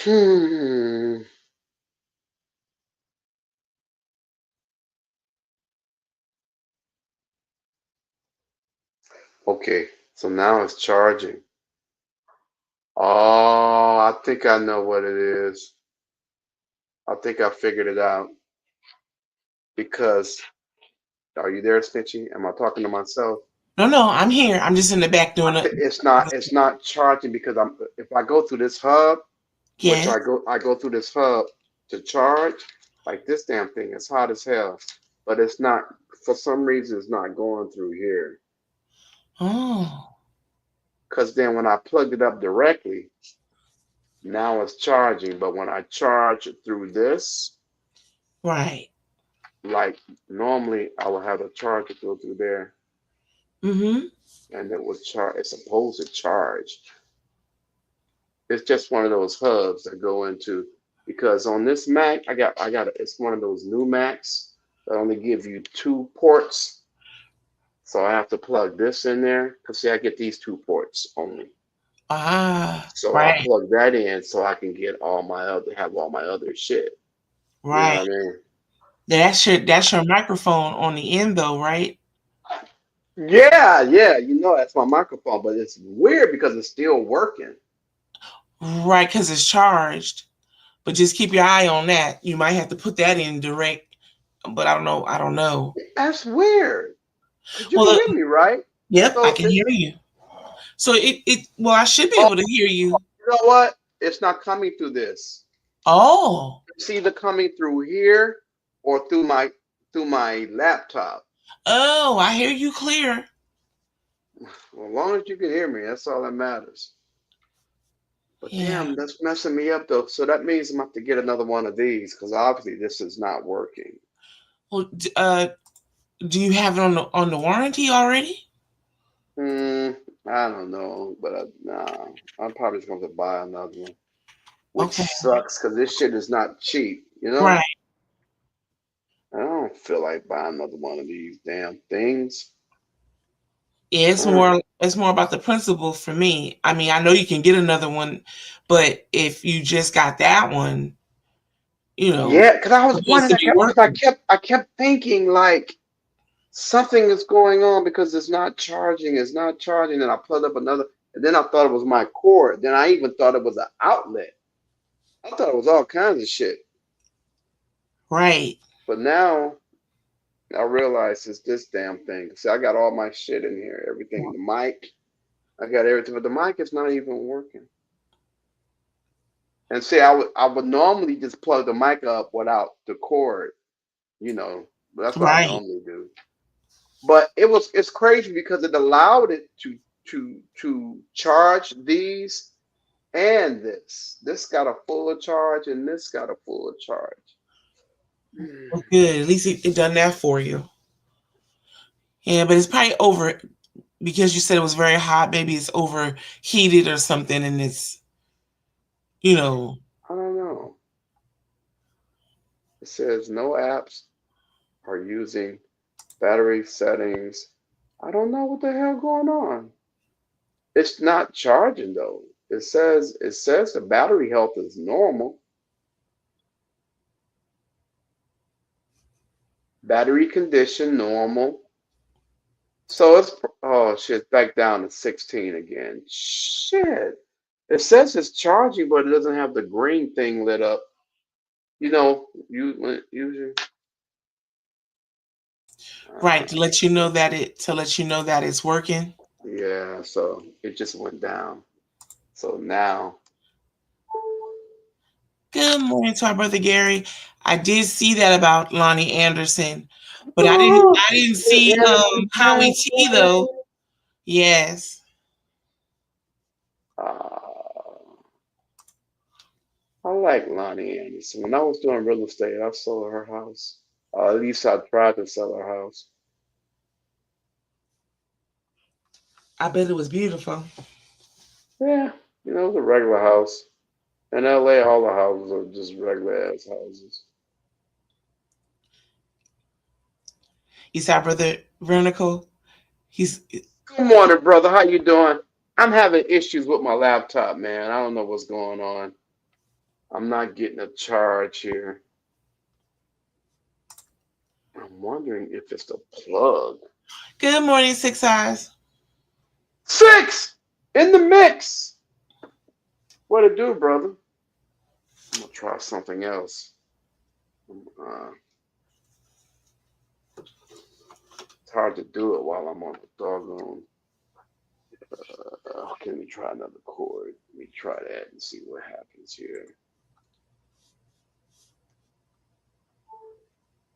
Hmm. Okay, so now it's charging. Oh, I think I know what it is. I think I figured it out because are you there, Snitchy? Am I talking to myself? No, no, I'm here. I'm just in the back doing it. It's not charging because I'm if I go through this hub, which Yes. I go through this hub to charge, like this damn thing is hot as hell. But it's not for some reason it's not going through here. Oh, Cause then when I plugged it up directly, now it's charging. But when I charge it through this, right. like normally I would have the charger go through there Mm-hmm. and it would charge it's supposed to charge. It's just one of those hubs that go into because on this Mac I got it's one of those new Macs that only give you two ports. So I have to plug this in there because see I get these two ports only. Ah, So I right, plug that in so I can get all my other have all my other shit. You know right. what I mean? That's your microphone on the end though, right? Yeah, yeah, that's my microphone, but it's weird because it's still working. Right, because it's charged. But just keep your eye on that. You might have to put that in direct, but I don't know. I don't know. That's weird because you Well, can hear me, right? yep, I So can hear it's you. So well, I should be oh, able to hear you. you know what? It's not coming through this. Oh, It's either coming through here or through my laptop. oh, I hear you clear. Well, as long as you can hear me, that's all that matters. But Yeah. damn, that's messing me up though. So that means I'm gonna have to get another one of these because obviously this is not working. Well, do you have it on the warranty already? Hmm, I don't know, but nah, I'm probably just gonna have to buy another one, which Okay. sucks because this shit is not cheap. Right. I don't feel like buying another one of these damn things. Yeah, it's more about the principle for me. I mean, I know you can get another one, but if you just got that one, Yeah, because I was it needs wondering, to be because I working. kept, I kept thinking like something is going on because it's not charging, and I plugged up another, and then I thought it was my cord. Then I even thought it was an outlet. I thought it was all kinds of shit. Right. But now I realize it's this damn thing. See, I got all my shit in here, everything, the mic, I got everything, but the mic is not even working. And see, I would normally just plug the mic up without the cord, you know. That's what I Right. normally do. But it's crazy because it allowed it to charge these and this. This got a fuller charge and this got a fuller charge. Hmm. Well, good. At least it done that for you. Yeah, but it's probably over because you said it was very hot. Maybe it's overheated or something, and it's you know. I don't know. It says no apps are using battery settings. I don't know what the hell going on. It's not charging though. It says the battery health is normal. Battery condition normal. So it's oh shit, back down to 16 again. Shit. It says it's charging, but it doesn't have the green thing lit up. Usually. Right, Uh, to let you know that it's working. yeah, so it just went down. So now, Good morning to our brother Gary. I did see that about Lonnie Anderson, but I didn't oh, I didn't the see Anderson Howie T though. family. Yes. Uh, I like Lonnie Anderson. When I was doing real estate, I sold her house. At least I tried to sell her house. I bet it was beautiful. Yeah, it was a regular house. In LA, all the houses are just regular ass houses. You saw our brother Vernical? He's Good morning, brother. How you doing? I'm having issues with my laptop, man. I don't know what's going on. I'm not getting a charge here. I'm wondering if it's the plug. Good morning, Six Eyes. 6 in the mix. What it do, brother? I'm gonna try something else. It's hard to do it while I'm on the doggone. Can we try another chord? Let me try that and see what happens here.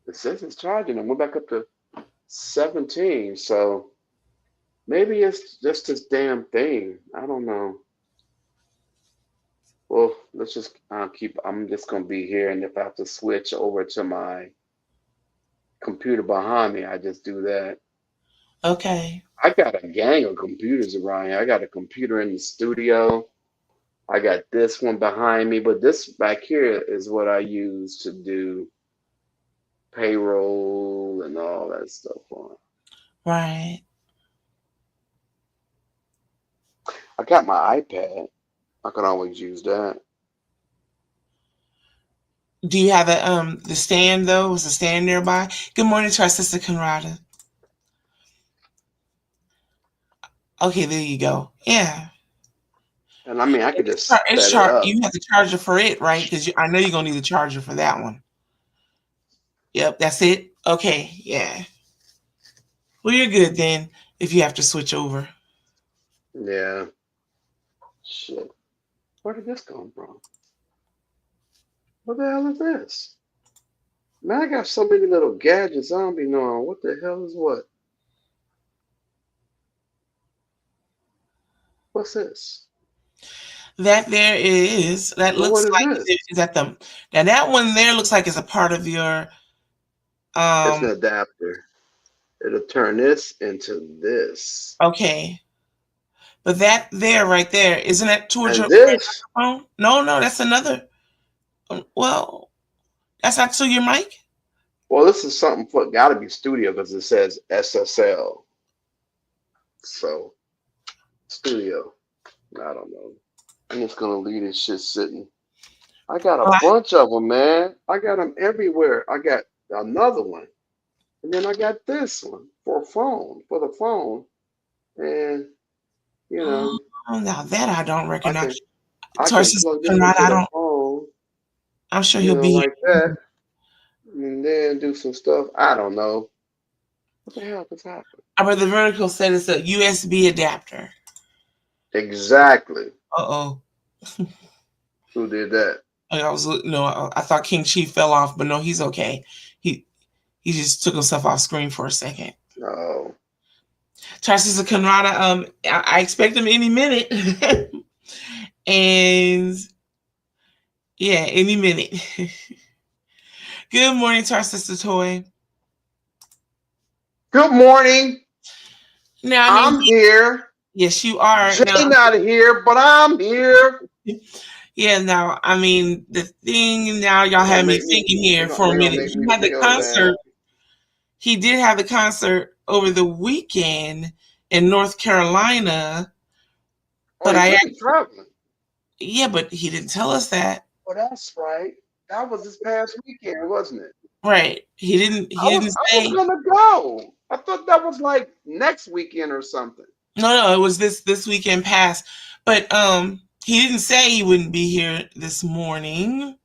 It says it's charging. I went back up to 17, so maybe it's just this damn thing. I don't know. Well, let's just keep. I'm just gonna be here, and if I have to switch over to my computer behind me, I just do that. Okay. I got a gang of computers around here. I got a computer in the studio. I got this one behind me, but this back here is what I use to do payroll and all that stuff on. Right. I got my iPad. I can always use that. Do you have the stand though? Is the stand nearby? Good morning to our sister Conrada. Okay, there you go. Yeah. And I mean, I could just set it up. You have the charger for it, right? Because I know you're gonna need a charger for that one. Yep, that's it. Okay, yeah. Well, you're good then if you have to switch over. Yeah. Shit. Where did this come from? What the hell is this? Man, I got so many little gadgets. I don't be knowing what the hell is what. What's this? That there is. That Well, looks what like is this? is that the now that one there looks like it's a part of your It's an adapter. It'll turn this into this. Okay. But that there right there, isn't that towards And your this, microphone? No, that's another. Well, that's not to your mic? well, this is something for gotta be studio because it says SSL. So studio. I don't know. I'm just gonna leave this shit sitting. I got a bunch of them, man. I got them everywhere. I got another one, and then I got this one for the phone, and you know. Oh, now that I don't recognize. I can plug this into the phone. I'm sure he'll be like that, and then do some stuff. I don't know. What the hell is happening? Our brother Vertical said it's a USB adapter. Exactly. Uh-oh. Who did that? I thought King Chief fell off, but no, he's okay. He just took himself off screen for a second. Oh. Sister Conrada, I expect him any minute. And yeah, any minute. Good morning to our sister Toy. Good morning. Now I'm here. Yes, you are. Jay not here, but I'm here. Yeah, now I mean the thing. Now y'all have me thinking here for a minute. He had the concert. He did have the concert over the weekend in North Carolina, but traveling. Yeah, but he didn't tell us that. Well, that's right. That was this past weekend, wasn't it? Right. He didn't say. I was gonna go. I thought that was like next weekend or something. No, it was this weekend past. But he didn't say he wouldn't be here this morning.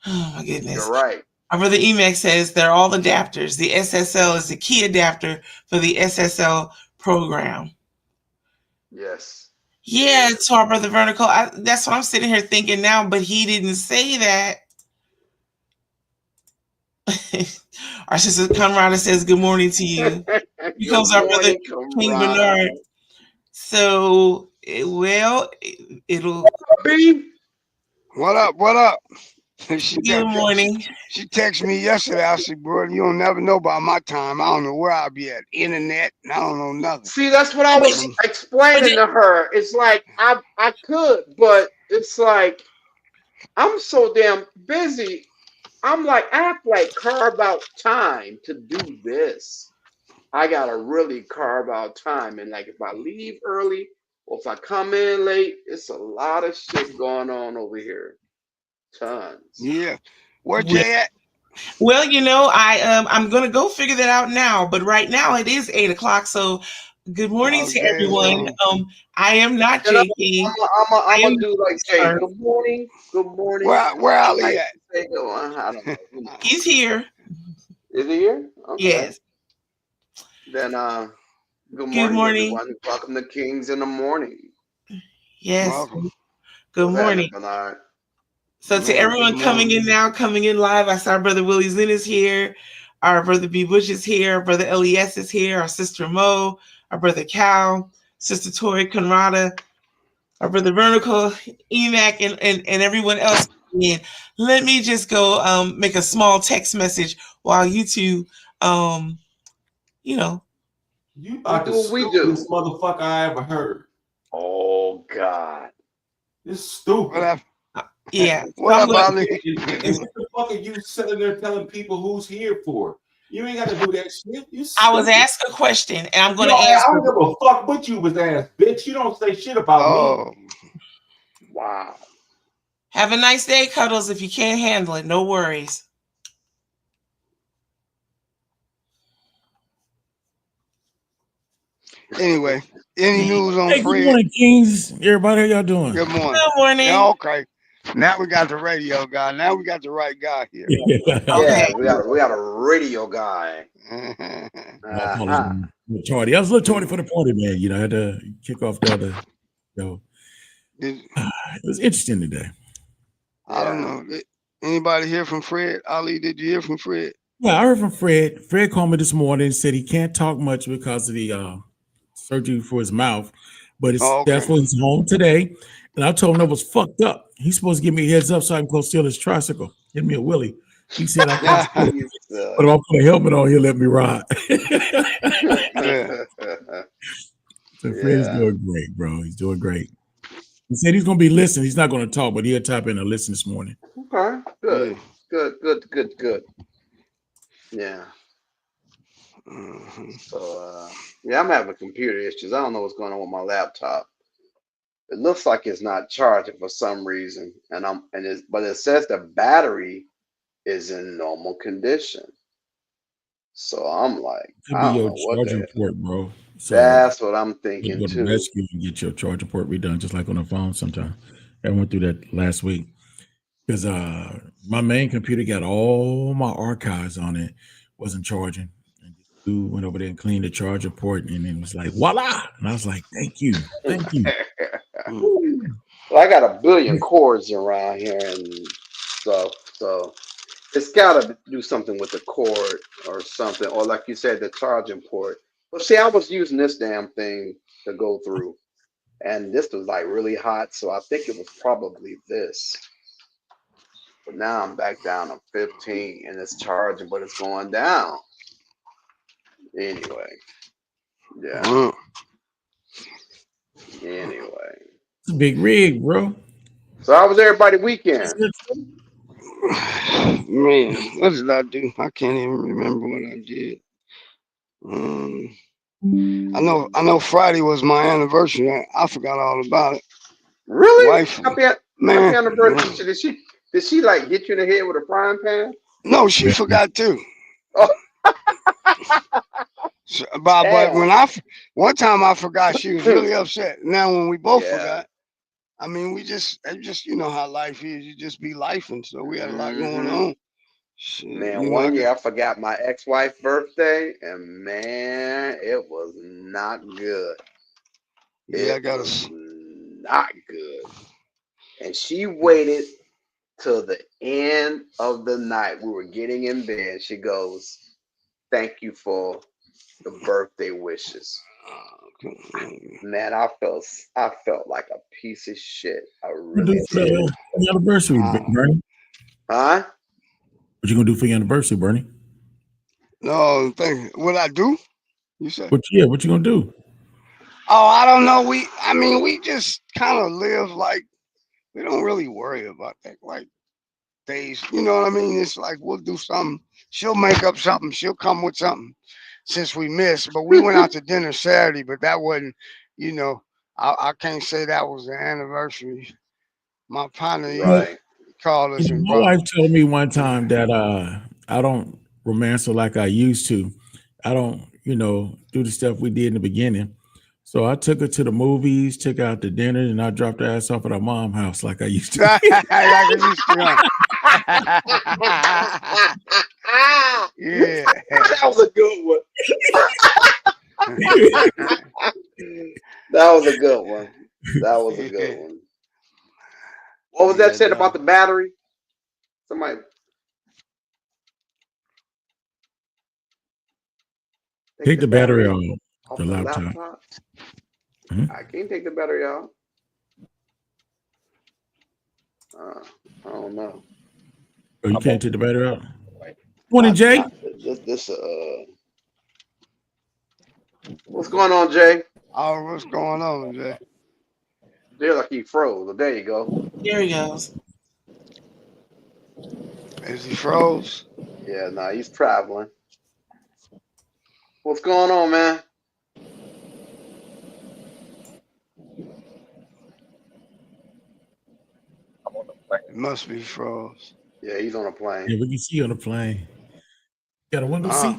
Oh my goodness. You're right. Our brother Emac says they're all adapters. The SSL is the key adapter for the SSL program. Yes. Yeah, to our brother Vertical. That's what I'm sitting here thinking now, but he didn't say that. Our sister Conrada says good morning to you. Here comes our brother King Bernard. So, it'll. What up? What up? Good morning. She texted me yesterday. I said, bro, you don't never know about my time. I don't know where I'll be at. Internet. I don't know nothing. See, that's what I was explaining to her. It's like I could, but it's like I'm so damn busy. I'm like, I have to like carve out time to do this. I gotta really carve out time. And like if I leave early or if I come in late, it's a lot of shit going on over here. Tons. Yeah. Where Well, Jay at? well, I'm gonna go figure that out now. But right now it is 8 o'clock. So good morning Oh, to Jay is everyone. gone. I am not And I'm JP. I'm I am gonna do like Jay. sir. Good morning. Good morning. Where I Ali might at? say good morning. I don't know. Who knows? He's here. Is he here? Okay. Yes. Then good Good morning, morning. everyone. Welcome to Kings in the Morning. Yes. Welcome. Good What's happening, morning. Bernard? So to Man, good everyone coming morning. in now, coming in live, I saw our brother Willie Zinn is here. Our brother B. Bush is here. Our brother LES is here. Our sister Mo. Our brother Cal. Sister Tori Conrada. Our brother Vertical, Emac, and everyone else. In. Let me just go make a small text message while you two, you know. You are do the what we do. stupidest motherfucker I ever heard. Oh God. It's What stupid. up? Yeah. So What I'm up, gonna, Ali? And what the fuck are you sitting there telling people who's here for? You ain't got to do that shit. You I was stupid. asked a question, and I'm You going know, to I answer. don't give a fuck what you was asked, bitch. You don't say shit about me. Oh, Wow. Have a nice day, Cuddles. If you can't handle it, no worries. anyway, any news on Hey, good Fred? morning, Kings. Everybody, how y'all doing? Good morning. Good morning. Yeah, okay. Now we got the radio guy. Now we got the right guy here. Okay. Yeah, we got a radio guy. I Uh-huh. was tardy. I was a little tardy for the party, man. You know, I had to kick off the other. Did- It was interesting today. I don't know. Anybody hear from Fred? Ali, did you hear from Fred? Yeah, I heard from Fred. Fred called me this morning and said he can't talk much because of the surgery for his mouth, but Oh, that's okay. why he's home today. And I told him that was fucked up. He's supposed to give me a heads up so I can go steal his tricycle. Give me a Willie. He said I can't steal it, You but if I put a helmet on, he'll let me ride. Yeah. So Fred's Yeah. doing great, bro. He's doing great. He said he's going to be listening. He's not going to talk, but he'll type in and listen this morning. Okay. Good. Yeah. Good. Yeah. Mhm. So yeah, I'm having computer issues. I don't know what's going on with my laptop. It looks like it's not charging for some reason, but it says the battery is in normal condition. So I'm like, Could be I don't your know what the charging hell. port, bro. So That's what I'm you thinking go to too. rescue and get your charging port redone, just like on the phone sometimes. I went through that last week because my main computer got all my archives on it, wasn't charging. And dude went over there and cleaned the charger port, and then was like, voila! And I was like, thank you. Woo. Well, I got a billion cords around here and stuff, so it's got to do something with the cord or something, or like you said, the charging port. But see, I was using this damn thing to go through, and this was like really hot, so I think it was probably this. But now I'm back down to 15, and it's charging, but it's going down. Anyway, yeah. Mhm. Anyway, It's a big rig, bro. so how was everybody weekend? Man, what did I do? I can't even remember what I did. I know Friday was my anniversary. I forgot all about it. Really? Wife, Happy man. anniversary! Did she like hit you in the head with a frying pan? No, she forgot too. Oh, So, but damn. when one time I forgot, she was really upset. Now when we both Yeah. forgot, I mean, it just you know how life is. You just be life, and so we had a lot going Mhm. on. Shit, Man, you know, one year I forgot my ex-wife's birthday, and man, it was not good. yeah, I It got was to. not good. And she waited till the end of the night. We were getting in bed. She goes, "Thank you for the birthday wishes." Man, I felt like a piece of shit. I What you really do for did. the anniversary, Bernie? Huh? What you gonna do for your anniversary, Bernie? No, what I do? You said? What you gonna do? Oh, I don't know. We just kind of live like we don't really worry about that. Like days, you know what I mean? It's like we'll do something. She'll make up something. She'll come with something since we missed. But we went out to dinner Saturday, but that wasn't, you know, I can't say that was the anniversary. My partner Right. called us and My brought. wife told me one time that I don't romance her like I used to. I don't, do the stuff we did in the beginning. So I took her to the movies, took her out to dinner, and I dropped her ass off at her mom's house like I used to. Like I used to. Yeah. That was a good one. That was a good one. That was a good one. What was that said about the battery? Somebody. Take the battery off off the laptop. Mhm. I can't take the battery off. I don't know. Oh, you can't take the battery out? Morning, Jay. What's going on, Jay? Oh, what's going on, Jay? They're like he froze. There you go. There he goes. Is he froze? Yeah, nah, he's traveling. What's going on, man? It must be froze. Yeah, he's on a plane. Yeah, we can see you on the plane. Got a window seat?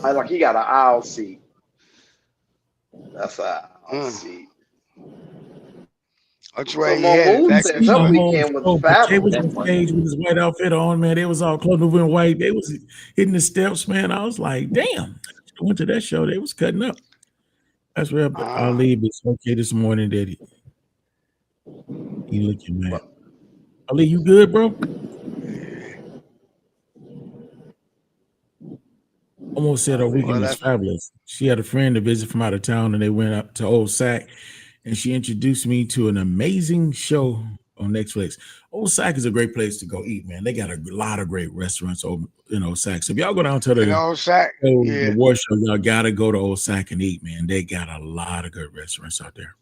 Like he got an aisle seat. That's an aisle seat. Which way So he headed? Moon Back said this that way? weekend was Jay fabulous. was on stage with his white outfit on, man. They was all clothed over in white. They was hitting the steps, man. I was like, damn. I went to that show. They was cutting up. That's where Ali was okay this morning, Daddy. He looking mad. Ali, you good, bro? Almost said our weekend was fabulous. She had a friend to visit from out of town, and they went up to Old Sac, and she introduced me to an amazing show on Netflix. Old Sac is a great place to go eat, man. They got a lot of great restaurants in Old Sac. So if y'all go down to the Old Sac, the award show, y'all gotta go to Old Sac and eat, man. They got a lot of good restaurants out there.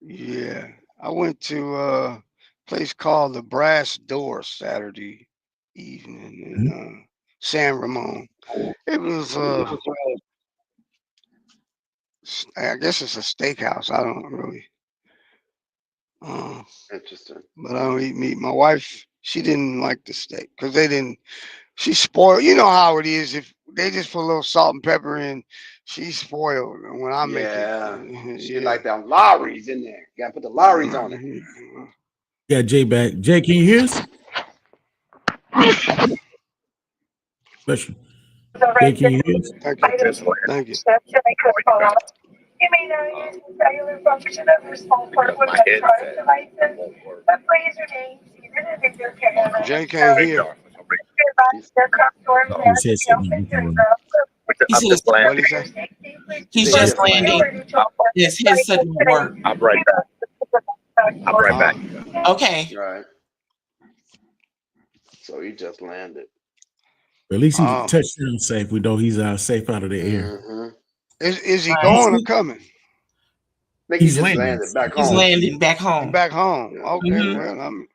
Yeah, I went to a place called the Brass Door Saturday evening in San Ramon. It was I guess it's a steakhouse. I don't really. Interesting. But I don't eat meat. My wife, she didn't like the steak because they didn't. She spoiled. You know how it is. If they just put a little salt and pepper in, she's spoiled. And when I make it, she like them Lawry's in there. You gotta put the Lawry's on it. Yeah, Jay back. Jay, can you hear us? Bless you. Jay, can you hear us? Thank you. You may now use the cellular function of your small portable electronic devices, but please remain seated and in your camera. Jay can't hear. He's just landing. Yes, his doesn't work. I'm right back. Okay. Right. So he just landed. At least he's touchdown safe. We know he's safe out of the air. Mm-hmm. Is he going or coming? He's landing. Back home. He's landing back home. Back home. Okay. Mm-hmm. Well,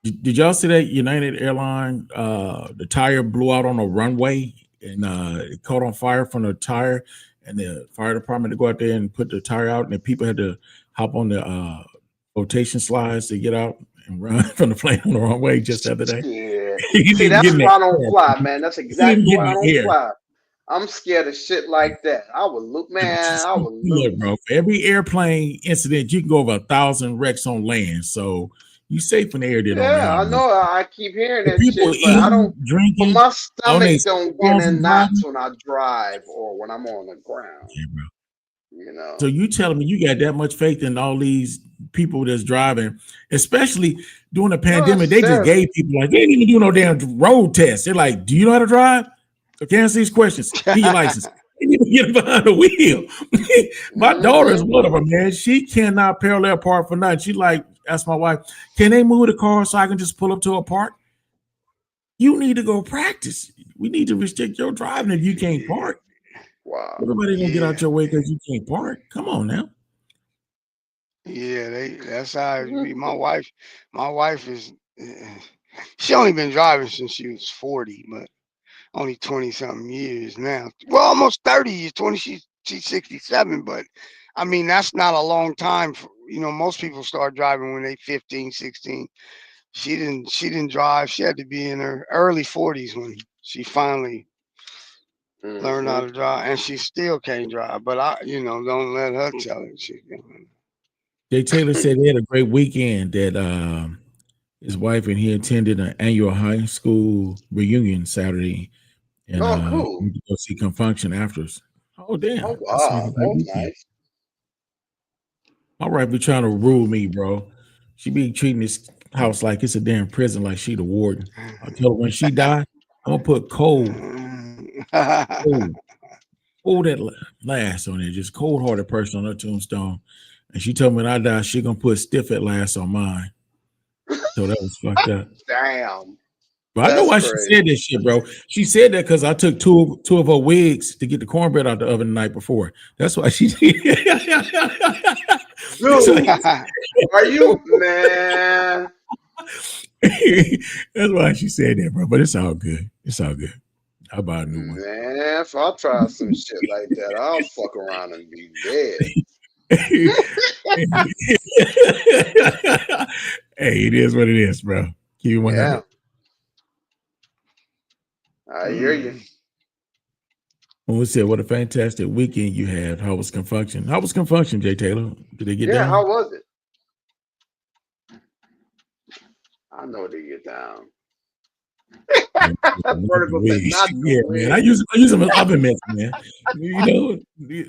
Did y'all see that United Airline? The tire blew out on a runway and it caught on fire from the tire, and the fire department to go out there and put the tire out, and the people had to hop on the rotation slides to get out and run from the plane on the wrong way just the other day. Yeah. See, that's why I don't fly, man. That's exactly why I don't fly. I'm scared of shit like that. I would look, man. I would look, bro. For every airplane incident, you can go over 1,000 wrecks on land. So you safe in the air. Yeah, I know. I keep hearing that shit, but I don't. Drinking, my stomach don't get in knots when I drive or when I'm on the ground. Yeah, bro. You know. So you telling me you got that much faith in all these people that's driving, especially during the pandemic? They just gave people they didn't even do no damn road test. They're like, "Do you know how to drive?" So can't answer these questions. Get your license. You need to get behind the wheel. My daughter is one of them, man. She cannot parallel park for nothing. She like asked my wife, "Can they move the car so I can just pull up to a park?" You need to go practice. We need to restrict your driving if you can't park. Wow. Everybody gonna get out your way because you can't park. Come on now. Yeah, that's how it be. My wife is. She only been driving since she was 40, but only 20 something years now. Well, almost 30 years. she's 67, but I mean, that's not a long time. Most people start driving when they 15, 16. She didn't drive. She had to be in her early 40s when she finally learned how to drive, and she still can't drive. But don't let her tell it. Jay Taylor said they had a great weekend. That his wife and he attended an annual high school reunion Saturday, and cool. went to go see Confunction afterwards. Oh damn! Oh wow, that was nice. All right, be trying to rule me, bro. She be treating this house like it's a damn prison, like she the warden. I tell her when she die, I'm gonna put cold that last on there, just cold-hearted person on her tombstone. And she told me when I die, she gonna put stiff at last on mine. So that was fucked up. Damn. But I know why she said this shit, bro. She said that because I took two of her wigs to get the cornbread out the oven the night before. That's why she did. Dude, are you, man? That's why she said that, bro. But it's all good. It's all good. How about a new one? Man, if I try some shit like that, I'll fuck around and be dead. Hey, it is what it is, bro. Keep it 100. Yeah. I hear you. When we said what a fantastic weekend you had, how was Confunction? How was Confunction, Jay Taylor? Did they get down? Yeah, how was it? I know they get down. Vertical said, not yeah, man. I use them as oven mitts, man.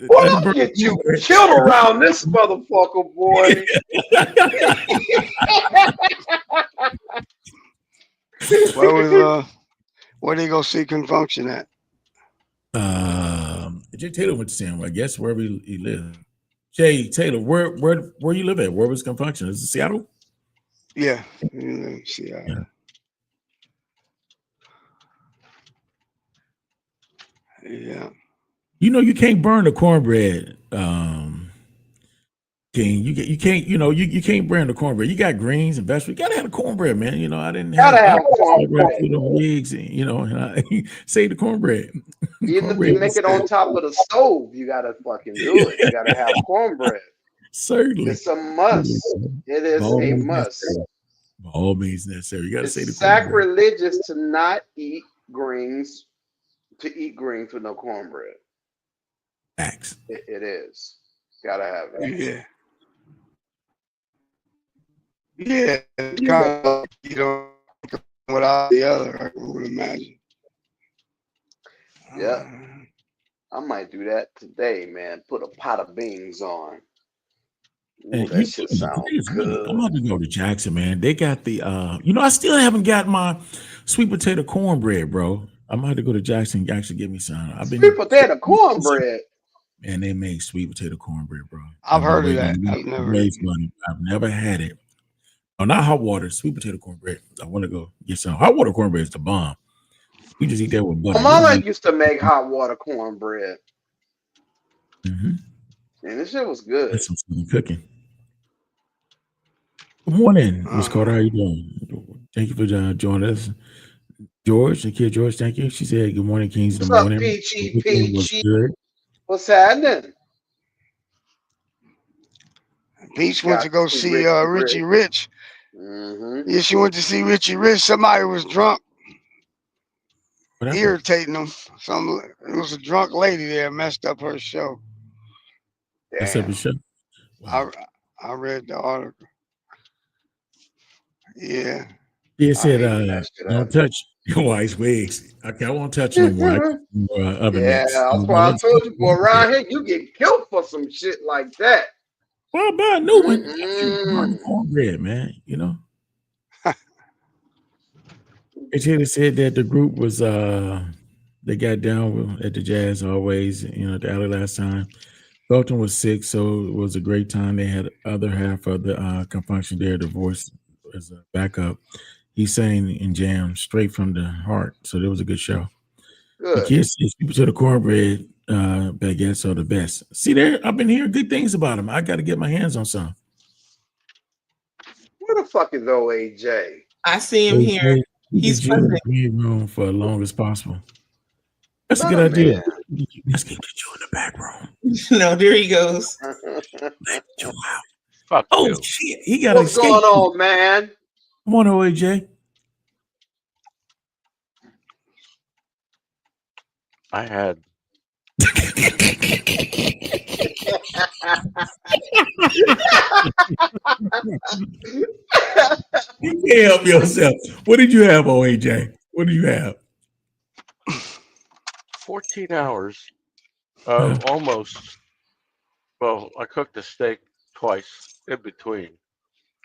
What I'll get you killed around this motherfucker, boy. Where they go see Confunction at? Jay Taylor went to see him. I guess wherever he lived. Jay Taylor, where you live at? Where was Confunction? Is it Seattle? Yeah, Seattle. Yeah. Yeah. You can't burn the cornbread. King, you can't, you can't burn the cornbread. You got greens and vegetables. You gotta have the cornbread, man. I didn't have cornbread. Wigs, and I say the cornbred. Even if you make it on top of the stove, you gotta fucking do it. You gotta have cornbread. Certainly, it's a must. It is a must. By all means necessary. You gotta say the sacrilegious to not eat greens. To eat greens with no cornbread. Facts. It is. Gotta have it. Yeah. Yeah. Kind of, without the other, I would imagine. Yeah. I might do that today, man. Put a pot of beans on. Ooh, that shit sounds good. I'm about to go to Jackson, man. They got the I still haven't got my sweet potato cornbread, bro. I might have to go to Jackson and actually get me some. Sweet potato cornbread. Man, they make sweet potato cornbread, bro. I've heard of that. I've never had it. Oh, not hot water, sweet potato cornbread. I want to go get some. Hot water cornbread is the bomb. We just eat that with butter. My mama used to make hot water cornbread. Mm-hmm. And this shit was good. That's some cooking. Good morning, Miss Carter. How you doing? Thank you for joining us. George, the kid George, thank you. She said, good morning, Kings. What's Good morning. Up, Peachy? What's happening? Peach went to go see Richie Rich. Mm-hmm. Yeah, she went to see Richie Rich. Somebody was drunk, irritating them. It was a drunk lady there, messed up her show. Messed up the show. Wow. I read the article. Yeah. He said, don't touch your wife's wigs. Okay, I won't touch no more. That's why I told you, boy, around here, you get killed for some shit like that. Well, I buy a new one. Cornbread, man, It said that the group was, they got down at the Jazz always, at the alley last time. Felton was sick, so it was a great time. They had other half of the Confunction there, the voice as a backup. He sang and jammed straight from the heart, so it was a good show. Good. The kids, people to the cornbread baguettes are the best. See there, I've been hearing good things about them. I got to get my hands on some. Where the fuck is OAJ? I see him here. He's in the green room for as long as possible. That's a good idea. Let's get you in the back room. No, there he goes. Fuck Oh you. shit, he got What's escape. going on, man? Come on, OAJ. I had You can't help yourself. What did you have, OAJ? What did you have? 14 hours of almost. Well, I cooked a steak twice in between.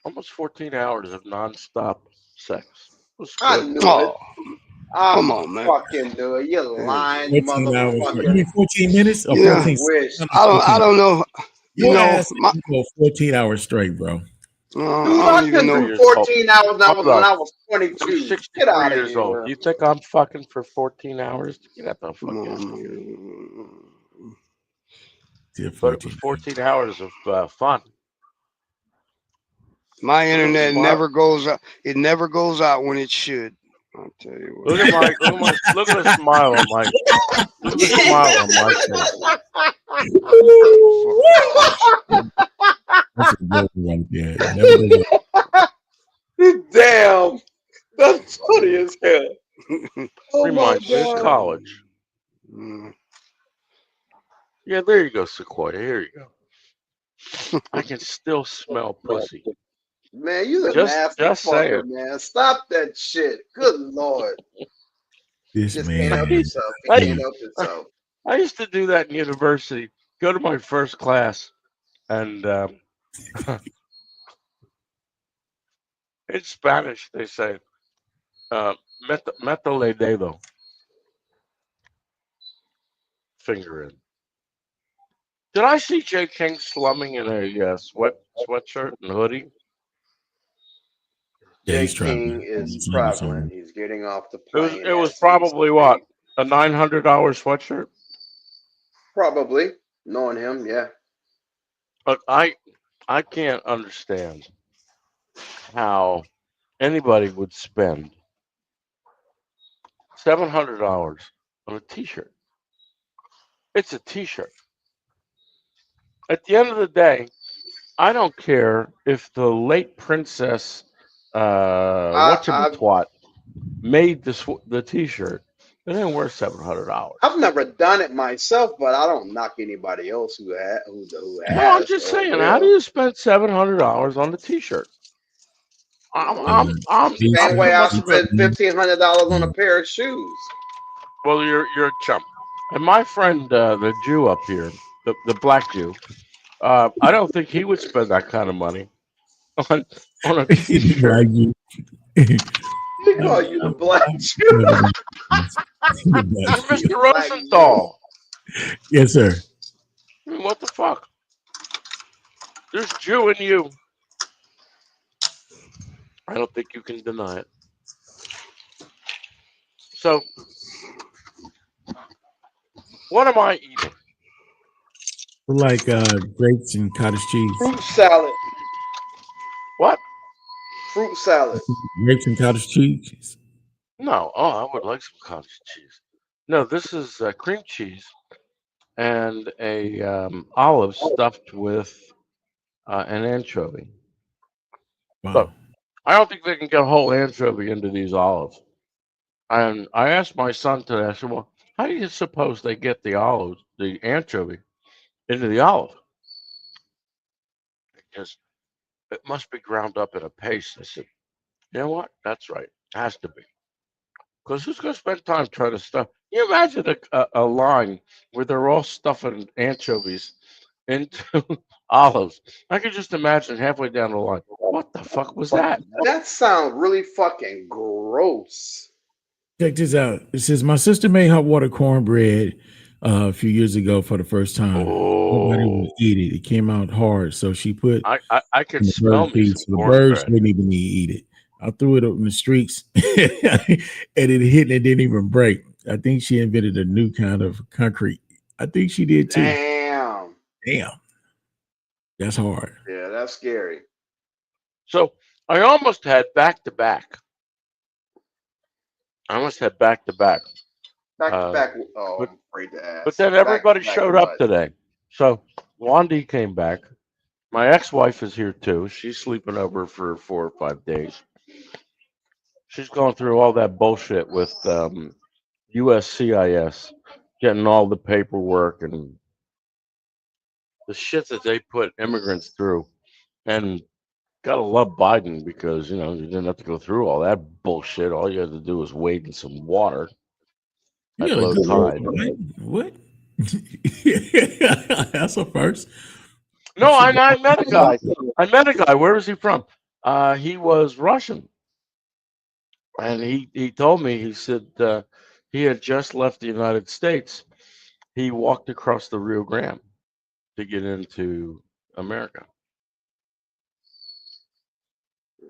Almost 14 hours of nonstop sex. It was I good. knew it. Oh, I come on, man. fucking knew it. You lying 14 hours. You motherfucker. mean 14 minutes or Yeah. 14? Wish. I don't know. You Your know, ass my, can go 14 hours straight, bro. Dude, I I don't even can know. do Years old. 14 hours when Hold I on. was I'm 22. 63 Get out of years old. here. You think I'm fucking for 14 hours? Get out the fuck Come out. on, man. Did But it 14 was 14 hours of fun. My Look at internet my- never goes out. It never goes out when it should. I'll tell you what. Look at the smile on my look at the smile on my face. That's a good one right there. It never goes out. Damn. That's funny as hell. Oh my Reminds me of God. college. Mm. Yeah, there you go, Sequoia. Here you go. I can still smell pussy. Man, you a Just nasty saying. fucker, man. Stop that shit. Good Lord. This Just can't help man. yourself. You can't help yourself. I used to do that in university. Go to my first class, and in Spanish they say "meto le dedo," finger in. Did I see Jay King slumming in a sweatshirt and hoodie? Yeah, Jay he's King traveling. is He's traveling. He's getting off the It was plane. it was as we probably speak. what, a $900 sweatshirt. Probably. Knowing him, yeah. But I can't understand how anybody would spend $700 on a T-shirt. It's a T-shirt. At the end of the day, I don't care if the late princess, whatchamacallit, made the T-shirt. It ain't worth $700. I've never done it myself, but I don't knock anybody else who has. No, I'm just saying. How do you spend $700 on the T-shirt? I'm Same way too I much of a spent $1,500 on a pair of shoes. well. You're a chump. And my friend, the Jew up here, the black Jew, I don't think he would spend that kind of money on a T-shirt. like you. They call you the black Jew. The black Mr. Jew. Rosenthal. Yes, sir. I mean, what the fuck? There's Jew in you. I don't think you can deny it. So, what am I eating? Like grapes and cottage cheese. Fruit salad. What? Fruit salad. Grapes and cottage cheese. No. Oh, I would like some cottage cheese. No, this is cream cheese and a olive stuffed with an anchovy. Wow. Look, I don't think they can get a whole anchovy into these olives. And I asked my son today, I said, well, how do you suppose they get the anchovy, into the olive? Because it must be ground up in a paste. I said, you know what? That's right. It has to be. Because who's going to spend time trying to stuff? Can you imagine a line where they're all stuffing anchovies into olives? I could just imagine halfway down the line, what the fuck was that? That sounds really fucking gross. Check this out. It says my sister made hot water cornbread a few years ago for the first time. Nobody Oh, would eat it. It came out hard, so she put I can in the smell bird me feed, some so the birds cornbread. wouldn't even eat it. I threw it up in the streets and it hit and it didn't even break. I think she invented a new kind of concrete. I think she did too. Damn. That's hard. Yeah, that's scary. So I almost had back to back. Back to back. Oh, but- I'm afraid to ask. But then Back to everybody back showed to up what? today. So Wandy came back. My ex-wife is here too. She's sleeping over for 4 or 5 days. She's going through all that bullshit with USCIS, getting all the paperwork and the shit that they put immigrants through. And gotta love Biden because you didn't have to go through all that bullshit. All you had to do was wade in some water You at got a low good word, tide. right? What? That's a first. No, I met a guy. I met a guy. Where was he from? He was Russian, and he told me, he said he had just left the United States. He walked across the Rio Grande to get into America.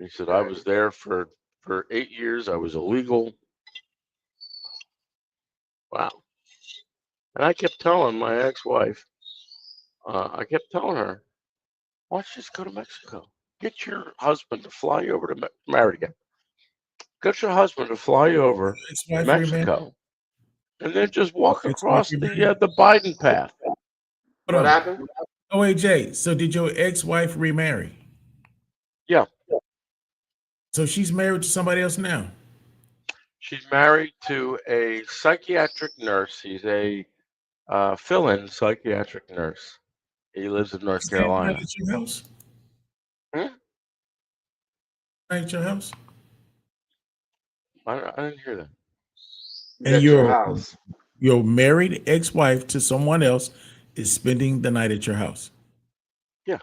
He said I was there for 8 years. I was illegal. Wow. And I kept telling my ex-wife, I kept telling her, why don't you just go to Mexico? Get your husband to fly you over to married again. Get your husband to fly you over to Ex-wife remarried? Mexico, and then just walk Ex-wife across remarried? the Biden path. Hold What on. happened? Oh, wait, Jay. So did your ex-wife remarry? Yeah, So she's married to somebody else now. she's married to a psychiatric nurse. He's a fill-in psychiatric nurse. He lives in North Staying the night Carolina. at your house? Hmm? Night at your house? I didn't hear that. And At your house. your married ex-wife to someone else is spending the night at your house. Yeah,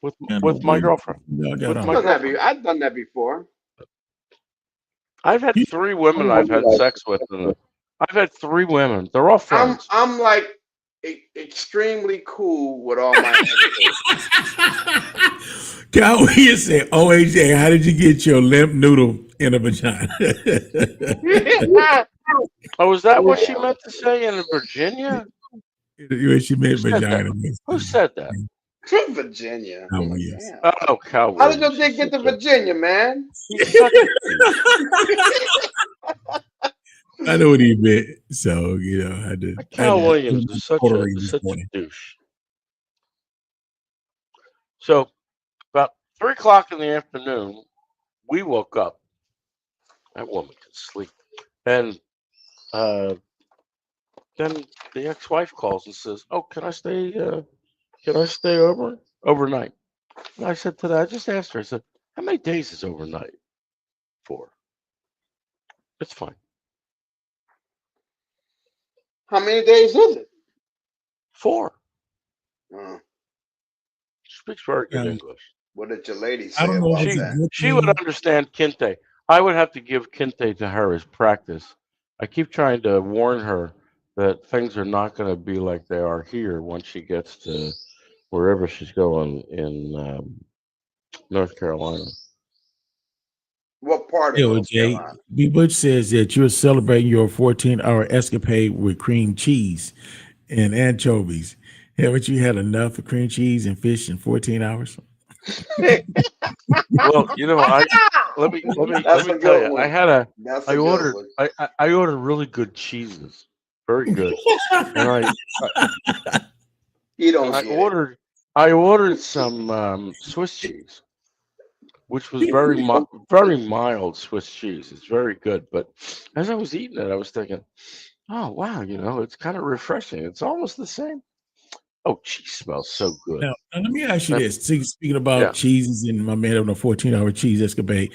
With Yeah, with my we- girlfriend. y'all got With on. my girlfriend. I've done that before. I've had 3 women I've had sex with. I've had 3 women. They're all friends. I'm like extremely cool with all my exes. Can you say, OAJ, how did you get your limp noodle in a vagina? Oh, is that what she meant to say in Virginia? When she meant Who said that? vagina. Who said that? From Virginia. Oh, Like, yes. damn. Oh, Cal How did your Williams. dick get to Virginia, man? He's such a douche. I know what he meant. So, I had to. Cal Williams is such a douche. So, about 3 o'clock in the afternoon, we woke up. That woman can sleep. And then the ex-wife calls and says, "Oh, can I stay overnight?" And I said to that, I just asked her, I said, "How many days is overnight for?" It's fine. How many days is it? 4. Oh, She speaks very good Yeah. English. what did your lady I say don't know about if it's a that? good She would thing. understand Kinte. I would have to give Kinte to her as practice. I keep trying to warn her that things are not going to be like they are here once she gets to wherever she's going in North Carolina. What part of Yo, North Jay, Carolina? B. Butch says that you're celebrating your 14-hour escapade with cream cheese and anchovies. Haven't you had enough of cream cheese and fish in 14 hours? Well, let me That's a tell good you, one. That's a I good ordered one. I ordered really good cheeses, very good, and He don't I get it. ordered some Swiss cheese, which was very mild Swiss cheese. It's very good. But as I was eating it, I was thinking, oh wow, it's kind of refreshing. It's almost the same. Oh, cheese smells so good. Now, let me ask you Uh, this. Speaking about Yeah. cheeses and my man on a 14-hour cheese escapade,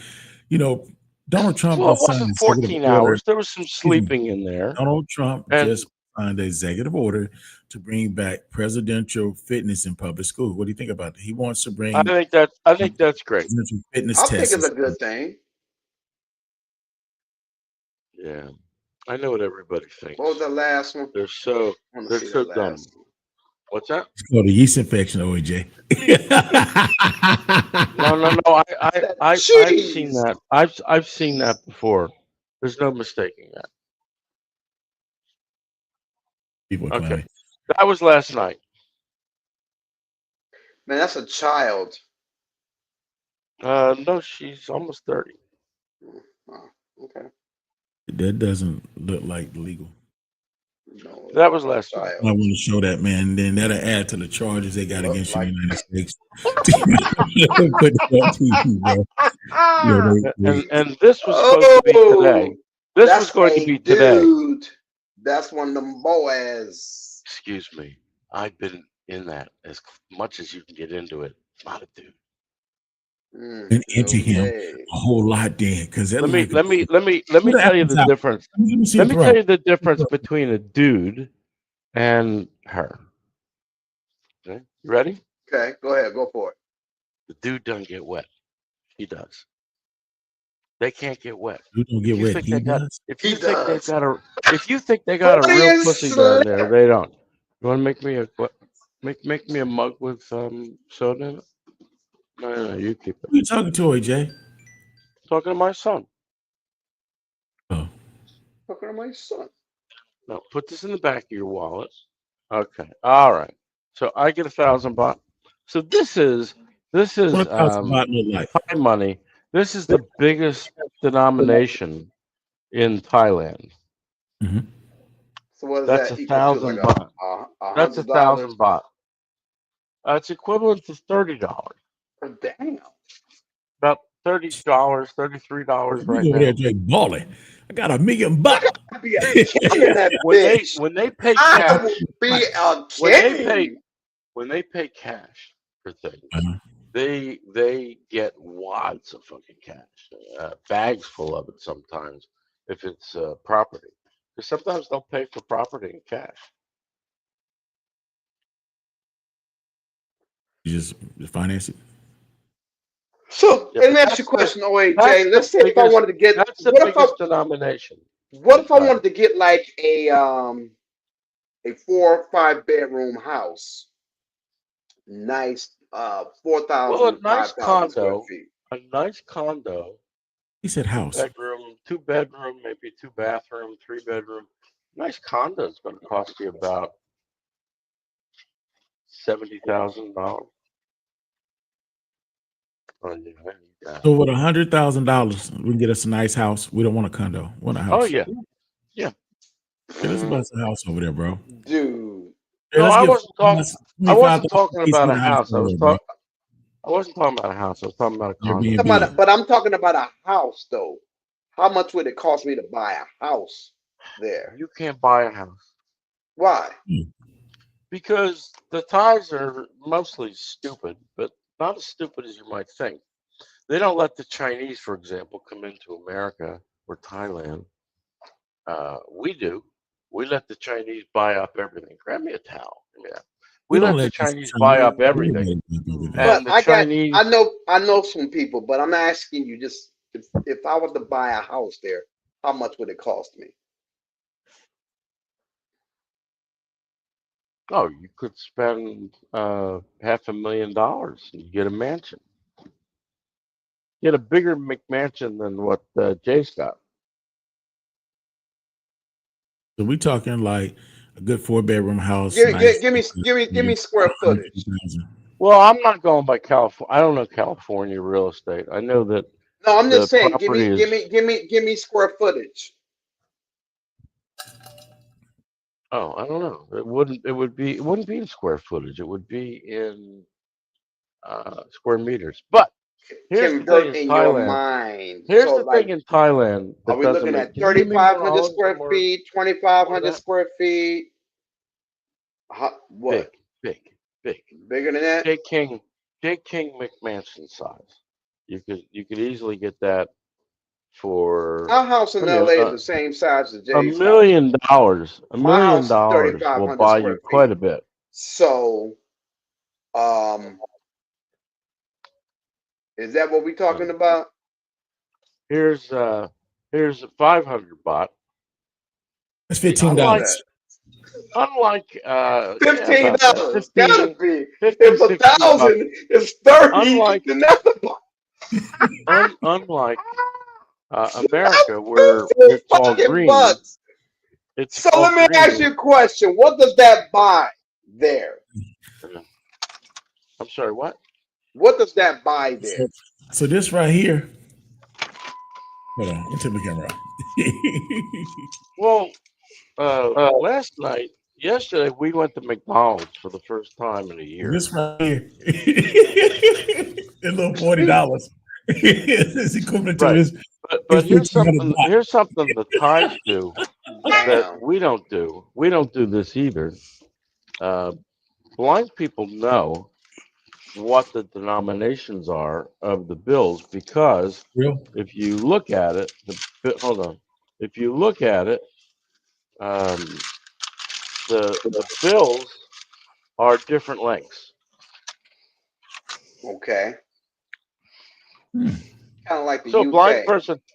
Donald Trump Well, it just signed wasn't an executive 14 order. hours. There was some sleeping in there. Donald Trump And just signed an executive order to bring back presidential fitness in public schools. What do you think about that? He wants to bring I think that's great. presidential fitness I think tests. it's a good thing. Yeah, I know what everybody thinks. What was the last one? They're so I want to they're see so the dumb. last one. What's that? It's called a yeast infection, OJ. No. I've seen Cheese. that. I've seen that before. There's no mistaking that. People are Okay, clowning. that was last night. Man, that's a child. No, she's almost 30. Oh, okay. That doesn't look like legal. No, That was last week. I want to show that, man. Then that'll add to the charges they got Look against like- you in the United States. Put that on TV, bro. And this was supposed to be today. This was going to be today. Dude, that's one of them boys. Excuse me. I've been in that as much as you can get into it. Not a dude. And into him a whole lot, then, because Let me tell you the difference. Let me tell you the difference between a dude and her. Okay, you ready? Okay, go ahead, go for it. The dude doesn't get wet. He does. They can't get wet. You don't get wet. He does. If you think they got a real pussy down there, they don't. You want to make me a make me a mug with soda in it? No, you keep it. Who you talking to, AJ? Talking to my son. Oh. Talking to my son. No, put this in the back of your wallet. Okay. All right. So I get 1,000 baht. So this is What 1,000 baht look like? Thai money. This is the biggest denomination in Thailand. Mm-hmm. So what is That's that? 1,000 baht. That's 1,000 baht. It's equivalent to $30. Damn. About $30, $33 right over now. there, Jake balling. I got $1 million bucks. when they pay cash, when they pay cash for things, they get wads of fucking cash, bags full of it sometimes if it's property. Because sometimes they'll pay for property in cash. You just finance it. So let me ask you a question, OAJ. Let's say if I wanted to get that's the biggest denomination. What if I wanted to get like a 4 or 5 bedroom house? Nice 4,000. Well, a nice 5,000 condo. square feet. A nice condo. He said house. Bedroom, 2 bedroom, maybe 2 bathroom, 3 bedroom. Nice condo is going to cost you about $70,000. Oh, yeah. So with $100,000, we can get us a nice house. We don't want a condo. We want a house. Oh yeah, yeah. Get us about a house over there, bro. Dude. No, I wasn't talking about a house. I wasn't talking about a house. I was talking about a condo. But I'm talking about a house, though. How much would it cost me to buy a house there? You can't buy a house. Why? Because the Thais are mostly stupid, but not as stupid as you might think. They don't let the Chinese, for example, come into America or Thailand. We do. We let the Chinese buy up everything. Grab me a towel. Yeah. We let the Chinese buy up everything. But I know some people, but I'm asking you, just if I was to buy a house there, how much would it cost me? Oh, you could spend $500,000 and get a mansion. Get a bigger McMansion than what Jay's got. So we talking like a good 4-bedroom house. Give me square footage. Well, I'm not going by California. I don't know California real estate. I know that. No, I'm just saying. Give me square footage. Oh, I don't know. It wouldn't be in square footage. It would be in square meters. But here's the thing in Thailand. Here's the thing in Thailand. Are we looking at 3,500 square feet, 2,500 square feet? What? Big. Bigger than that? J. King McMansion size. You could easily get that for our house in LA is the same size as Jay's $1 million. $1 million will buy you quite a bit. So, is that what we're talking about? Here's 500 baht. That's $15. Unlike $15. Gotta be. If 1,000 is 30, then that's unlike America, where it's all green. So let me ask you a question. What does that buy there? I'm sorry, what? What does that buy there? So this right here. Hold on, into the camera. Well, Yesterday, we went to McDonald's for the first time in a year. This right here, a little $40 is equivalent to Right. his. But here's $1,500. something the Thais do that Damn. we don't do. We don't do this either. Blind people know what the denominations are of the bills because Real? if you look at it, hold on. If you look at it, the bills are different lengths. Okay. Hmm. Kind of like the So UK.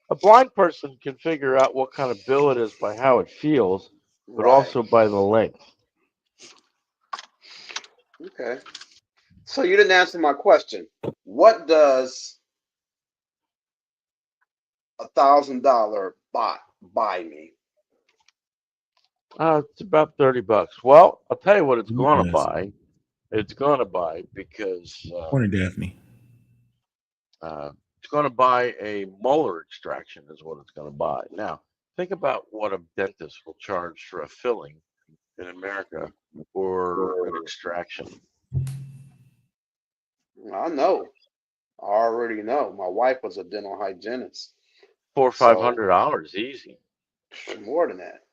a blind person can figure out what kind of bill it is by how it feels, but Right. also by the length. Okay. So you didn't answer my question. What does $1,000 bot buy me? It's about $30. Well, I'll tell you what it's going to Yes. buy. It's going to buy because Morning, Daphne. it's going to buy a molar extraction is what it's going to buy. Now, think about what a dentist will charge for a filling in America or an extraction. I know. I already know. My wife was a dental hygienist. $400 or $500 easy. More than that.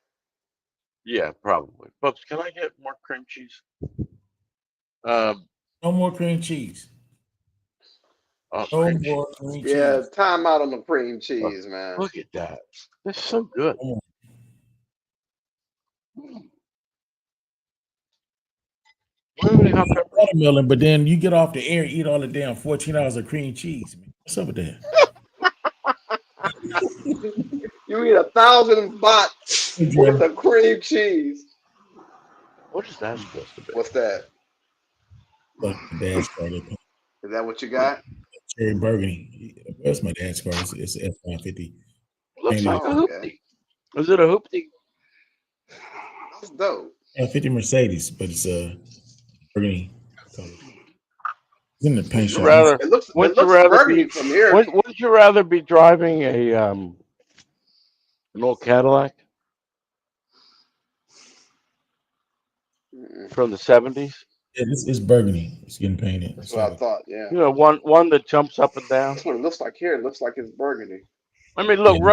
Yeah, probably. Bubs, can I get more cream cheese? Oh, No more cream cheese. No cream cheese. more cream Yeah, cheese. time out on the cream cheese, man. Look at that. That's so good. Watermelon, but then you get off the air and eat all the damn 14 hours of cream cheese. Man. What's up with that? You eat 1,000 baht worth of cream cheese. What is that supposed to be? What's that? Look, my dad's card. Is that what you got? Cherry burgundy. That's my dad's card. It's F-150. Looks like a hoopty. Is it a hoopty? That's dope. F-50 Mercedes, but it's burgundy color. It's in the paint shop. It looks burgundy from here. Wouldn't you rather be driving an old Cadillac from the 70s? Yeah, it's burgundy. It's getting painted. That's what I thought. Yeah. You know, one that jumps up and down. That's what it looks like here. It looks like it's burgundy. I mean, look, yeah.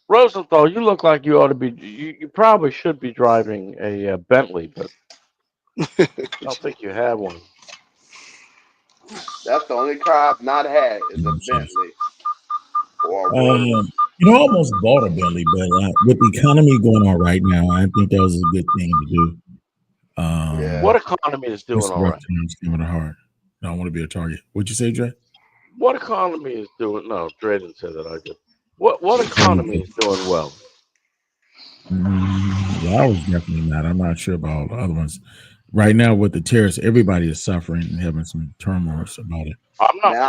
Rosenthal, you look like you ought to be. You probably should be driving a Bentley, but I don't think you have one. That's the only car I've not had is a Bentley. I almost bought a Bentley, but with the economy going on right now, I think that was a good thing to do. What economy is doing all right? Coming hard. No, I want to be a target. What'd you say, Dre? What economy is doing? No, Dre didn't say that. I did. What economy is doing well? I was definitely not. I'm not sure about all the other ones. Right now, with the tariffs, everybody is suffering and having some turmoil about it. I'm not. Man,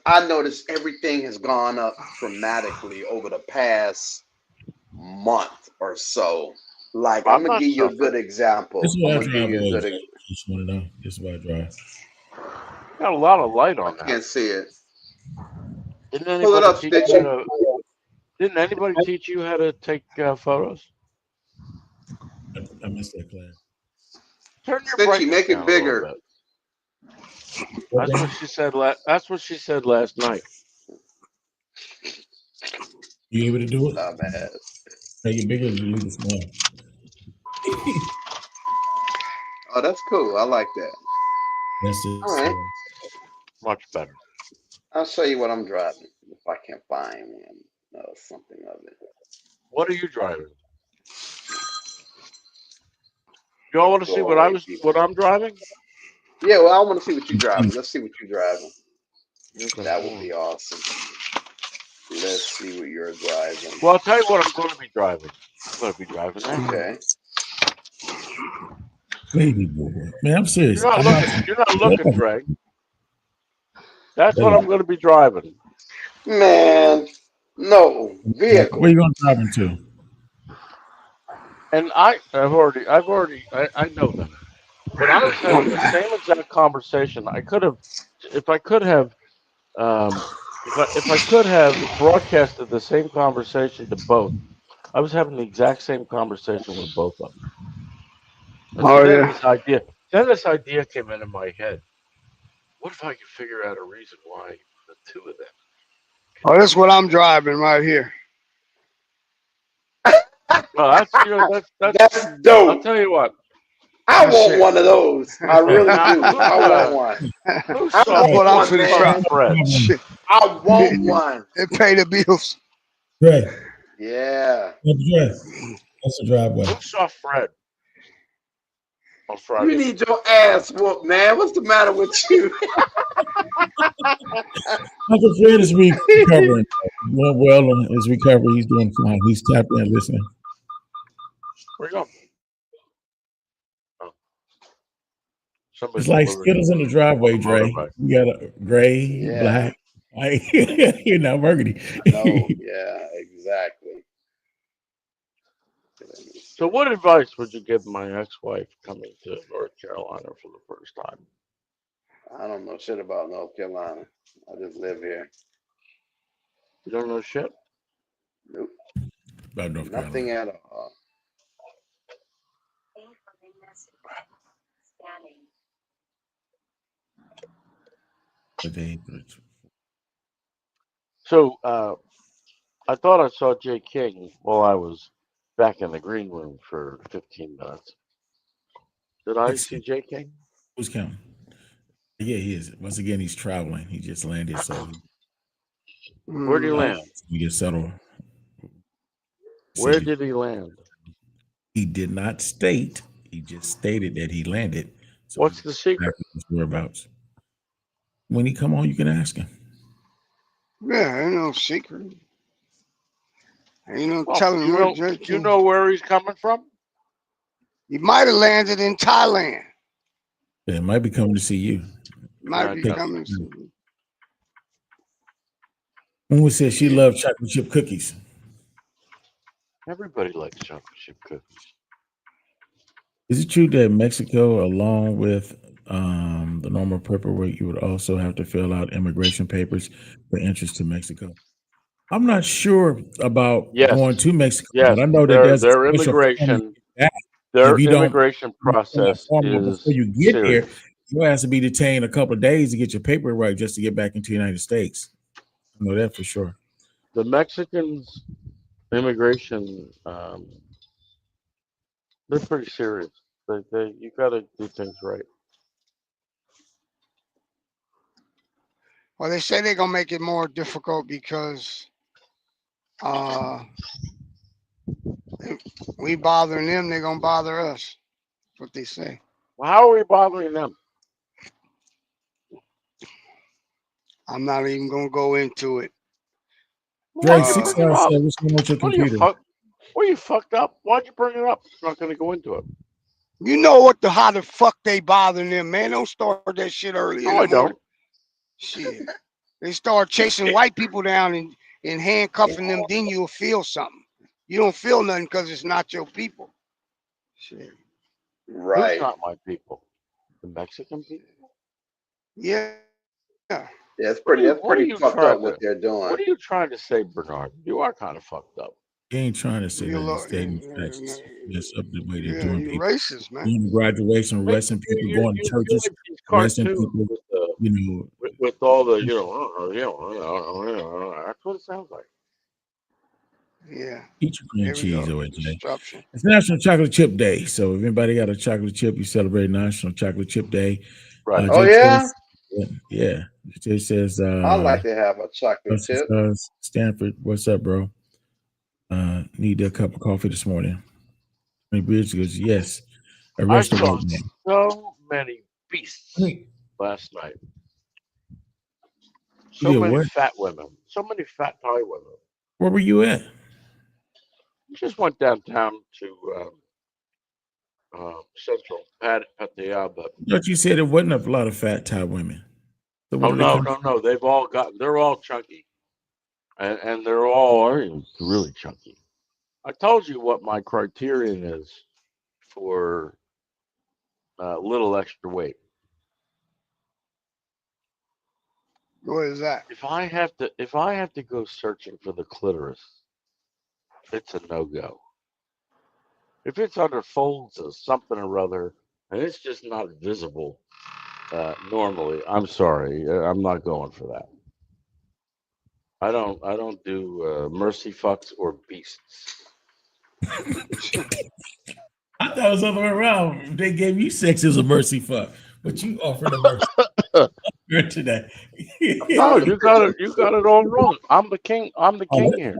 I noticed everything has gone up dramatically over the past month or so. Like I'm gonna give you a good example. This is why I drive. Just want to know. This is why I drive. Got a lot of light on that. I can't see it. Pull it up, Stitchy. Didn't anybody teach you how to take photos? I missed that class. Turn your Stitchy, make it bigger. That's what she said. That's what she said last night. You able to do it? Oh, man. Make it bigger, you leave it small. Oh, that's cool. I like that. That's it. All right. Much better. I'll show you what I'm driving if I can find something of it. What are you driving? You all want to see what I'm driving? Yeah, well, I want to see what you're driving. Let's see what you're driving. That would be awesome. Let's see what you're driving. Well, I'll tell you what I'm going to be driving. I'm going to be driving that. Okay. Baby boy. Man, I'm serious. You're not looking, Greg. That's what I'm going to be driving. Man, no vehicle. Where you going to drive into? And I've already, I know that. But I was having the same exact conversation. If I could have broadcasted the same conversation to both, I was having the exact same conversation with both of them. And Oh so then yeah. this idea came into my head. What if I could figure out a reason why the two of them could Oh, that's never what get I'm driving right here. Well, that's That's I'll dope. tell you what. I That's want it. one of those. I really Now do. I want one. who I saw That's Dre, what want I'm one, finna man. try. Fred? Shit. I want one. It pay the bills. Dre, Yeah. that's the driveway. Who saw Fred on You Friday night? need your ass whooped, man. What's the matter with you? Uncle Fred is recovering. Doing well on his recovery. He's doing fine. He's tapped in listening. Where you going? Oh, It's somebody's like delivering Skittles in the driveway, a Dre. motorbike. You got a gray, Yeah. black, white. You're not burgundy. No. Yeah. Exactly. Let me see. So, what advice would you give my ex-wife coming to North Carolina for the first time? I don't know shit about North Carolina. I just live here. You don't know shit. Nope. About North Nothing Carolina. at all. So, I thought I saw Jay King while I was back in the green room for 15 minutes. Did I see Jay King? Who's counting? Yeah, he is. Once again, he's traveling. He just landed, so Where did he land? he gets settled. Where did he land? He did not state. He just stated that he landed. So What's the secret? his whereabouts. When he come on, you can ask him. Yeah, ain't no secret. Ain't no Well, telling you where know, Jake you know where he's coming from? He might have landed in Thailand. Yeah, might be coming to see you. Might Yeah, be that's- coming. To Moon said she loved chocolate chip cookies. Everybody likes chocolate chip cookies. Is it true that Mexico, along with the normal paperwork, you would also have to fill out immigration papers for entrance to Mexico? I'm not sure about Yes. going to Mexico, Yes, but I know that their there's a their special form you immigration get back. their If you don't immigration fill that process form out is before you get serious. there, you have to be detained a couple of days to get your paperwork just to get back into the United States. I know that for sure. The Mexicans immigration they're pretty serious. They you got to do things right. well, they say they're gonna make it more difficult because we bothering them, they're gonna bother us. That's what they say. Well, how are we bothering them? I'm not even gonna go into it. Why Dre, you six bring it hours up? said, what's going on with your What are you computer? What are you fucked up? Why'd you bring it up? I'm not going to go into it. You know how the fuck they bothering them, man. Don't start that shit early in No, the I don't. morning. Shit. They start chasing white people down and handcuffing them, then you'll feel something. You don't feel nothing because it's not your people. Shit. Who's Right. not my people? The Mexican people? Yeah. Yeah, it's What pretty. are you, That's what are pretty you fucked trying up what to they're doing. What are you trying to say, Bernard? You are kind of fucked up. He ain't trying to say You that. He's look, stating facts. That's up the way they're yeah, doing you people. racist, man. Doing graduation, Maybe arresting people, you're going to churches, like these arresting cartoons people, with all the that's what it sounds like. Yeah. eat your cream Here we cheese, go. OJ. Disruption. It's National Chocolate Chip Day. So if anybody got a chocolate chip, you celebrate National Chocolate Chip Day. Right. Oh yeah, Yeah. Jay says, I like to have a chocolate chip. Stanford, what's up, bro? Need a cup of coffee this morning. Bridge goes, yes. I Arrest the saw white man. so many beasts last night. So Yeah, many what? fat women. So many fat Thai women. Where were you at? Just went downtown to Central Pattaya, but I thought you said it wasn't a lot of fat Thai women. So where oh do they no, come no, from? no! They're all chunky, and they're all really chunky. I told you what my criterion is for little extra weight. What is that? If I have to go searching for the clitoris, it's a no-go. If it's under folds of something or other, and it's just not visible normally, I'm sorry, I'm not going for that. I don't do mercy fucks or beasts. I thought it was the other way around. They gave you sex as a mercy fuck, but you offered a mercy fuck today. No, you got it all wrong. I'm the king. I'm the king here.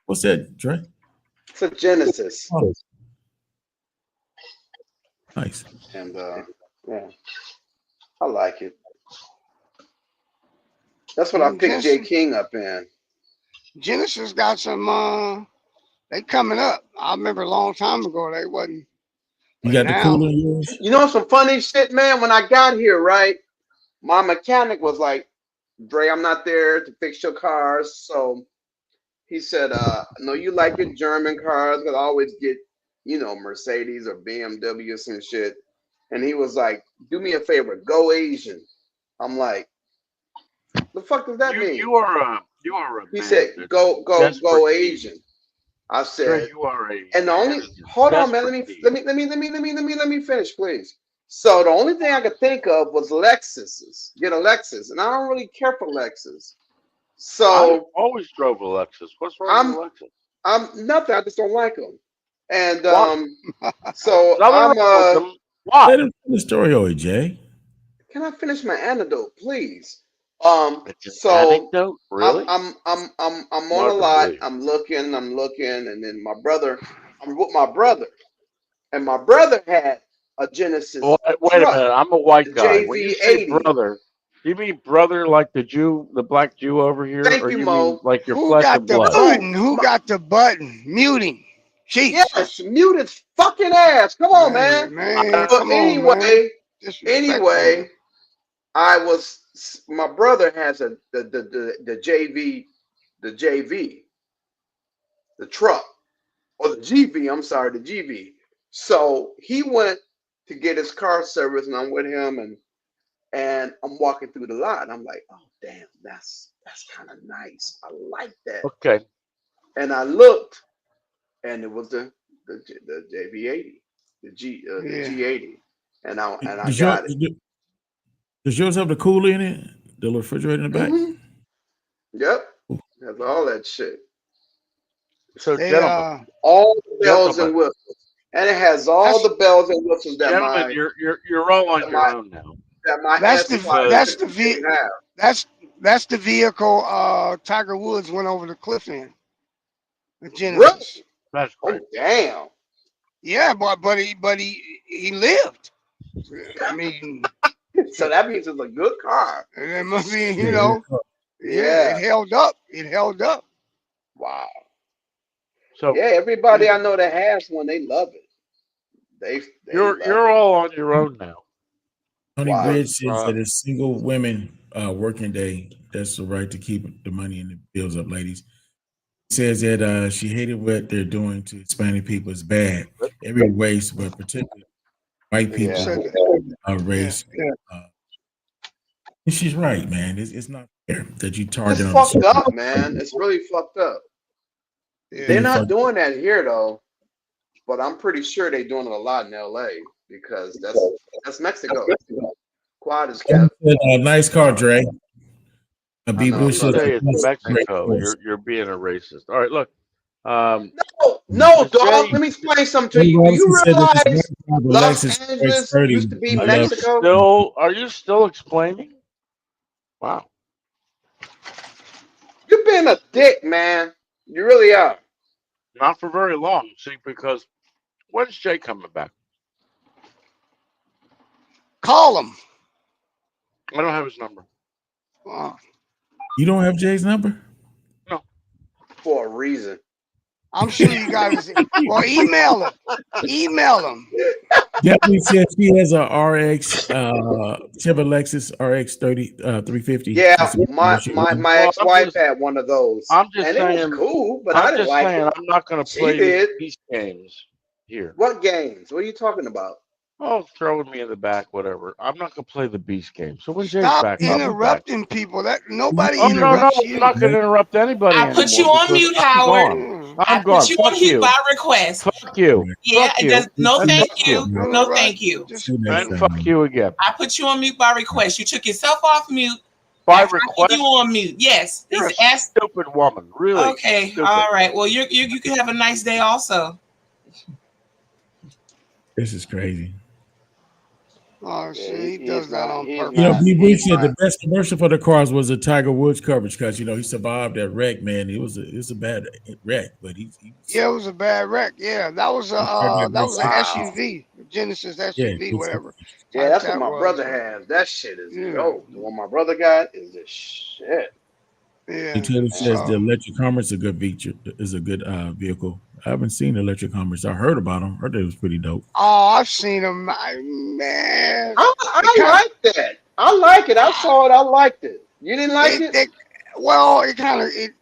What's that, Dre? It's a Genesis. Oh. Nice. And yeah, I like it. That's what I picked J King up in. Genesis got some. They coming up. I remember a long time ago they wasn't. You got the now- cooler in yours? You know some funny shit, man? When I got here, right, my mechanic was like, Dre, I'm not there to fix your cars. So he said, no, you like your German cars, because I always get, you know, Mercedes or BMW or some shit. And he was like, do me a favor, go Asian. I'm like, the fuck does that mean? You are a He man said, that's go desperate. Asian. I said, Dre, you are a and the only man that's hold on, man. desperate. Let me finish, please. So the only thing I could think of was Lexuses. Get a Lexus, and I don't really care for Lexus. I So always drove a Lexus. What's wrong with a Lexus? I'm nothing. I just don't like them. And Why? so Nothing I'm wrong with them. Let Why? him tell the story, OJ. Can I finish my anecdote, please? It's an So anecdote, really? I'm on Hard a to lot. believe. I'm looking, and then I'm with my brother, and my brother had a Genesis Wait a truck, minute. I'm a white the guy. When you say JV80. brother, do you mean brother like the Jew, the black Jew over here, Thank or you, you Mo. mean like your Who flesh got and the blood? button? Who My- got the button? Muting. Jesus. Yes, mute his fucking ass. Come on, man. Man, But come on, man. anyway, Disrespectful. my brother has the JV, the truck, or the GV. I'm sorry, the GV. So he went to get his car serviced, and I'm with him, and I'm walking through the lot. And I'm like, oh damn, that's kind of nice. I like that. Okay. And I looked, and it was the JV80, the G80, and I Does got it. Does yours have the cooler in it? The refrigerator in the back? Mhm. Yep, has all that shit, So, They, gentlemen, all the bells and Gentlemen. whistles, and it has all the bells and whistles that gentlemen, you're all on your own now. That's the S5 have. that's the vehicle Tiger Woods went over the cliff in. The Genesis. Really? That's Oh great. damn! Yeah, but he lived. I mean, So that means it's a good car. it must be, Yeah, you know, Yeah. it held up. It held up. Wow. So Yeah, everybody I know that has one, they love it. They love you're all on your own now. Tony Wow. Red says that it's single women working day. That's the right to keep the money and the bills up, ladies. Says that she hated what they're doing to Hispanic people. It's bad. Every race, but particularly white people race. And she's right, man. It's not fair that you target It's on fucked up, man. It's really fucked up. Yeah. They're not doing that here though, but I'm pretty sure they're doing it a lot in LA because that's Mexico. Quad is Kevin kept. said, nice car, Dre. B. know, Bush brother. says Say it's it's Mexico. great. You're being a racist. All right, look. No, Jay- dog. Let me explain something to Jay you. Do you Robinson said that realize this Lexus Los RX Angeles 30 used to be I love Mexico? Are you still explaining? Wow. You're being a dick, man. You really are. Not for very long. See, because when's Jay coming back? Call him. I don't have his number. You don't have Jay's number? For a reason. I'm sure you guys. Well, email him. Email him. Definitely said she has a RX, Chevy Lexus RX 350. Yeah, my Well, ex-wife had one of those. I'm just and saying. it was cool, but I I'm didn't just like saying it. I'm not going to She play did. these games here. What games? What are you talking about? Oh, throwing me in the back, whatever. I'm not gonna play the beast game. So when Jay's Stop back, I'll be back. interrupting people. That nobody Oh no, no, interrupts I'm you. not gonna interrupt anybody I put you anymore on because mute, I'm Howard. gone. Yeah. I I'm put gone. you on Fuck mute you. by request. Fuck you. Yeah, Fuck it you. does. No, And thank fuck you. you. All No, right. thank you. Just See you next And time. fuck you again. I put you on mute by request. You took yourself off mute. By After I put you request, on mute. Yes. you're a He's asked. stupid woman. Really. Okay. Stupid. All right. Well, you can have a nice day also. This is crazy. oh Yeah, shit, he he does is that not. on He is purpose. You know, not. B. He Bree is said the not. best commercial for the cars was the Tiger Woods coverage because you know he survived that wreck. Man, it was a bad wreck, but he Yeah, it was a bad wreck. Yeah, that was a turned out that was very an Wow. SUV, Genesis yeah, SUV, it's- whatever Yeah, type that's what that my was. brother has. That shit is Yeah. dope. The one my brother got is the shit. Yeah. Taylor says the So electric Hummer is a good feature, is a good vehicle. I haven't seen the electric Hummers. I heard about them. Heard it was pretty dope. oh, I've seen him. Man, I it kind like that. I like it. I saw it. I liked it. You didn't like it, it? it well, it kind of it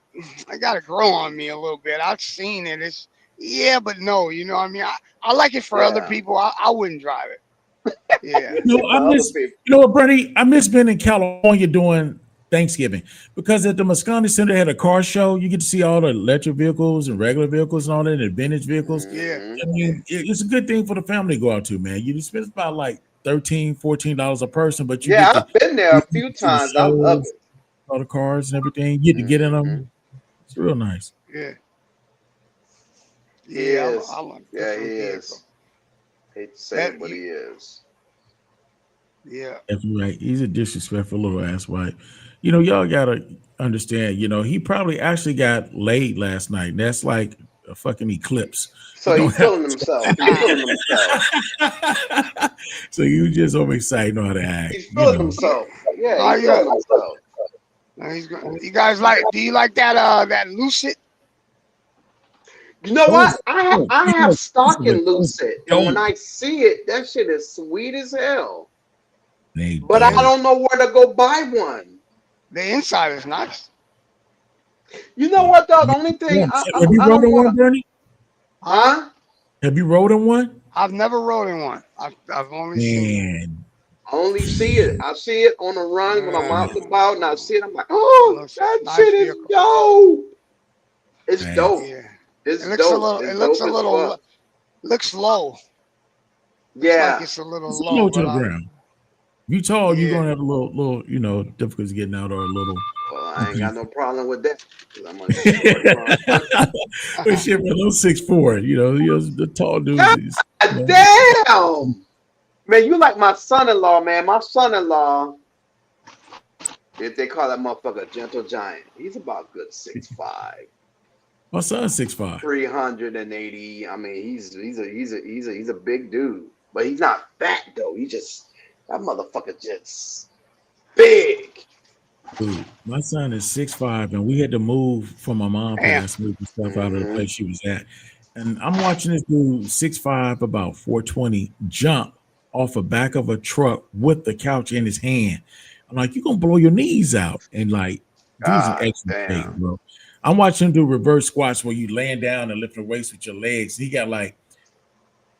got to grow on me a little bit. I've seen it. It's yeah, but no, you know what I mean. I like it for other Yeah. people. I wouldn't drive it. Yeah. You know, I For other miss. people. You know what, Bernie? I miss being in California doing Thanksgiving because at the Moscone Center they had a car show. You get to see all the electric vehicles and regular vehicles and all that, and vintage vehicles. Yeah. Mhm. I mean, it's a good thing for the family to go out to, man. You spend about like $13, $14 a person, but you Yeah, get I've been there a to few see the times. I love shows, it. all the cars and everything. You get to get in Mhm. them. It's real nice. Yeah. He Yeah. is. I like Yeah, different he vehicles. is. Hate to say That it, but he is. Yeah. That's right. He's a disrespectful little ass white. You know, y'all gotta understand. You know, he probably actually got laid last night. That's like a fucking eclipse. So You he's don't feeling himself. He's feeling himself. have. So you just overexcited, know how to act. He's You feeling know. himself. Yeah, Oh, he's yeah. feeling himself. Now he's going. You guys like? Do you like that? That Lucid? You know Oh, what? I have stock in Lucid. Lucid, and when I see it, that shit is sweet as hell. They But I did. don't know where to go buy one. The inside is nice. You know what though? The only thing Have you I rode don't in want one, to, Bernie? huh? Have you rode in one? I've never rode in one. I've only seen. Man, I only see it. I see it on the run when I'm out Yeah. and about, and I see it. I'm like, oh, Looks that nice shit is vehicle. dope. It's man. dope. Yeah. It's It looks a dope. little. It's It looks dope a as little. fuck. Looks low. Looks like Yeah. it's a little It's low. low to But the ground. If you tall, you're Yeah. gonna have a little, you know, difficulties getting out or a little. Well, I ain't got no problem with that. 'Cause I'm a short motherfucker. But shit, for a little 6'4", you know, the tall dudes. God You know, damn. Man, you like my son-in-law, man. My son-in-law, if they call that motherfucker a gentle giant, he's about good 6'5", my son's 6'5". 380. I mean, he's a big dude, but he's not fat though. He just that motherfucker just big. Dude, my son is 6'5", and we had to move from my mom Damn. passed, move the stuff out of the Mhm. place she was at. And I'm watching this dude 6'5", about 420, jump off the back of a truck with the couch in his hand. I'm like, you're gonna blow your knees out. And like, dude's in God excellent shape, damn. bro. I'm watching him do reverse squats where you laying down and lifting weights with your legs. He got like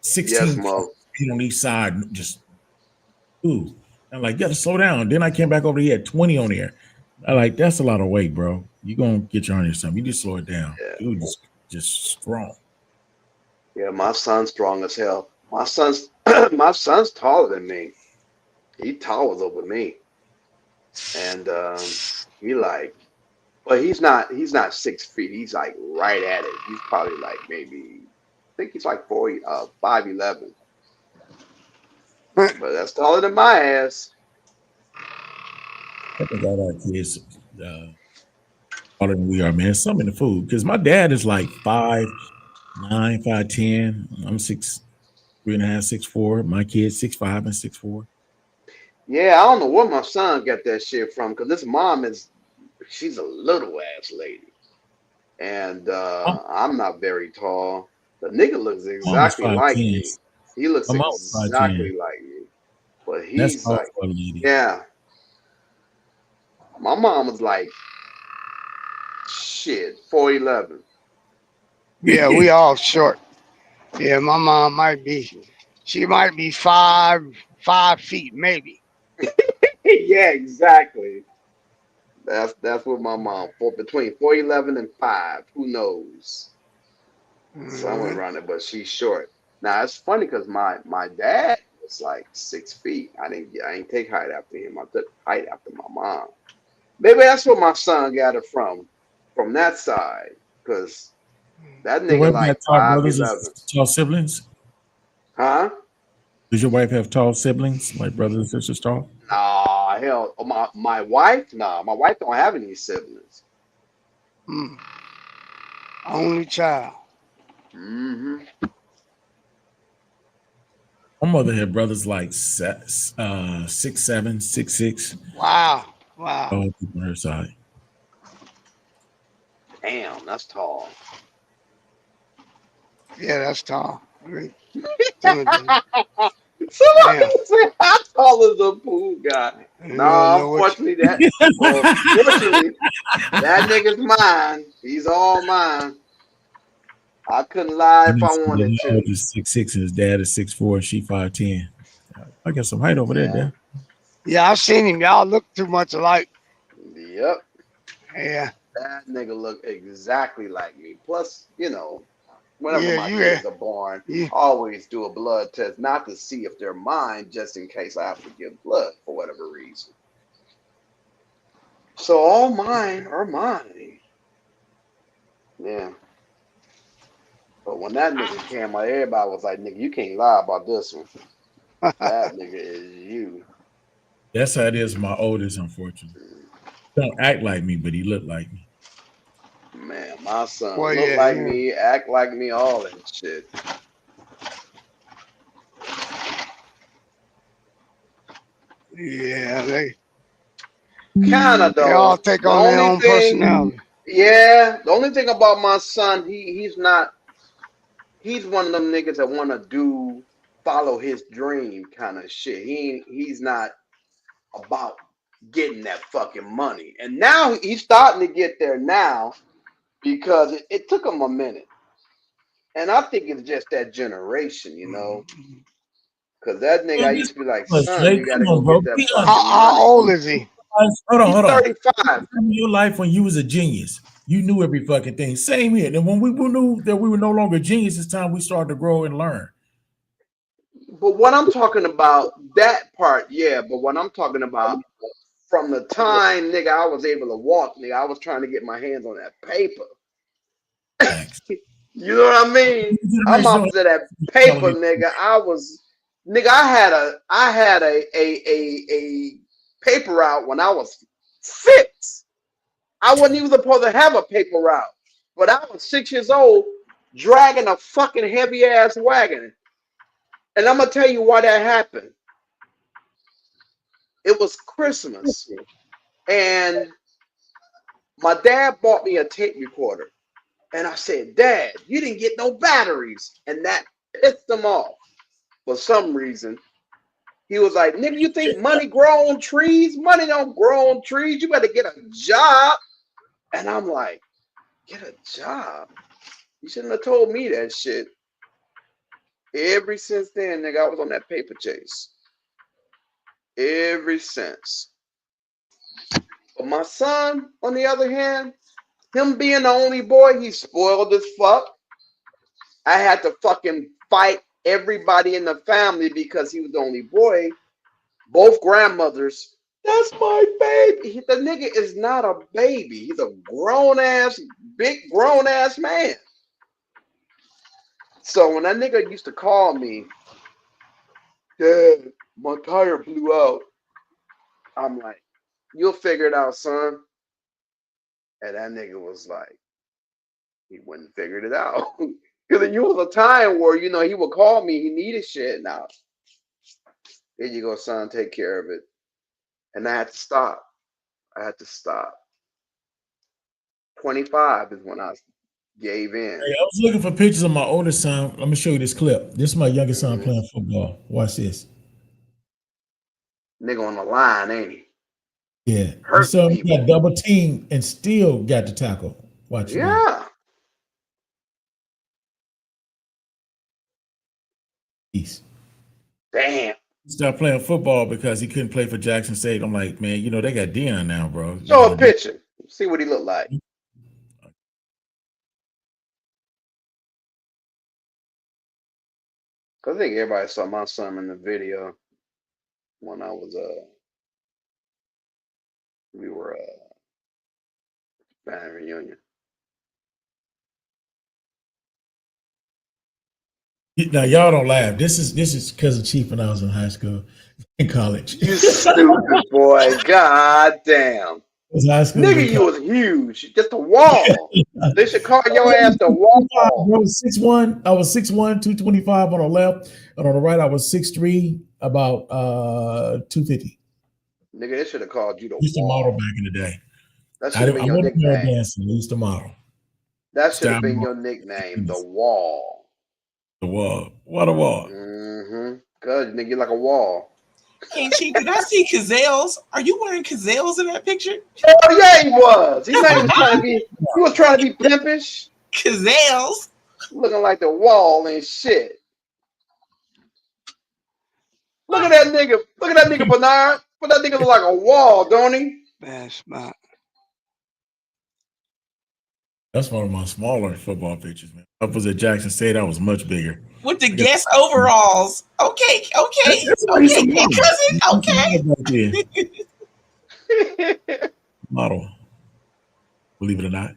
16 Yes, Mo. on each side, just ooh. I'm like, you gotta slow down. Then I came back over, he had 20 on there. I like, that's a lot of weight, bro. You gonna get your hernia or something. You just slow it down. Yeah. Dude, just strong. Yeah, my son's strong as hell. My son's my son's taller than me. He towers over me. And he like, but he's not 6 feet. He's like right at it. He's probably like maybe I think he's like 5'11". But that's taller than my ass. I think all our kids taller than we are, man. Something in the food. Because my dad is like 5'9", 5'10". I'm 6'3.5", 6'4". My kid's 6'5" and 6'4". Yeah, I don't know where my son got that shit from because this mom she's a little ass lady. And I'm not very tall. The nigga looks exactly like me. He looks I'm out 5'10". exactly like me. But That's he's tall like, for a lady. yeah. My mom was like, shit, 4'11". Yeah, we all short. Yeah, my mom might be She might be 5 feet, maybe. Yeah, exactly. That's what my mom for between 4'11" and 5. Who knows? Somewhere Mhm. around it, but she's short. Now it's funny because my dad was like 6 feet. I didn't take height after him. I took height after my mom. Maybe that's where my son got it from that side. Cause that Your nigga wife had like tall five brothers or eleven. tall siblings? Huh? Does your wife have tall siblings, like brothers and sisters tall? Nah, hell, my wife, nah, my wife don't have any siblings. Mm. Only child. Hmm. My mother had brothers like 6'7", 6'6". Wow. Wow. All people on her side. Damn, that's tall. Yeah, that's tall. Great. Somebody Damn. say how tall is a pool guy? You don't Nah, know what unfortunately fortunately, that nigga's mine. He's all mine. I couldn't lie if I wanted Her to. is 6'6" and his dad is 6'4" and she 5'10". I got some height over there, Yeah. Dad. Yeah, I've seen him. Y'all look too much alike. Yep. Yeah. That nigga look exactly like me. Plus, whenever Yeah, my you kids are born, yeah. I always do a blood test, not to see if they're mine, just in case I have to give blood for whatever reason. So all mine are mine. Yeah. But when that nigga came out, everybody was like, nigga, you can't lie about this one. That nigga is you. That's how it is. My oldest, unfortunately, don't act like me, but he looked like me. Man, my son Well, look yeah, like yeah. me, act like me, all that shit. Yeah, they Kinda all though. take The on their only own thing, personality. yeah, the only thing about my son, he's one of them niggas that wanna follow his dream kind of shit. He's not about getting that fucking money. And now he's starting to get there now because it took him a minute. And I think it's just that generation, Mhm. Because that nigga, I Man, this used to be like, was son, Jay. you got Come to go on, bro. get that Be honest. fucking How money. old is he? Hold on, He's hold on. 35. Time in your life when you was a genius, you knew every fucking thing. Same here. And when we knew that we were no longer geniuses, it's time we started to grow and learn. But what I'm talking about, that part, yeah. But what I'm talking about, from the time, nigga, I was able to walk, nigga, I was trying to get my hands on that paper. Thanks. You know what I mean? I'm Generation off don't to that have paper, quality. nigga. I had a paper route when I was 6. I wasn't even supposed to have a paper route, but I was 6 years old dragging a fucking heavy ass wagon. And I'm gonna tell you why that happened. It was Christmas, and my dad bought me a tape recorder. And I said, Dad, you didn't get no batteries. And that pissed him off for some reason. He was like, nigga, you think money grow on trees? Money don't grow on trees. You better get a job. And I'm like, get a job? You shouldn't have told me that shit. Ever since then, nigga, I was on that paper chase. Ever since. But my son, on the other hand, him being the only boy, he's spoiled as fuck. I had to fucking fight everybody in the family because he was the only boy. Both grandmothers, that's my baby. The nigga is not a baby. He's a big grown ass man. So when that nigga used to call me, Dad, my tire blew out. I'm like, you'll figure it out, son. And that nigga was like, he wouldn't figure it out. Because there was a time where, he would call me, he needed shit. Now, here you go, son, take care of it. And I had to stop. 25 is when I gave in. Hey, I was looking for pictures of my oldest son. Let me show you this clip. This is my youngest son playing football. Watch this. Nigga on the line, ain't he? Yeah. You Hurting saw him people. got double teamed and still got the tackle. Watch it. Yeah. Peace. Damn. He stopped playing football because he couldn't play for Jackson State. I'm like, man, you know they got Dion now, bro. You Show know, a picture. See what he looked like. Cause I think everybody saw my son in the video when I was we were family reunion. now y'all don't laugh. This is cousin Chief when I was in high school, in college. You stupid boy. God damn. It was high school. Nigga, you was huge. Just a wall. They should call your ass the wall. I was 6'1". I was 6'1", 225 on the left, and on the right I was 6'3", about 250. Nigga, they should have called you the Used to wall. model back in the day. That should have been I your wasn't more nickname. dancing. I used to model. That should have Style been your model. nickname, the wall. The wall. What a wall. Mm-hmm. Cause nigga, you're like a wall. Hey, Chief, did I see Cazales? Are you wearing Cazales in that picture? Oh yeah, he was. He not even trying to be. He was trying to be pimpish, Cazales? looking like the wall and shit. Look at that nigga. Look at that nigga Bernard. But that nigga look like a wall, don't he? Bad spot. That's one of my smaller football pictures, man. I was at Jackson State. I was much bigger. With the guest overalls. Okay, That's why I used to okay, model. cousin, okay. Model. Believe it or not.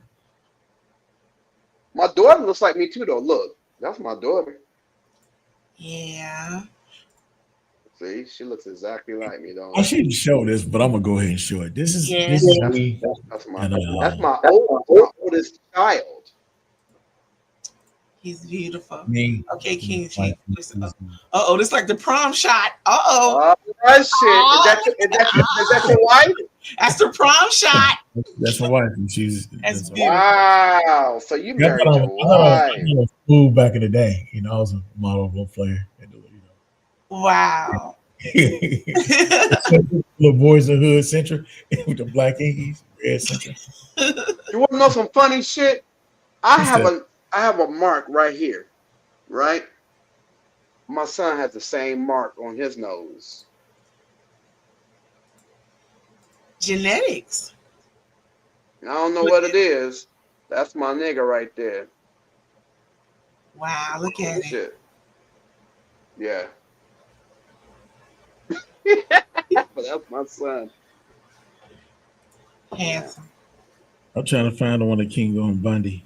My daughter looks like me too, though. Look, that's my daughter. Yeah. See, she looks exactly like me, though. I shouldn't show this, but I'm gonna go ahead and show it. This is me. That's my And, that's my oldest child. He's beautiful. me. Okay, King Chief. Uh-oh, this is like the prom shot. Uh-oh. Oh, that shit. Is that your wife? That's the prom shot. That's my wife, and she's That's my beautiful. Wow. So you I married thought I your was wife. cool back in the day. You know, I was a model role player. Wow. Little boys in the hood central with the black Yankees, red central. You want to know some funny shit? I What's have that? a mark right here, right? My son has the same mark on his nose. Genetics. I don't know what it is. That's my nigga right there. Wow, look at it. Shit. Yeah. But that's my son. Handsome. I'm trying to find the one that King on Bundy.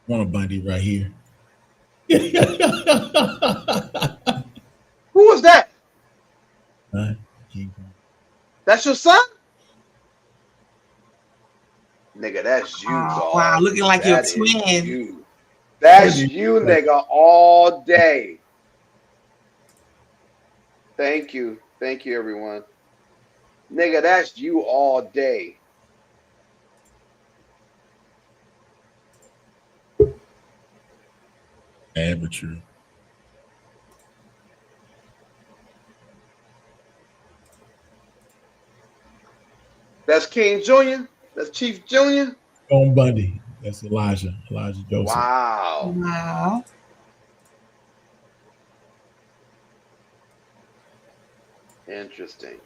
One of Bundy right here. Who was that? King Kong. That's your son? Nigga, that's you, Oh, dog. wow, looking like your That is twin. you. That's you, nigga, all day. Thank you. Thank you, everyone. Nigga, that's you all day. Bad but true. That's King Jr. That's Chief Jr. On Bundy. That's Elijah Joseph. Wow. Wow. Interesting.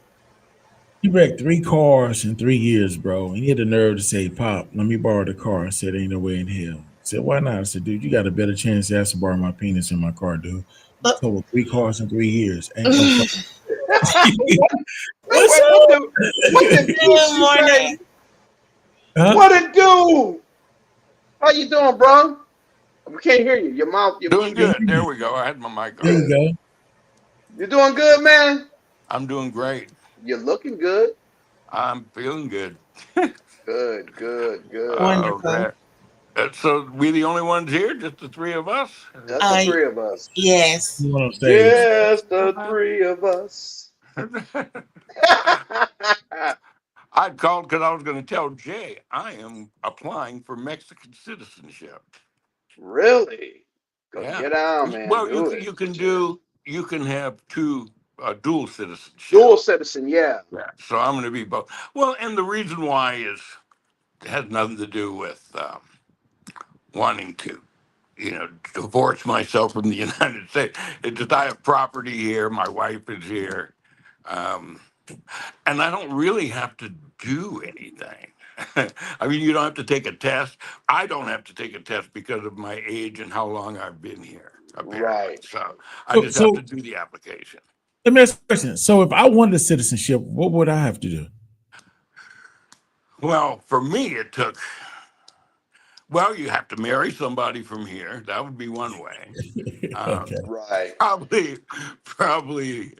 He wrecked 3 cars in 3 years, bro. And he had the nerve to say, "Pop, let me borrow the car." I said, "Ain't no way in hell." I said, "Why not?" I said, "Dude, you got a better chance to ask to borrow my penis in my car, dude. You totaled 3 cars in 3 years. Ain't no What's What the Good morning. Huh? What it do? How you doing, bro? We can't hear you. Your mouth. Doing good. There we go. I had my mic There on. you go. You're doing good, man. I'm doing great. You're looking good. I'm feeling good. Good, good, good. Wonderful. Okay. So we the only ones here? Just the 3 of us? That's the 3 of us. Yes. You on stage. Yes, the 3 of us. I called because I was going to tell Jay I am applying for Mexican citizenship. Really? Go Yeah. get out, man. Well, do it. you can have 2 dual citizenship. Dual citizen, yeah. Yeah. So I'm going to be both. Well, and the reason why is it has nothing to do with wanting to. divorce myself from the United States. It's just I have property here. My wife is here. Um, and I don't really have to do anything. I mean, you don't have to take a test. I don't have to take a test because of my age and how long I've been here, apparently. Right. So I So, just have so to do the application. let me ask you a question. So if I wanted a citizenship, what would I have to do? Well, for me, it took, well, you have to marry somebody from here. That would be one way. Okay. Right. Probably,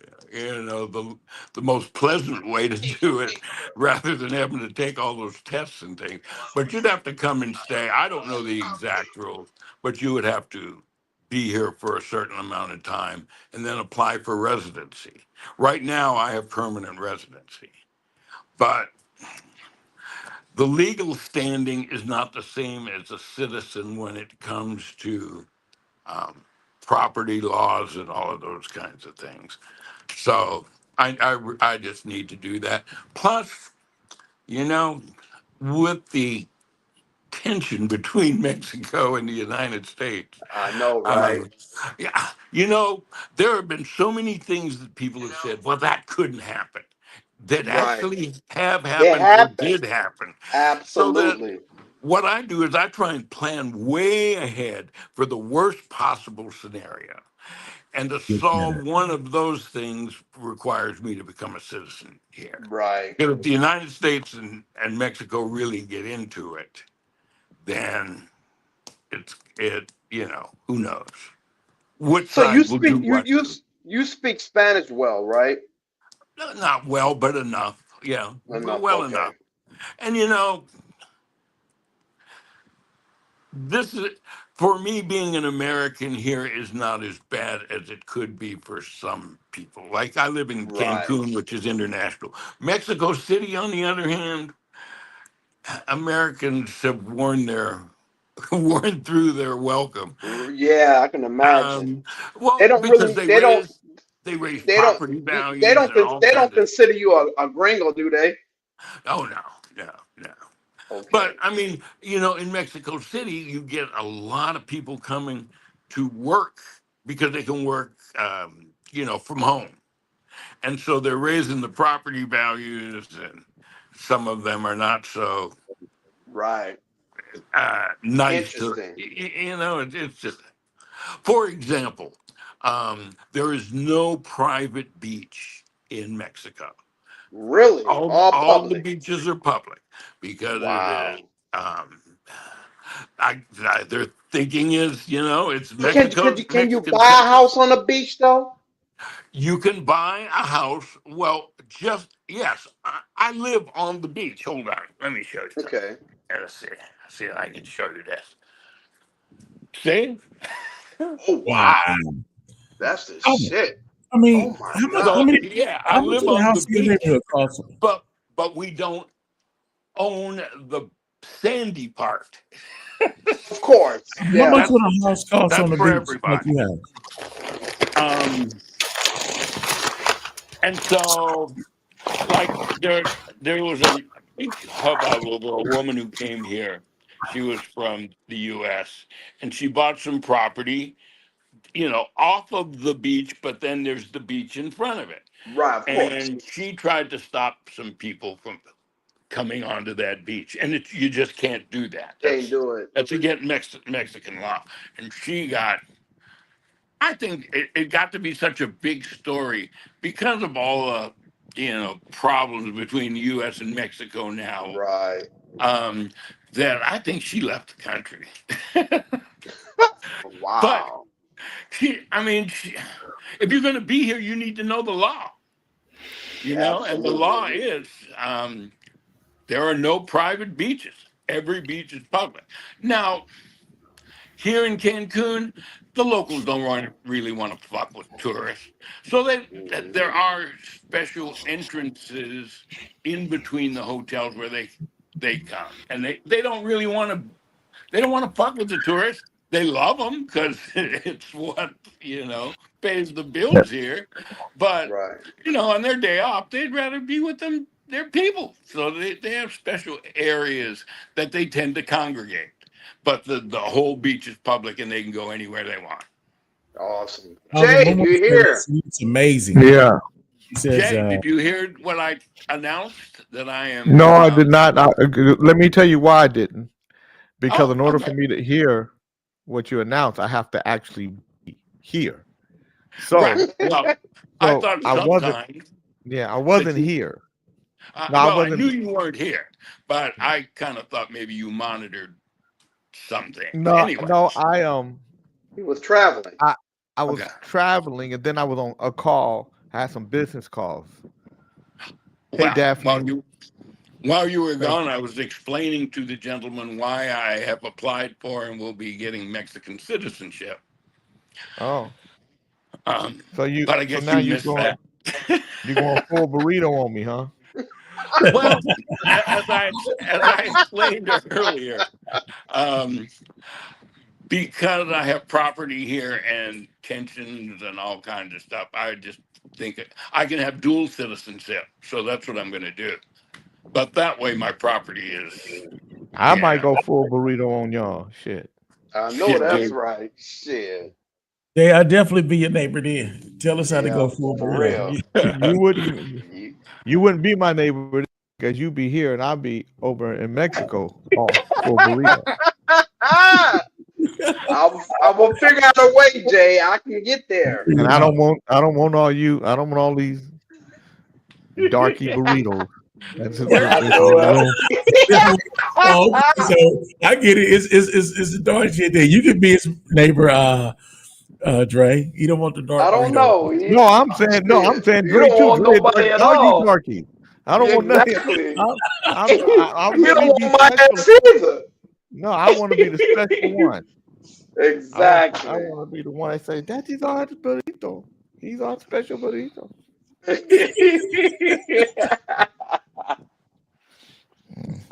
the most pleasant way to do it, rather than having to take all those tests and things. But you'd have to come and stay. I don't know the exact rules, but you would have to be here for a certain amount of time and then apply for residency. Right now, I have permanent residency, but the legal standing is not the same as a citizen when it comes to um, property laws and all of those kinds of things. So I just need to do that. Plus, you know, with the tension between Mexico and the United States, I know, right? um, yeah, there have been so many things that people have said, well, that couldn't happen, that Right. actually have It happened or happened. did happen. So that Absolutely. what I do is I try and plan way ahead for the worst possible scenario. And to Get solve that. one of those things requires me to become a citizen here. Right. Because if the United States and Mexico really get into it, then who knows? Which So you side will do speak what to? you speak Spanish well, right? Not well, but enough. Yeah, Enough. well Okay. enough. And this is, for me, being an American here is not as bad as it could be for some people. Like I live in Right. Cancun, which is international. Mexico City, on the other hand, Americans have worn through their welcome. Yeah, I can imagine. They Well, don't because really. they raise They don't. property values and all They don't kinds of. consider you a gringo, do they? Oh no, no, no. But Okay. I mean, in Mexico City, you get a lot of people coming to work because they can work, from home. And so they're raising the property values, and some of them are not so Right. nice to, Interesting. it's just, for example, there is no private beach in Mexico. Really? All All the public. beaches are public because it is. Wow. Um, their thinking is, it's Can you Mexican buy a house centric. on the beach though? You can buy a house. Well, just yes. I live on the beach. Hold on, let me show you something. Okay. Let's see. See if I can show you this. See? Oh Wow. wow. That's the I, shit. I mean, Oh my how much? God. How So many? yeah, I How much live would a on the house in your beach, neighborhood cost? but we don't own the sandy part. Of course. How Yeah. much That's would a house cost on that's the for beach like everybody. you have? Um, and so like there was a big hubbub over a woman who came here. She was from the US and she bought some property, off of the beach, but then there's the beach in front of it. Right. Of course. And she tried to stop some people from coming onto that beach. And you just can't do that. Can't do it. That's against Mexican law. And I think it got to be such a big story because of all the problems between the U.S. and Mexico now, Right. that I think she left the country. But Wow. if you're going to be here, you need to know the law, and the law Absolutely. is there are no private beaches. Every beach is public. Now, here in Cancun, the locals don't really want to fuck with tourists. So there are special entrances in between the hotels where they come. And they don't really want to, they don't want to fuck with the tourists. They love them because it's what, pays the bills here. But, Right. on their day off, they'd rather be with their people. So they have special areas that they tend to congregate. but the whole beach is public and they can go anywhere they want. Awesome. Alvin, Jay, Momo you said here? it's amazing. Yeah. He says, Jay, did you hear what I announced that I am? No, I did not. Let me tell you why I didn't. Because Oh, in order okay. for me to hear what you announced, I have to actually be here. So, Right. Well, I so thought I wasn't. sometimes. Yeah, I that wasn't you- here. No, I well, I wasn't. knew you weren't here, but I kind of thought maybe you monitored something. No, Anyway, no, He was traveling. I was Okay. traveling, and then I was on a call. I had some business calls. Hey, well, Daphne. while you were Thank gone, you. I was explaining to the gentleman why I have applied for and will be getting Mexican citizenship. Oh, Um, so but I guess now you you missed going that. you going full burrito on me, huh? Well, as I explained earlier, um, because I have property here and pensions and all kinds of stuff, I just think I can have dual citizenship. So that's what I'm going to do. But that way, my property is. I might go full burrito on y'all. Shit. I know Shit, that's dude. right. Shit. "Hey, I'll definitely be your neighbor then. Tell us how to Yeah, go full for burrito." real. You wouldn't be my neighbor because you be here and I'll be over in Mexico for burrito. I will figure out a way, Jay. I can get there. And I don't want all these darky burritos. That's just, Oh, so I get it. It's the dark shit there. You can be his neighbor, Dre. You don't want the dark. I don't burrito. know. I'm saying You Dre don't too. want Dre, nobody at all all. you darky. I don't want nothing. Exactly. I'll You don't really be want my ass special. either. No, I want to be the special one. Exactly. I want to be the one that say, "Daddy's our burrito. He's our special burrito."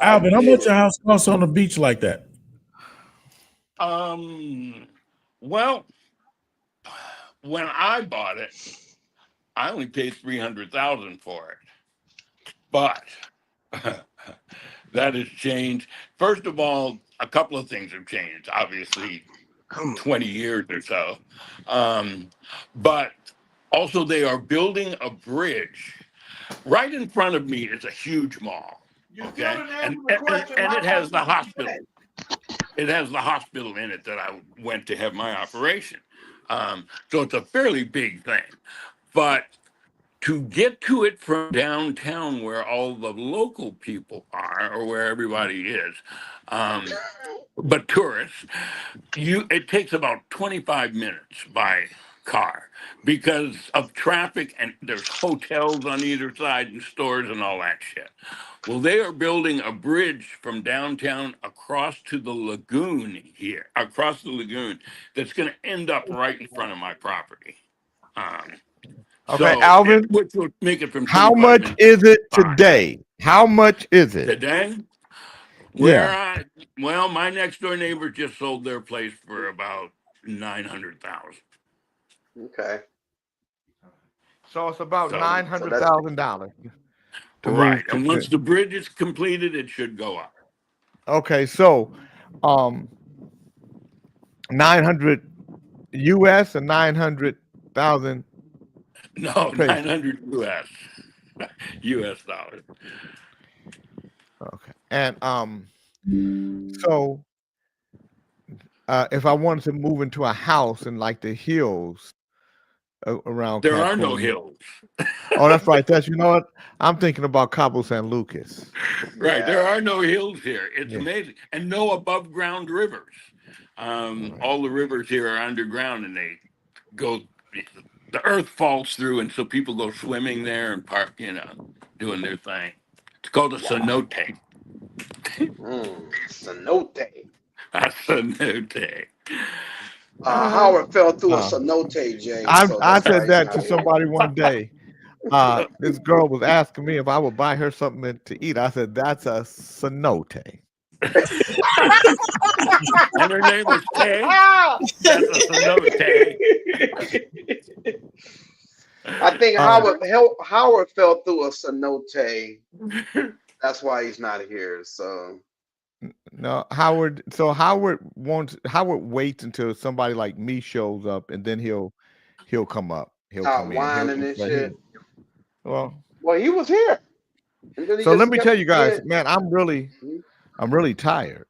Alvin, how much your house costs on the beach like that? Well, when I bought it, I only paid $300,000 for it, but that has changed. First of all, a couple of things have changed. Obviously, 20 years or so, but also they are building a bridge. Right in front of me is a huge mall. Okay, and it has the hospital. It has the hospital in it that I went to have my operation. So it's a fairly big thing. But to get to it from downtown where all the local people are or where everybody is, but tourists, it takes about 25 minutes by car because of traffic, and there's hotels on either side and stores and all that shit. Well, they are building a bridge from downtown across to the lagoon here, across the lagoon, that's going to end up right in front of my property. Okay, Alvin, which will make it from how 25 much minutes is it to 5. today? How much is it Today? Yeah. Well, my next door neighbor just sold their place for about $900,000. Okay. So it's about So- $900,000. Right, and once the bridge is completed, it should go up. Okay, so 900 US and 900,000. No, Okay. 900 US, US dollars. Okay, and so if I wanted to move into a house in like the hills around, There are no Cancun. hills. Oh, that's right. You know what? I'm thinking about Cabo San Lucas. Right, there are no hills here. It's Yeah. amazing, and no above ground rivers. All the rivers here are underground, and they go. The earth falls through, and so people go swimming there and park, doing their thing. It's called a cenote. Cenote. A cenote. Howard fell through a cenote, Jay. I so that's why said he's that not to here. somebody one day. This girl was asking me if I would buy her something to eat. I said, "That's a cenote." And her name was Tay. That's a cenote. I think Howard fell through a cenote. That's why he's not here. So No, Howard. So Howard waits until somebody like me shows up, and then he'll come up. He'll Start come in. He'll whining just and let shit. him. Well, Well, he was here, and then he so let just me kept tell you guys, being. man, I'm really tired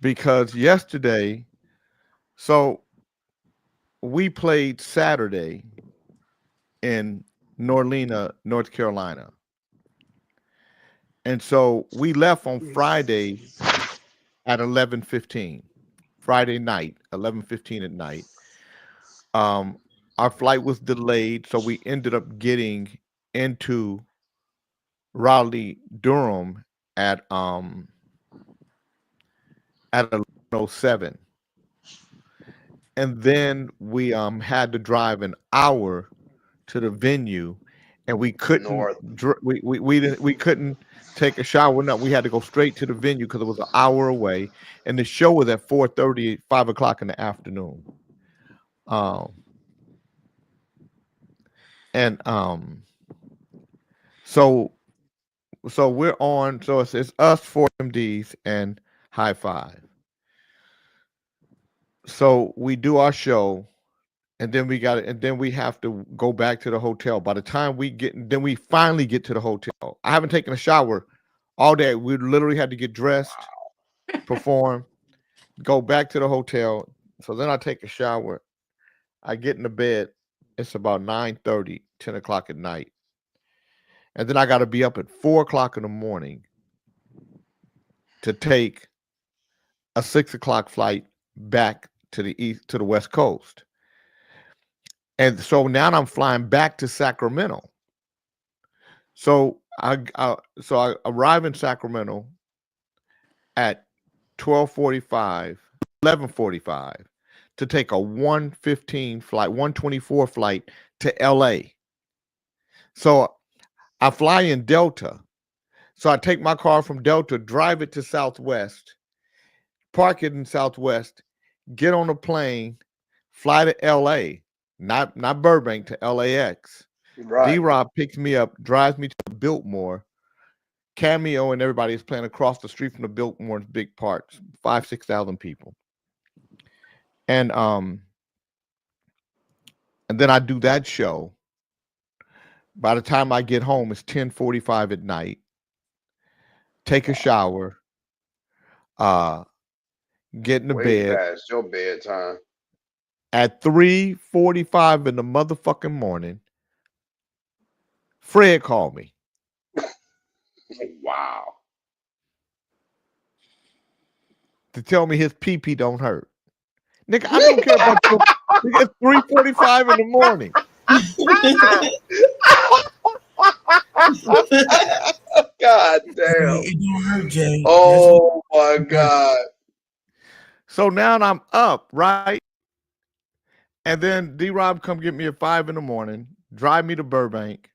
because yesterday, so we played Saturday in Norlena, North Carolina. And so we left on Friday at 11:15. Friday night, 11:15 at night. Our flight was delayed, so we ended up getting into Raleigh, Durham at 11:07. And then we had to drive an hour to the venue, and we couldn't North. we couldn't take a shower. No, we had to go straight to the venue because it was an hour away, and the show was at 4:30, 5 o'clock in the afternoon. And so we're on. So it's us, 4MDs, and High Five. So we do our show, and then we have to go back to the hotel. By the time we finally get to the hotel. I haven't taken a shower all day. We literally had to get dressed, perform, go back to the hotel. So then I take a shower. I get in the bed. It's about 9:30, 10 o'clock at night. And then I got to be up at 4 o'clock in the morning to take a 6 o'clock flight back to the West Coast. And so now I'm flying back to Sacramento. So I arrive in Sacramento at 12:45, 11:45 to take a 1:15 flight, 1:24 flight to LA. So I fly in Delta. So I take my car from Delta, drive it to Southwest, park it in Southwest, get on a plane, fly to LA, not Burbank, to LAX. Right. D-Rob picks me up, drives me to Biltmore. Cameo and everybody is playing across the street from the Biltmore's big park, 5,000-6,000 people. And then I do that show. By the time I get home, it's 10:45 at night. Take a shower, get in the Way bed. past your bedtime. At 3:45 in the motherfucking morning, Fred called me. Wow. To tell me his pee-pee don't hurt. Nigga, I don't care about your. It's 3:45 in the morning. God damn. It don't hurt, Jay. Oh my God. So now I'm up, right? And then D-Rob come get me at 5 in the morning, drive me to Burbank.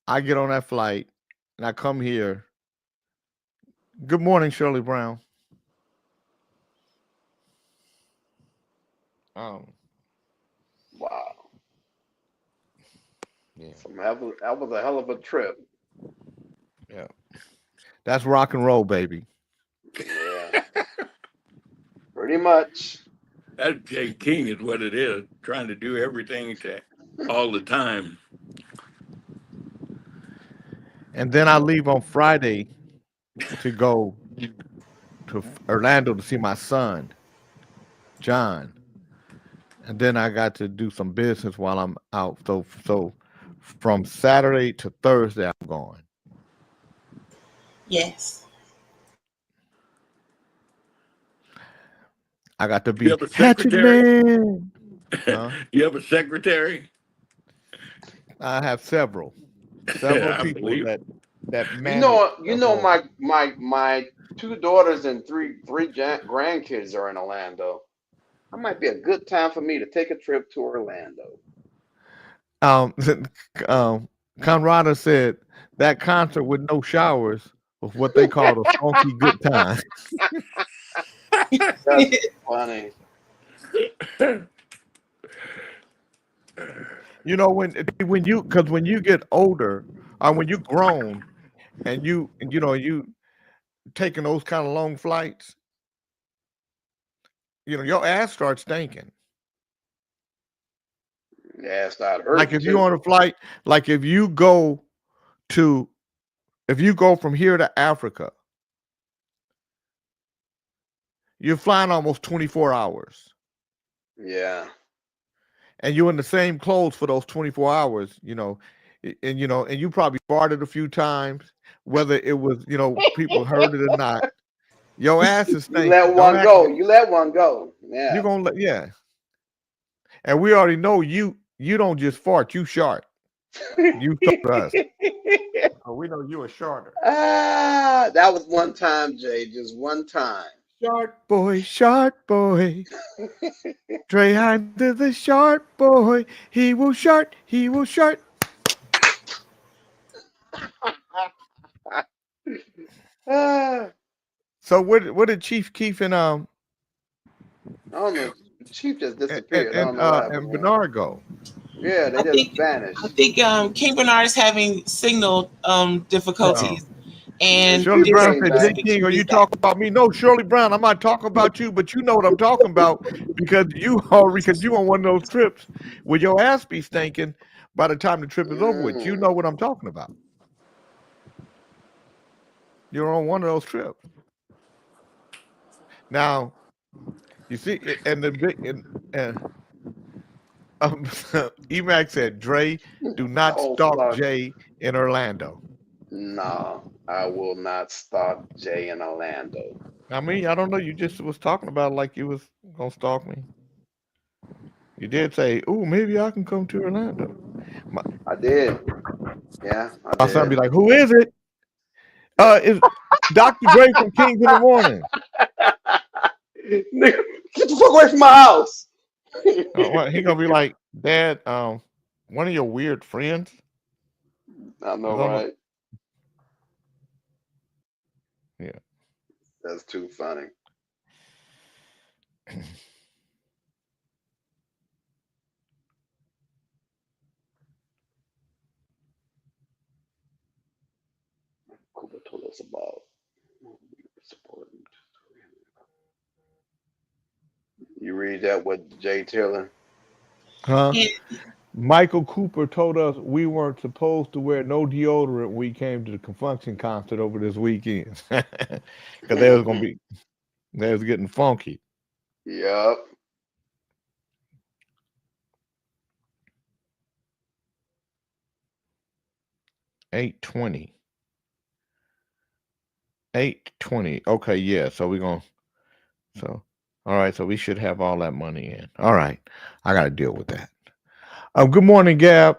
I get on that flight, and I come here. Good morning, Shirley Brown. Wow. Yeah. That was a hell of a trip. Yeah. That's rock and roll, baby. Yeah. Pretty much. That Jay King is what it is, trying to do everything all the time. And then I leave on Friday to go to Orlando to see my son, John. And then I got to do some business while I'm out. So from Saturday to Thursday, I'm gone. Yes. I got to You be have a Hatchet secretary? Man. Huh? You have a secretary? I have several I people believe. that You manage. know, my two daughters and three grandkids are in Orlando. That might be a good time for me to take a trip to Orlando. Conrada said that concert with no showers was what they called a funky good time. That's funny. You know, when you get older, or when you're grown, and you taking those kind of long flights, your ass starts stinking. Yeah, it started Like hurting if you're too. on a flight, like if you go from here to Africa, you're flying almost 24 hours. Yeah. And you're in the same clothes for those 24 hours, and you probably farted a few times, whether it was, people heard it or not. Your ass is You stinking. let Don't one act go. like You let one go. you're Yeah. gonna let, yeah. And we already know you don't just fart, you shart. You told us. Oh, we know you a sharter. That was one time, Jay. Just one time. Shart boy. Dre Hines is a shart boy. He will shart. Ah, So what did Chief Keef and I don't know. Chief just disappeared. I don't know what happened and to him. Bernard go? Yeah, they I just think vanished. King Bernard is having signal difficulties, and Shirley He this Brown came said, back. Jay King, are you talking about me? No, Shirley Brown, I'm not talking about you, but you know what I'm talking about because you on one of those trips where your ass be stinking by the time the trip is over with. You know what I'm talking about. You're on one of those trips. Now, you see, and the big Emac said, Dre, do not Oh, stalk fuck. Jay in Orlando. No, I will not stalk Jay in Orlando. I mean, I don't know. You just was talking about it like you was gonna stalk me. You did say, "Oh, maybe I can come to Orlando." I did. Yeah, I My son did. be like, "Who is it?" It's Dr. Dre from Kings in the Morning. Nigga, get the fuck away from my house. He gonna be like, "Dad, one of your weird friends." I know, Is on right? Yeah. That's too funny. Cooper told us about supporting. You read that with Jay Taylor? Huh? Yeah. Michael Cooper told us we weren't supposed to wear no deodorant when we came to the function concert over this weekend because they was getting funky. Yep. $820. Okay, yeah. So we're gonna. So all right. So we should have all that money in. All right. I got to deal with that. Good morning, Gab.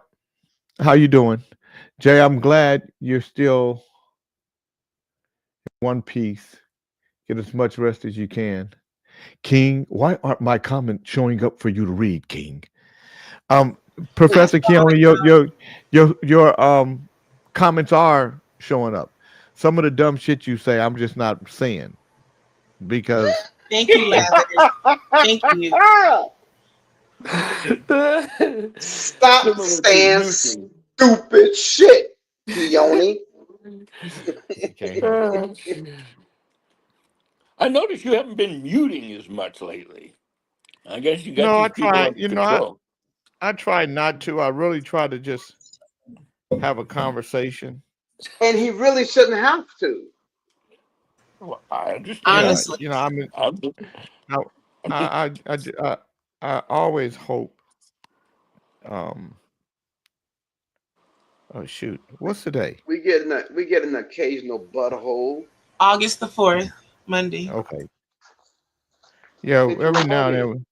How you doing, Jay? I'm glad you're still in one piece. Get as much rest as you can. King, why aren't my comments showing up for you to read, King? Professor Keone, your comments are showing up. Some of the dumb shit you say, I'm just not saying because Thank you, Lazarus. Thank you. Stop Similar to saying Houston. stupid shit, Keone. you can't help I notice you haven't been muting as much lately. I guess you got No, I these people try. under control. I try not to. I really try to just have a conversation. And he really shouldn't have to. Well, I understand. Yeah, Honestly, I mean, I'm just, I, I'm just I always hope. Um, oh shoot, what's today? We get an occasional butthole. August the 4th, Monday. Okay, yeah. It's Every now and Monday. then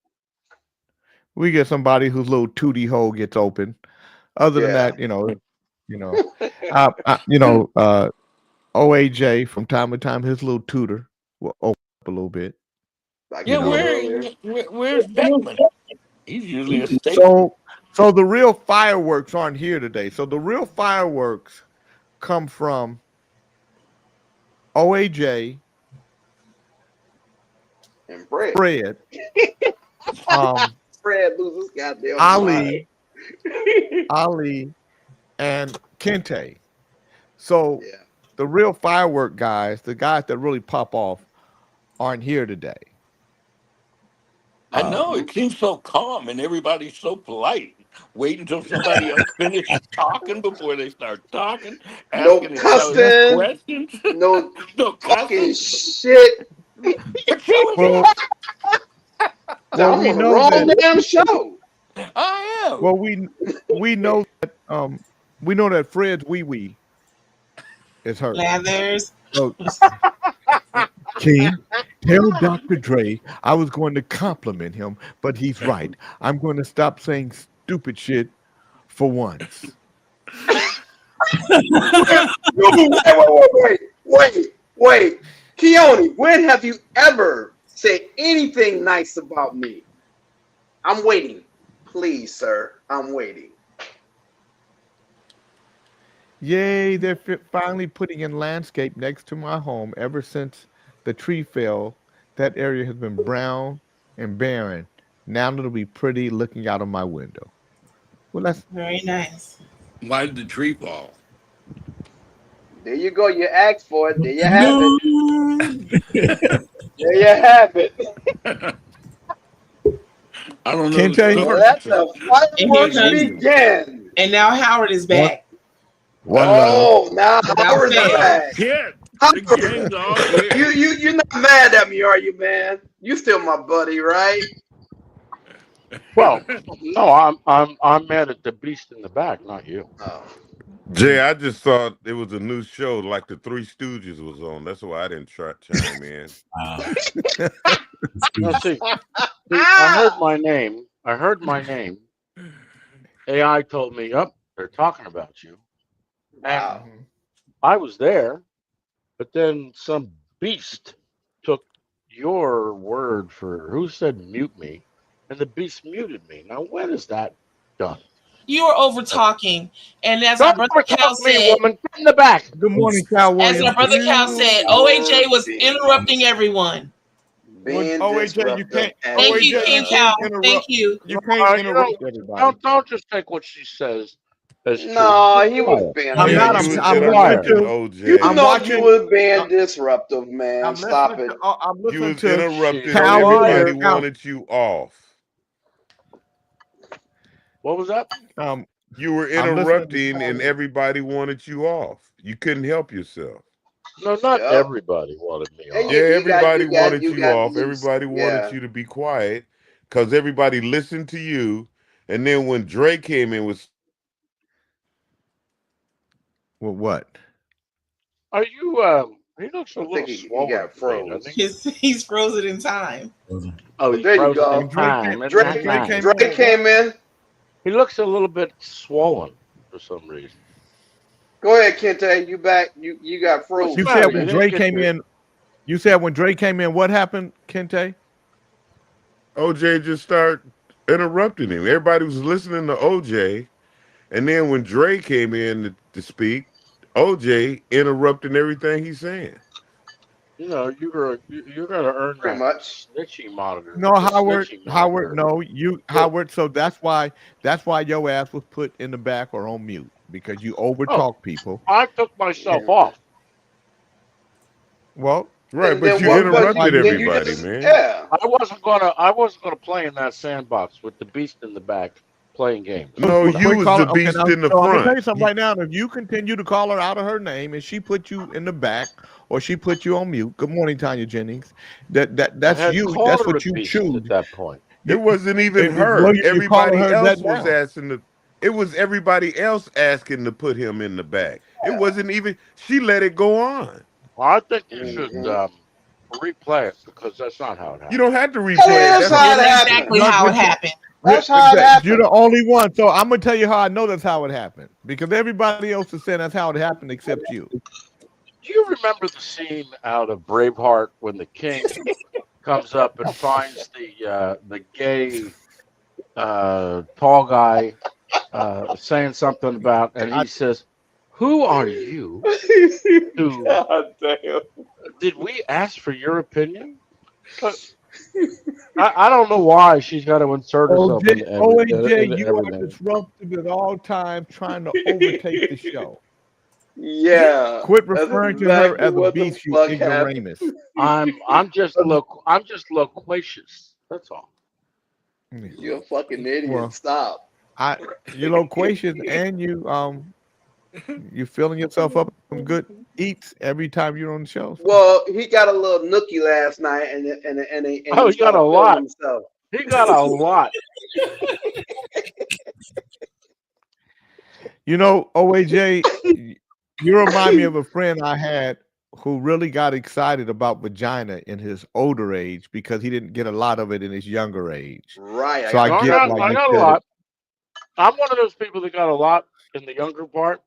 we get somebody whose little tootie hole gets open. Other than Yeah. that, you know, OAJ from time to time his little tutor will open up a little bit. Like yeah. he did Um, earlier. Where's Beckman? He's usually a staple. so the real fireworks aren't here today. So the real fireworks come from OAJ, And Fred. Fred, Fred loses goddamn Ali, mind. Ali, and Kente. So Yeah. the real firework guys, the guys that really pop off, aren't here today. I know it seems so calm and everybody's so polite. Wait until somebody else finishes talking before they start talking, No asking intelligent cussing, questions. no No talking cussing. shit. What show is Well, this? well, I'm we on the know wrong that. damn show. I am. Well, we know that Fred's wee wee is hurt. Lathers. So, King, tell Dr. Dre I was going to compliment him, but he's right. I'm going to stop saying stupid shit for once. Wait. Keone, when have you ever said anything nice about me? I'm waiting. Please, sir. I'm waiting. Yay, they're finally putting in landscape next to my home. Ever since the tree fell, that area has been brown and barren. Now it'll be pretty looking out of my window. Well, that's Very nice. Why did the tree fall? There you go. You asked for it. There you have it. There you have it. I don't know. Can't the tell you. story. Let the fireworks And here begin. And now Howard is back. one love. Oh, now Howard's fail. back. Kid, the gang's all here. You're not mad at me, are you, man? You still my buddy, right? Well, no, I'm mad at the beast in the back, not you. Oh. Jay, I just thought it was a new show, like the Three Stooges was on. That's why I didn't chime in. No, see, I heard my name. AI told me, "Up, they're talking about you," and Wow. I was there. But then some beast took your word for who said mute me, and the beast muted me. Now, when is that done? You were over talking, and as our Don't brother Cal overtalk me, said, woman. Get in the back. Good morning, Cal as Williams. our brother Cal said, OAJ was interrupting everyone. Being OAJ, you can't. Thank you, OAJ, King you Cal. can't interrupt. Thank you. You can't interrupt Don't everybody. just take what she says as true. No, he was being. I'm Yeah, not. you was I'm interrupting listening to. You OJ. I'm know watching- you was being disruptive, man. I'm Stop listening it. to. I'm You listening was to. interrupting. Cal Everybody Williams. wanted you off. What was that? You were I'm listening to interrupting, Cal and everybody wanted you off. You couldn't help yourself. No, not Yep. everybody wanted me And off. Yeah, you got- everybody you got- wanted you you got off. loose. Everybody wanted Yeah. you to be quiet because everybody listened to you. And then when Dre came in with Well, what? Are you? He looks a I little think he swollen. got to me, doesn't froze. he? He's frozen in time. Oh, he's There you frozen go. in time. Drake Isn't that came- nice? Drake came in. He looks a little bit swollen for some reason. Go ahead, Kente. You back? You got froze. You Well, said you when didn't Dre get came your- in. You said when Dre came in. What happened, Kente? OJ just started interrupting him. Everybody was listening to OJ. And then when Dre came in to speak, OJ interrupting everything he's saying. You know, you're gonna earn Pretty that much. snitching monitor. No, the Howard. snitching Howard. monitor. No, you, Howard. So that's why your ass was put in the back or on mute because you overtalk people. I took myself off. Well, Right, And but then you what- interrupted then you everybody, just- man. Yeah. I wasn't gonna play in that sandbox with the beast in the back playing games. No, Well, you we was call the her- okay, beast now, in the so I'm gonna tell front. you something right now. If you continue to call her out of her name and she put you in the back or she put you on mute. Good morning, Tanya Jennings. I That's had you. called That's her what a you beast choose. at that point. It wasn't even Well, her. you Everybody calling her else that was now. asking it was everybody else asking to put him in the back. It wasn't even she let it go on. Well, I think you should replay it because that's not how it happened. You don't have to replay That's it. how it That's happened. exactly how it happened. That's how it happened. You're the only one. So I'm gonna tell you how I know that's how it happened. Because everybody else is saying that's how it happened except you. Do you remember the scene out of Braveheart when the king comes up and finds the gay tall guy saying something about, and he says, "Who are you? God damn. Did we ask for your opinion?" But I don't know why she's got to insert herself into OJ, into you are everything. disruptive at all times, trying to overtake the show. Yeah, Quit that's referring to her exactly as a what the beast, you fuck happened. ignoramus. I'm just loquacious. That's all. You're a fucking idiot. Well, Stop. you're loquacious and you filling yourself up with good eats every time you're on the show. Well, he got a little nookie last night, and he Oh, he got started a feeling lot. himself. He got a lot. You know, OAJ, you remind me of a friend I had who really got excited about vagina in his older age because he didn't get a lot of it in his younger age. Right. So I No, get no, why I you got a said it. lot. I'm one of those people that got a lot in the younger part,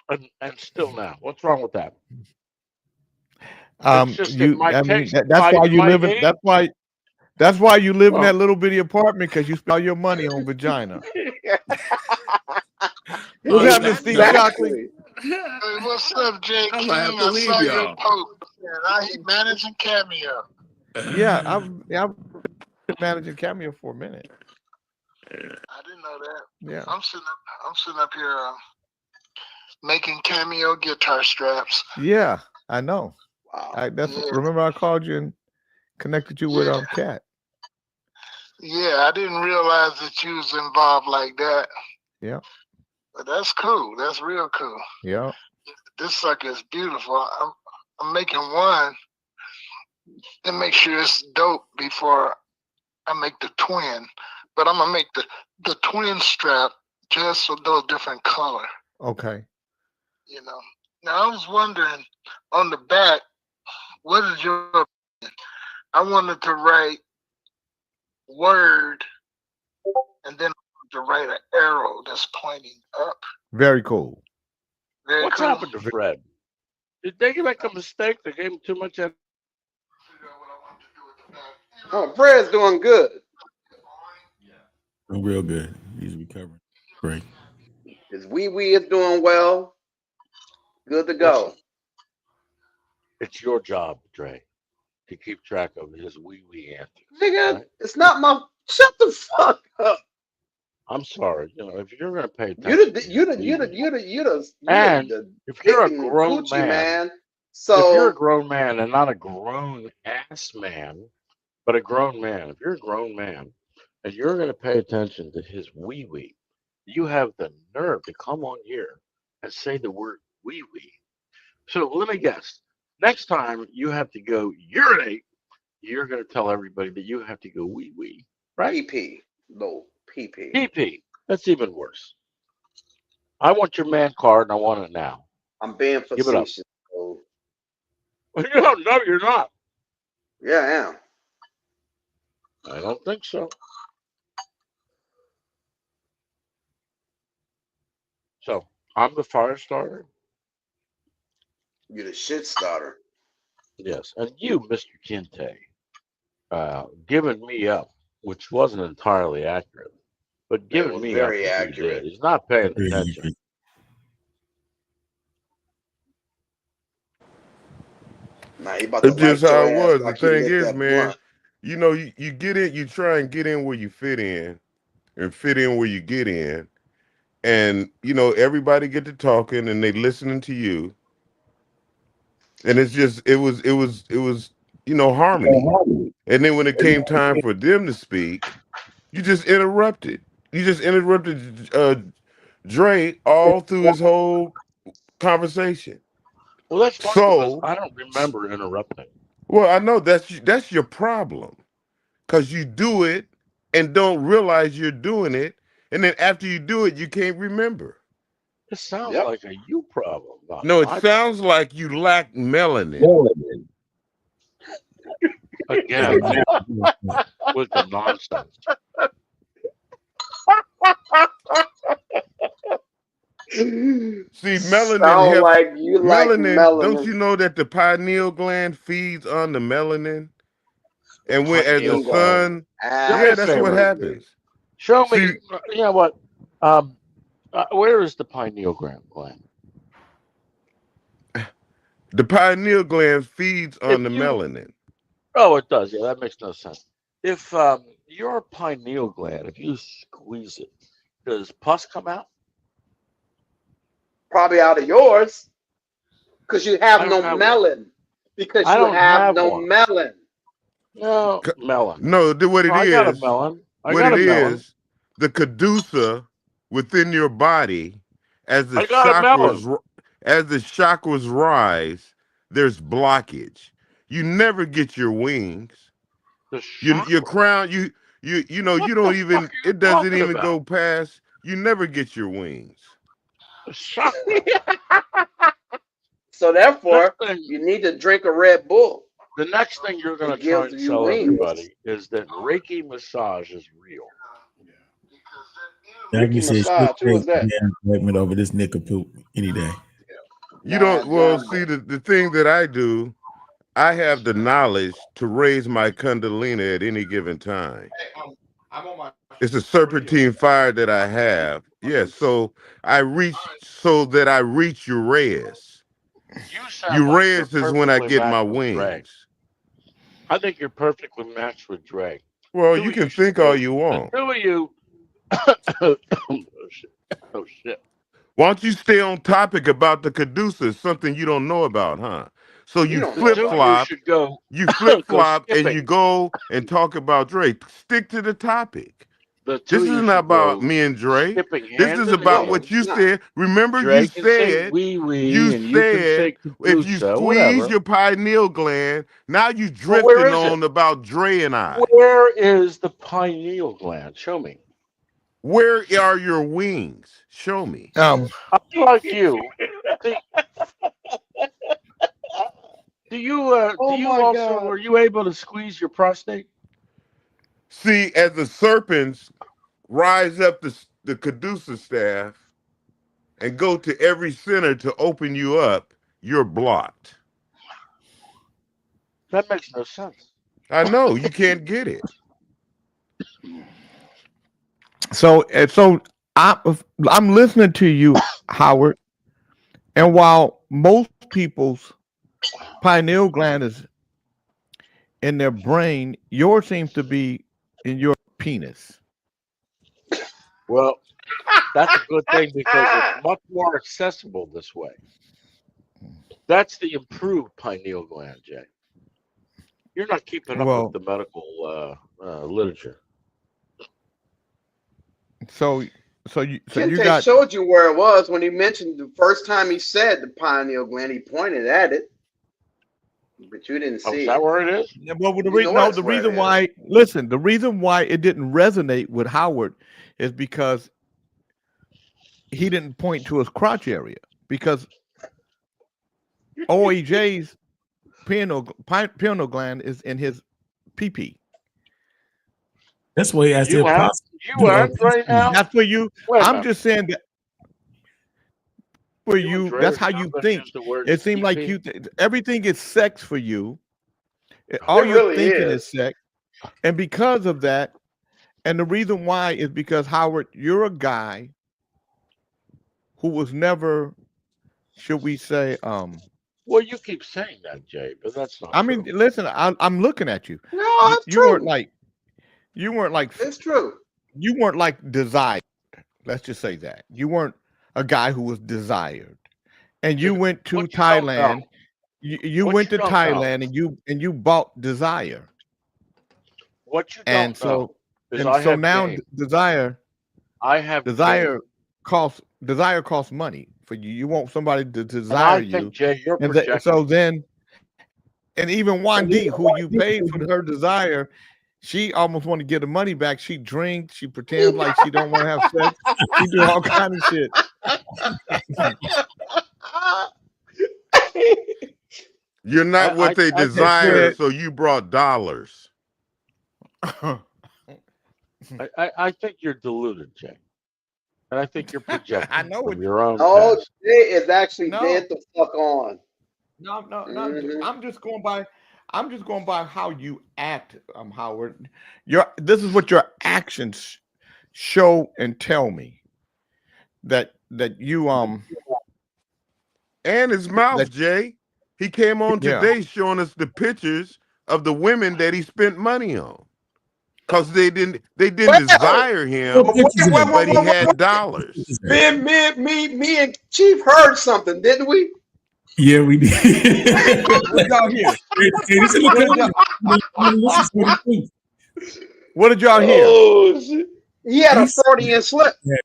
and still now. What's wrong with that? It's just that my taste. That's why you my live in. age- That's why you live in Well- that little bitty apartment because you spend all your money on vagina. What's happening, Steve Shockley? Hey, what's up, Jay I'm King? gonna have to I leave saw your y'all. post. And he managing Cameo. Yeah, I've been managing Cameo for a minute. I didn't know that. Yeah. I'm sitting up here making Cameo guitar straps. Yeah, I know. Wow. Remember I called you and connected you with Cat. Yeah, I didn't realize that you was involved like that. Yeah. But that's cool. That's real cool. Yeah. This sucker is beautiful. I'm making one and make sure it's dope before I make the twin. But I'm gonna make the twin strap just a little different color. Okay. You know. Now I was wondering on the back, what is your opinion? I wanted to write word and then to write an arrow that's pointing up. Very cool. Very What's cool. happened to Fred? Did they make a mistake? They gave him too much. Oh, Fred's doing good. Real good. He's recovering. Great. His wee is doing well. Good to go. It's your job, Dre, to keep track of his wee antics. Nigga, right? it's not my. Shut the fuck up. I'm sorry. You know, if you're gonna pay attention, You the And if you're a dick and grown coochie man, man. if you're a So grown man and not a grown ass man, but a grown man, if you're a grown man and you're going to pay attention to his wee, you have the nerve to come on here and say the word wee. So let me guess. Next time you have to go urinate, you're going to tell everybody that you have to go wee, right? PP. No, PP. PP. That's even worse. I want your man card and I want it now. I'm being Give it up. facetious. So, No, you're not. yeah, I am. I don't think so. So I'm the fire starter. You're the shit starter. Yes, and you, Mr. Kinte, giving me up, which wasn't entirely accurate, but giving was me very up. What you accurate. did. He's not paying attention. Nah, he about to It's just light how your it ass was. The like he thing lit is, that man, blunt. you know, you get in, you try and get in where you fit in and fit in where you get in. And, you know, everybody get to talking and they listening to you. And it's just, it was, you know, harmony. And then when it came time for them to speak, you just interrupted. You just interrupted Dre all through his whole conversation. Well, that's funny So, because I don't remember interrupting. well, I know that's your problem, because you do it and don't realize you're doing it, and then after you do it, you can't remember. This sounds Yep. like a you problem. Not No, it my sounds like you lack melanin. problem. Again with the nonsense. See, melanin Sound helps. like you like Melanin, don't melanin. you know that the pineal gland feeds on the melanin? And when as the Pineal sun, Ah, yeah, that's favor. what happens. Show me. See, You know what? Where is the pineal gland? the pineal gland feeds on the If you- melanin. Oh, it does. Yeah, that makes no sense. If your pineal gland, if you squeeze it, does pus come out? probably out of yours. Because you have I no don't have one. melon. Because I you don't have have no one. melon. No, melon. No, what it No, I got a is, melon. I what got it a melon. is, the caduceus within your body, as the I got a melon. chakras rise, there's blockage. You never get your wings. The Your chakra. crown, you know, What you don't the even, fuck are you it doesn't talking even about? go past. You never get your wings. The chakra. So therefore, Next thing- you need to drink a Red Bull. The next thing you're going It to try gives and you sell wings. everybody is that Reiki massage is real. Jackie Reiki said she'll massage. Who take is that? the appointment over this nigga poop any day. You Nah, don't, well, John. see, the thing that I do, I have the knowledge to raise my Kundalini at any given time. I'm on my. It's a serpentine fire that I have. Yes, so I reach so that I reach Uraeus. You sound like you're Uraeus is when I perfectly get my matched with Dre. wings. I think you're perfectly matched with Dre. Well, Two you of can you think should all go- you The want. two of you. Oh shit! Oh shit! Why don't you stay on topic about the caduceus, something you don't know about, huh? So You you don't know flip Two of you flop, should go. you flip Go flop, and skipping. you go and talk about Dre. Stick to the topic. The two This of you is should not about go me and Dre. skipping This hand is in about hand. what you Nah. said. Remember, Dre you can say said wee wee, you and you can say said if you caduceus, squeeze whatever. your pineal gland, now you Well, where drifting is it? on about Dre and I. Where is the pineal gland? Show me. Where are your wings? Show me. I like you. Do you Oh do you my also God. were you able to squeeze your prostate? See, as the serpents rise up the caduceus staff and go to every center to open you up, you're blocked. That makes no sense. I know you can't get it. So I'm listening to you, Howard, and while most people's pineal gland is in their brain, yours seems to be in your penis. Well, that's a good thing because it's much more accessible this way. That's the improved pineal gland, Jay. You're not keeping up Well- with the medical literature. So you Kente got showed you where it was when he mentioned the first time he said the pineal gland. He pointed at it, but you didn't Oh, see is it. that where it is? well the You reason know no it's the where it reason is. why listen the reason why it didn't resonate with Howard is because he didn't point to his crotch area because OAJ's pineal gland is in his pee. That's why he asked You if aren't, possible. you aren't right now? That's where you. Wait a I'm minute. just saying that for You and you. Dre That's are how you gonna think. use the word It seemed like PP. you. Everything is sex for you. All It you're really thinking is. is sex, and because of that, and the reason why is because Howard, you're a guy who was never, should we say, Well, you keep saying that, Jay, but that's not I mean, true. listen, I'm looking at you. No, it's You true. weren't like, you weren't like It's true. desired. Let's just say that you weren't a guy who was desired, and you went to What you don't Thailand. know. You What went you to don't know. Thailand, and you bought desire, What you and don't know is and I so have now game. desire I have desire game. costs money for you. You want somebody to And desire I you, think, Jay, you're and projecting. so then, and even Wandi, who you paid for her desire, she almost want to get the money back. She drinks, she pretends like she don't want to have sex. She do all kind of shit. You're not what they I just desire, said- so you brought dollars. I think you're deluded, Jay. And I think you're projecting I know from it. your own No, past. Jay is actually No. dead the fuck on. No, Mhm. I'm just going by how you act, Howard. This is what your actions show and tell me. That you And his mouth, That- Jay. He came on Yeah. today showing us the pictures of the women that he spent money on. Because they didn't Well, desire him, but he had dollars. Me and Chief heard something, didn't we? Yeah, we did. What did y'all hear? Hey, this is What did y'all, what did y'all hear? Oh shit! He had a He said Freudian slip. that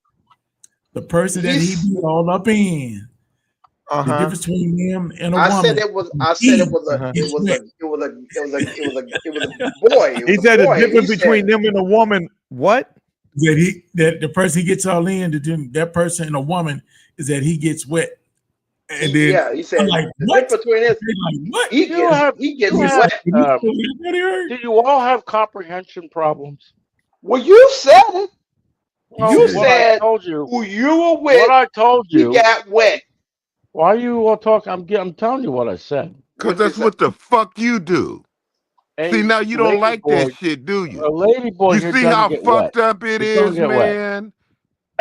the person that he He's. beat all up in, the Uh-huh. difference between him and a I woman. said it was. I said it was a. Uh-huh. It was a. It was a. It was a. It was a. It was a boy. It He was a said the boy. He difference between said. them and a woman. What? That the person he gets all in, that person and a woman is that he gets wet. And then Yeah, he I'm said like, the what? difference between this. They're like, what? He You gets. have, He gets you He's have, wet. like, do you all have comprehension problems? Well, you said it. Well, You what I said told you, who you were what with. I told He you. got wet. Why are you all talking? I'm telling you what I said. Because that's what the fuck you do. See, A now you don't lady like boy, that shit, do a you? lady boy You here see doesn't how get wet. fucked up it It don't is, get wet. man?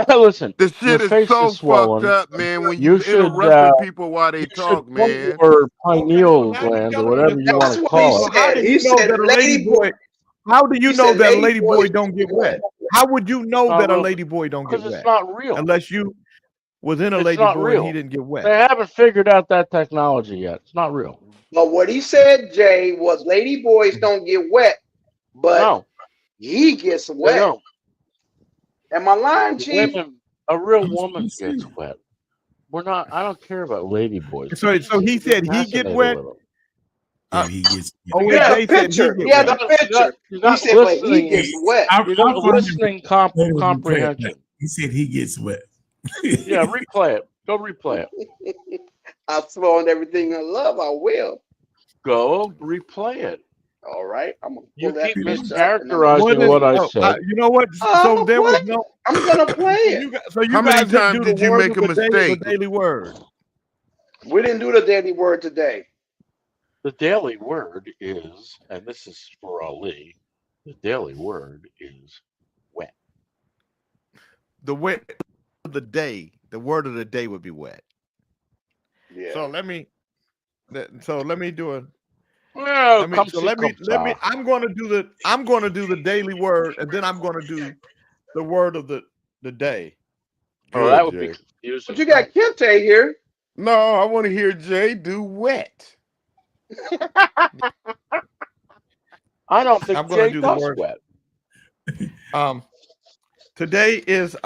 Listen, The your shit is face so is fucked swollen. up, man, when You you should interrupting people while they you should talk, plumb man. your Okay, pineal so now you're gland or telling me whatever to you tell want That's to what he call it. So how said. do He you know said that a lady lady boy. boy? How do you He know said that a lady lady boy boys. don't get wet? How would you know Not that a real, lady boy don't get because it's wet not real. unless you was in a It's lady not boy and he real. didn't get wet? They haven't figured out that technology yet. It's not real. But what he said, Jay, was lady boys don't get wet, but No, he gets they wet. don't. Am I lying, Chief? Women, a real I'm woman gets wet. We're not. I don't care about lady boys. So People so seem he to be said he get fascinated wet. with them. Yeah, he gets. You had a OAJ said he picture. get He had wet. a picture. You're He not said, but he listening. gets wet. You're not I'll find him listening later and replay it back. comprehension. He said he gets wet. Yeah, replay it. Go replay it. I've thrown everything in love. I will. Go replay it. All right. I'm gonna You pull that keep picture up and I'm gonna What mischaracterizing is? show what you. I Oh, said. you know what? I'm So gonna there was play. no. I'm gonna play it. So you How many guys didn't times do the did you word make of a the day, the mistake? daily word. We didn't do the daily word today. The daily word is, and this is for Ali, the daily word is wet. The wet of the day. The word of the day would be wet. Yeah. So let me. Let me do a. Well, Let me. come So see, let me. come Let me. saw. I'm going to do the. I'm going to do the daily word, and then I'm going to do the word of the day. Oh, that Good, would be Jay. confusing. But you got Kente here. No, I want to hear Jay do wet. I don't think I'm going to Jay do the does word. wet. Today is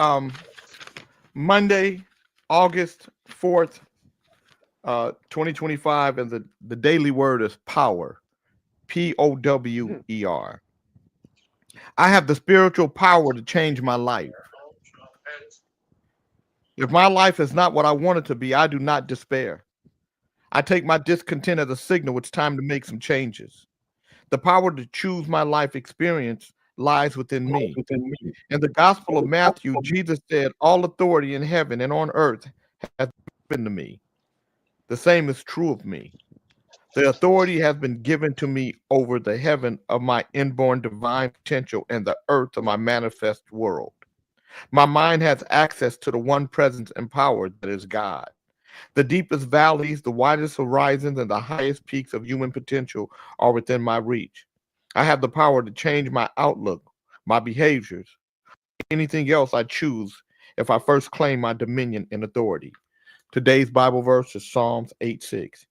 Monday, August 4th, 2025, and the daily word is power. POWER. I have the spiritual power to change my life. If my life is not what I want it to be, I do not despair. I take my discontent as a signal it's time to make some changes. The power to choose my life experience lies within me. In the Gospel of Matthew, Jesus said, all authority in heaven and on earth has been given to me. The same is true of me. The authority has been given to me over the heaven of my inborn divine potential and the earth of my manifest world. My mind has access to the one presence and power that is God. The deepest valleys, the widest horizons, and the highest peaks of human potential are within my reach. I have the power to change my outlook, my behaviors, anything else I choose if I first claim my dominion and authority. Today's Bible verse is Psalms 8:6.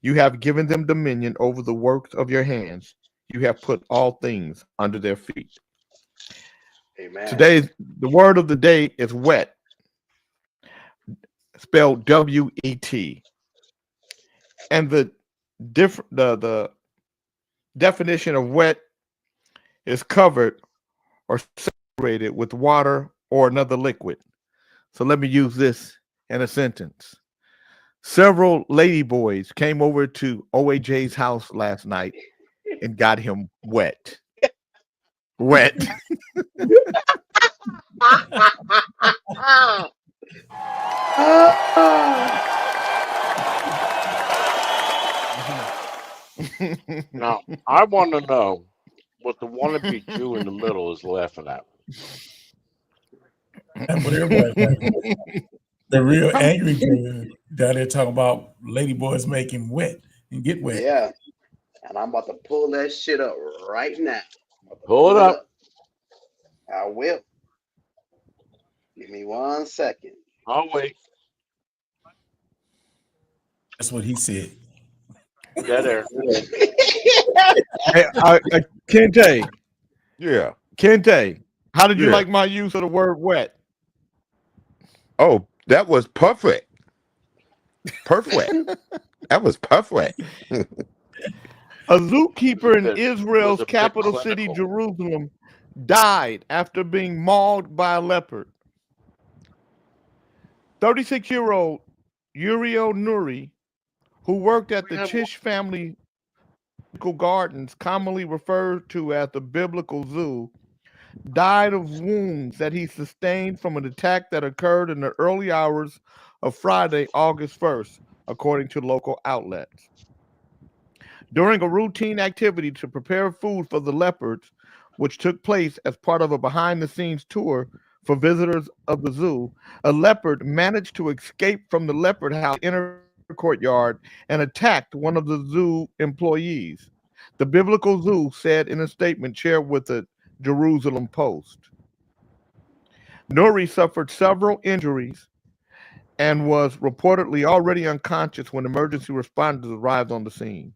You have given them dominion over the works of your hands. You have put all things under their feet. Amen. Today's the word of the day is wet, spelled W-E-T. And the definition of wet is covered or saturated with water or another liquid. So let me use this in a sentence. Several ladyboys came over to OAJ's house last night and got him wet. Wet. Now, I want to know what the wannabe Jew in the middle is laughing at. That's what everybody's talking about. The real angry Jew down there talking about lady boys making wet and get wet. Yeah. And I'm about to pull that shit up right now. Pull it up. I will. Give me 1 second. I'll wait. That's what he said. Dead air. Hey, Kente, Yeah. Kente, how did you Yeah. like my use of the word wet? Oh, that was perfect. Perfect. That was perfect. A zookeeper in It was Israel's a bit capital city, clinical. Jerusalem, died after being mauled by a leopard. 36-year-old Uriel Nuri, who worked at the Chish family gardens, commonly referred to as the Biblical Zoo, died of wounds that he sustained from an attack that occurred in the early hours of Friday, August 1st, according to local outlets. During a routine activity to prepare food for the leopards, which took place as part of a behind-the-scenes tour for visitors of the zoo, a leopard managed to escape from the leopard house inner courtyard and attacked one of the zoo employees. The Biblical Zoo said in a statement shared with the Jerusalem Post. Nuri suffered several injuries and was reportedly already unconscious when emergency responders arrived on the scene.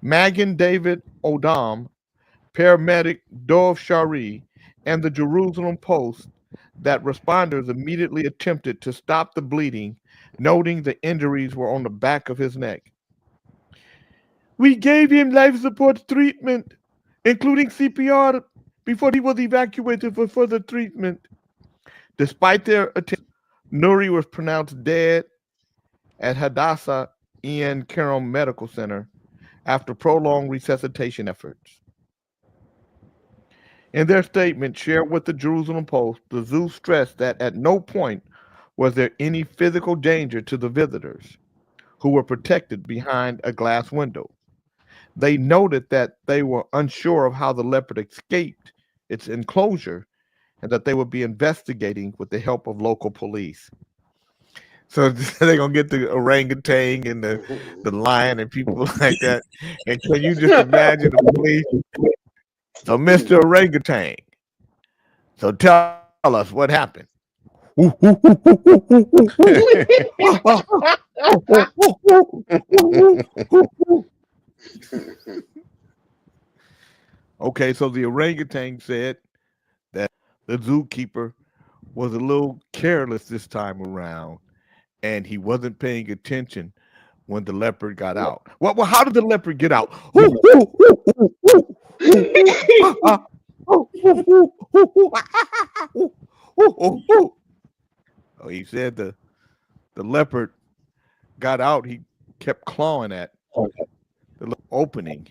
Magen David Odom, paramedic Dov Shari, and the Jerusalem Post that responders immediately attempted to stop the bleeding, noting the injuries were on the back of his neck. We gave him life support treatment, including CPR, before he was evacuated for further treatment. Despite their attempt, Nuri was pronounced dead at Hadassah En Kerem Medical Center after prolonged resuscitation efforts. In their statement shared with the Jerusalem Post, the zoo stressed that at no point was there any physical danger to the visitors, who were protected behind a glass window. They noted that they were unsure of how the leopard escaped its enclosure and that they would be investigating with the help of local police. So they're gonna get the orangutan and the lion and people like that. And can you just imagine the police? So, Mr. Orangutan, so tell us what happened. Okay, so the orangutan said that the zookeeper was a little careless this time around, and he wasn't paying attention when the leopard got out. Well, how did the leopard get out? Oh, he said the leopard got out. He kept clawing at the opening,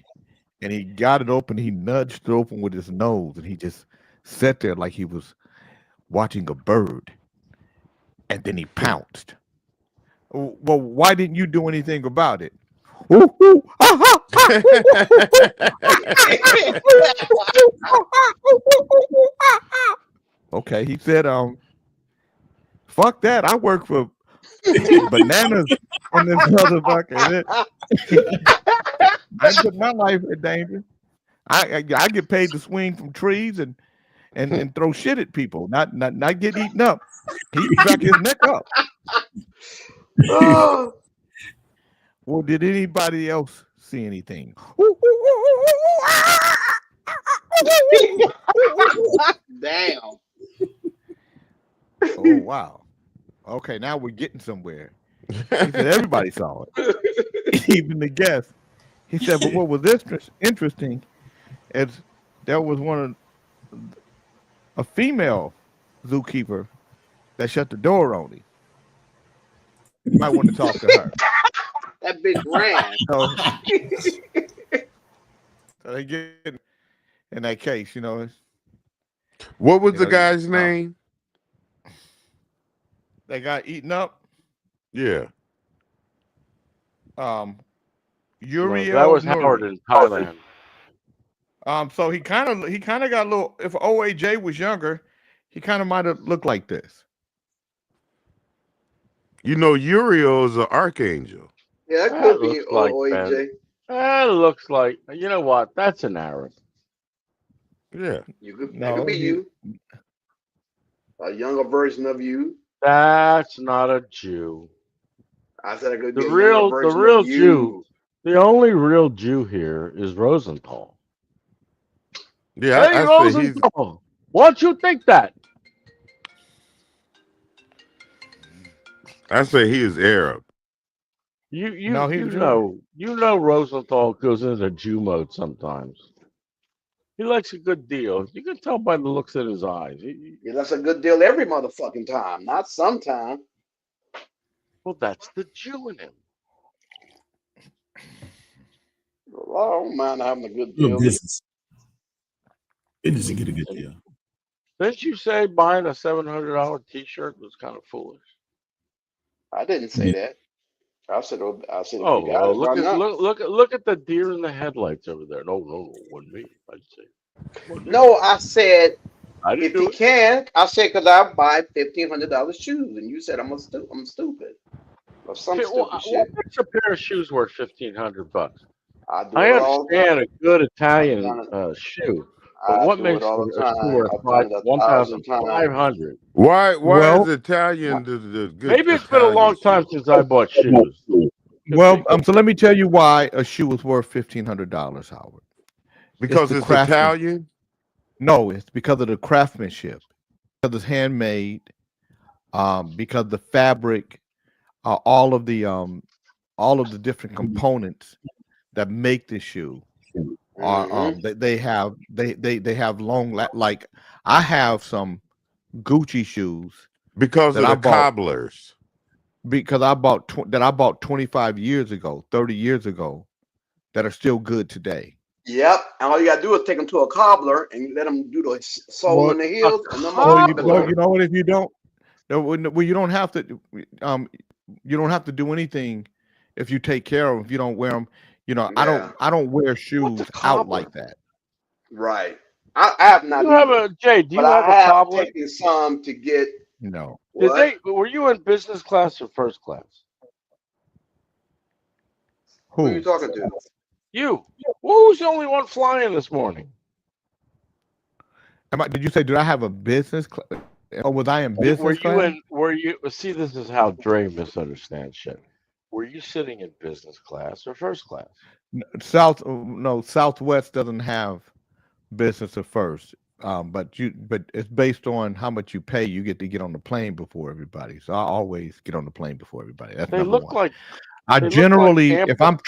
and he got it open. He nudged it open with his nose, and he just sat there like he was watching a bird. And then he pounced. Well, why didn't you do anything about it? Okay, he said, fuck that. I work for bananas on this motherfucker. I put my life in danger. I get paid to swing from trees and throw shit at people, not get eaten up. He crack his neck up. Well, did anybody else see anything? Damn. Oh wow. Okay, now we're getting somewhere. He said everybody saw it, even the guests. He said, but what was interesting is there was a female zookeeper that shut the door on him. You might want to talk to her. That bitch ran. So they get in that case, What was the guy's name? They got eaten up. Yeah. Uriel That was Nuri. Howard in Thailand. So he kind of got a little. If OAJ was younger, he kind of might have looked like this. Uriel is an archangel. Yeah, that could be like OAJ. That looks like, you know what? That's an Arab. Yeah. That could be you. A younger version of you. That's not a Jew. I said I could The be a younger real version of Jew, you. the only real Jew here is Rosenthal. Yeah, Hey, I say he's. Rosenthal, why don't you think that? I say he is Arab. No, he was Jewish. You know Rosenthal goes into Jew mode sometimes. He likes a good deal. You can tell by the looks in his eyes. Yeah, that's a good deal every motherfucking time, not sometime. Well, that's the Jew in him. Well, I don't mind having a good Little deal. business. Business and get a good deal. Didn't you say buying a $700 T-shirt was kind of foolish? I didn't say Yeah. that. I said if you Oh, got well, it, why not? look at the deer in the headlights over there. No, it wasn't me. I'd say. No, I said I didn't if do he it. can. I said because I buy $1,500 shoes, and you said I'm stupid or some Okay, stupid what shit. makes a pair of shoes worth $1,500? I do I it all the time. understand a good I've Italian done it. shoe, but I what do it makes all the a shoe time. worth I've done it 1,000 times. 1,500? Why is Well, Italian the good Maybe it's been a Italian long time shoe? since I bought shoes. so let me tell you why a shoe is worth $1,500, Howard. Because the it's craftsman- Italian? No, it's because of the craftsmanship, because it's handmade, because the fabric, all of the different components that make the shoe are Mhm. they have long like I have some Gucci shoes Because that of I the bought cobblers. because I bought 25 years ago, 30 years ago, that are still good today. Yep. And all you gotta do is take them to a cobbler and let them do the sole Well, and the heels, and them Well, motherfuckers are- you know what? If you don't, you don't have to. You don't have to do anything if you take care of them. If you don't wear them, Yeah. I don't wear shoes out cobbler? like that. Right. I have not. Do you have either, a Jay? Do you but have I a have cobbler? taken some to get. No. What? Were you in business class or first class? Who are you Who? talking to? You. Who's the only one flying this morning? Did you say? Did I have a business? Or was I in business class? See, this is how Dre misunderstands shit. Were you sitting in business class or first class? Southwest doesn't have business or first. But it's based on how much you pay. You get to get on the plane before everybody. So I always get on the plane before everybody. That's They number look one. like I they look like generally, Hampton if I'm Roads.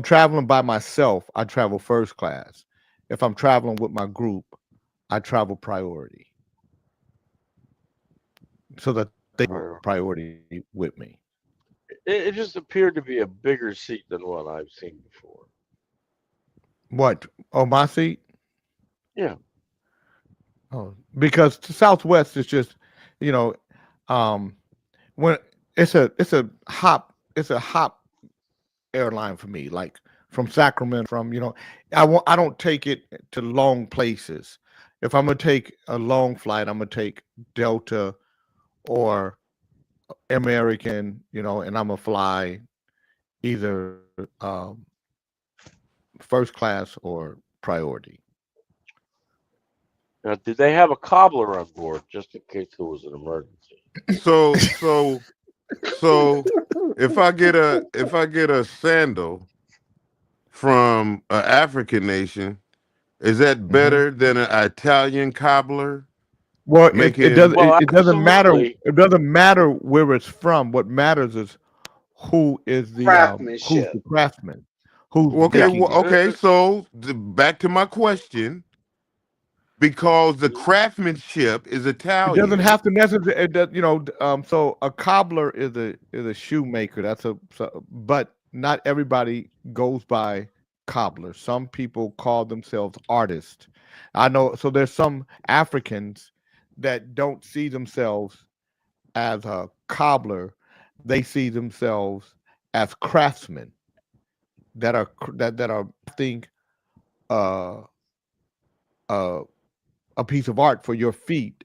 traveling by myself, I travel first class. If I'm traveling with my group, I travel priority, so that they have priority with me. It just appeared to be a bigger seat than what I've seen before. What? Oh, my seat? Yeah. Oh, because Southwest is just, when it's a hop airline for me, like from Sacramento, I don't take it to long places. If I'm gonna take a long flight, I'm gonna take Delta or American, and I'm gonna fly either first class or priority. Now, did they have a cobbler on board just in case there was an emergency? So if I get a sandal from an African nation, is that better than an Italian cobbler? Well, it Making doesn't Well, it doesn't matter. absolutely. It doesn't matter where it's from. What matters is who is who's Craftsmanship. the craftsman, who's okay, making it. okay. So back to my question, because the craftsmanship is It Italian. doesn't have to necessarily, so a cobbler is a shoemaker. But not everybody goes by cobbler. Some people call themselves artists. I know. So there's some Africans that don't see themselves as a cobbler. They see themselves as craftsmen that are I think a piece of art for your feet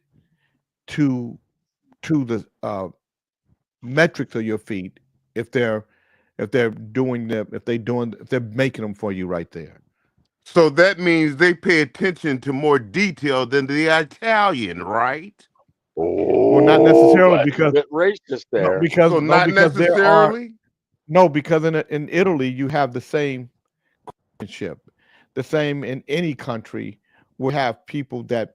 to the metrics of your feet if they're making them for you right there. So that means they pay attention to more detail than the Italian, right? Oh, not necessarily that's because a bit racist no, there. because So no, not because there are necessarily. no, because in Italy you have the same ship, the same in any country. We have people that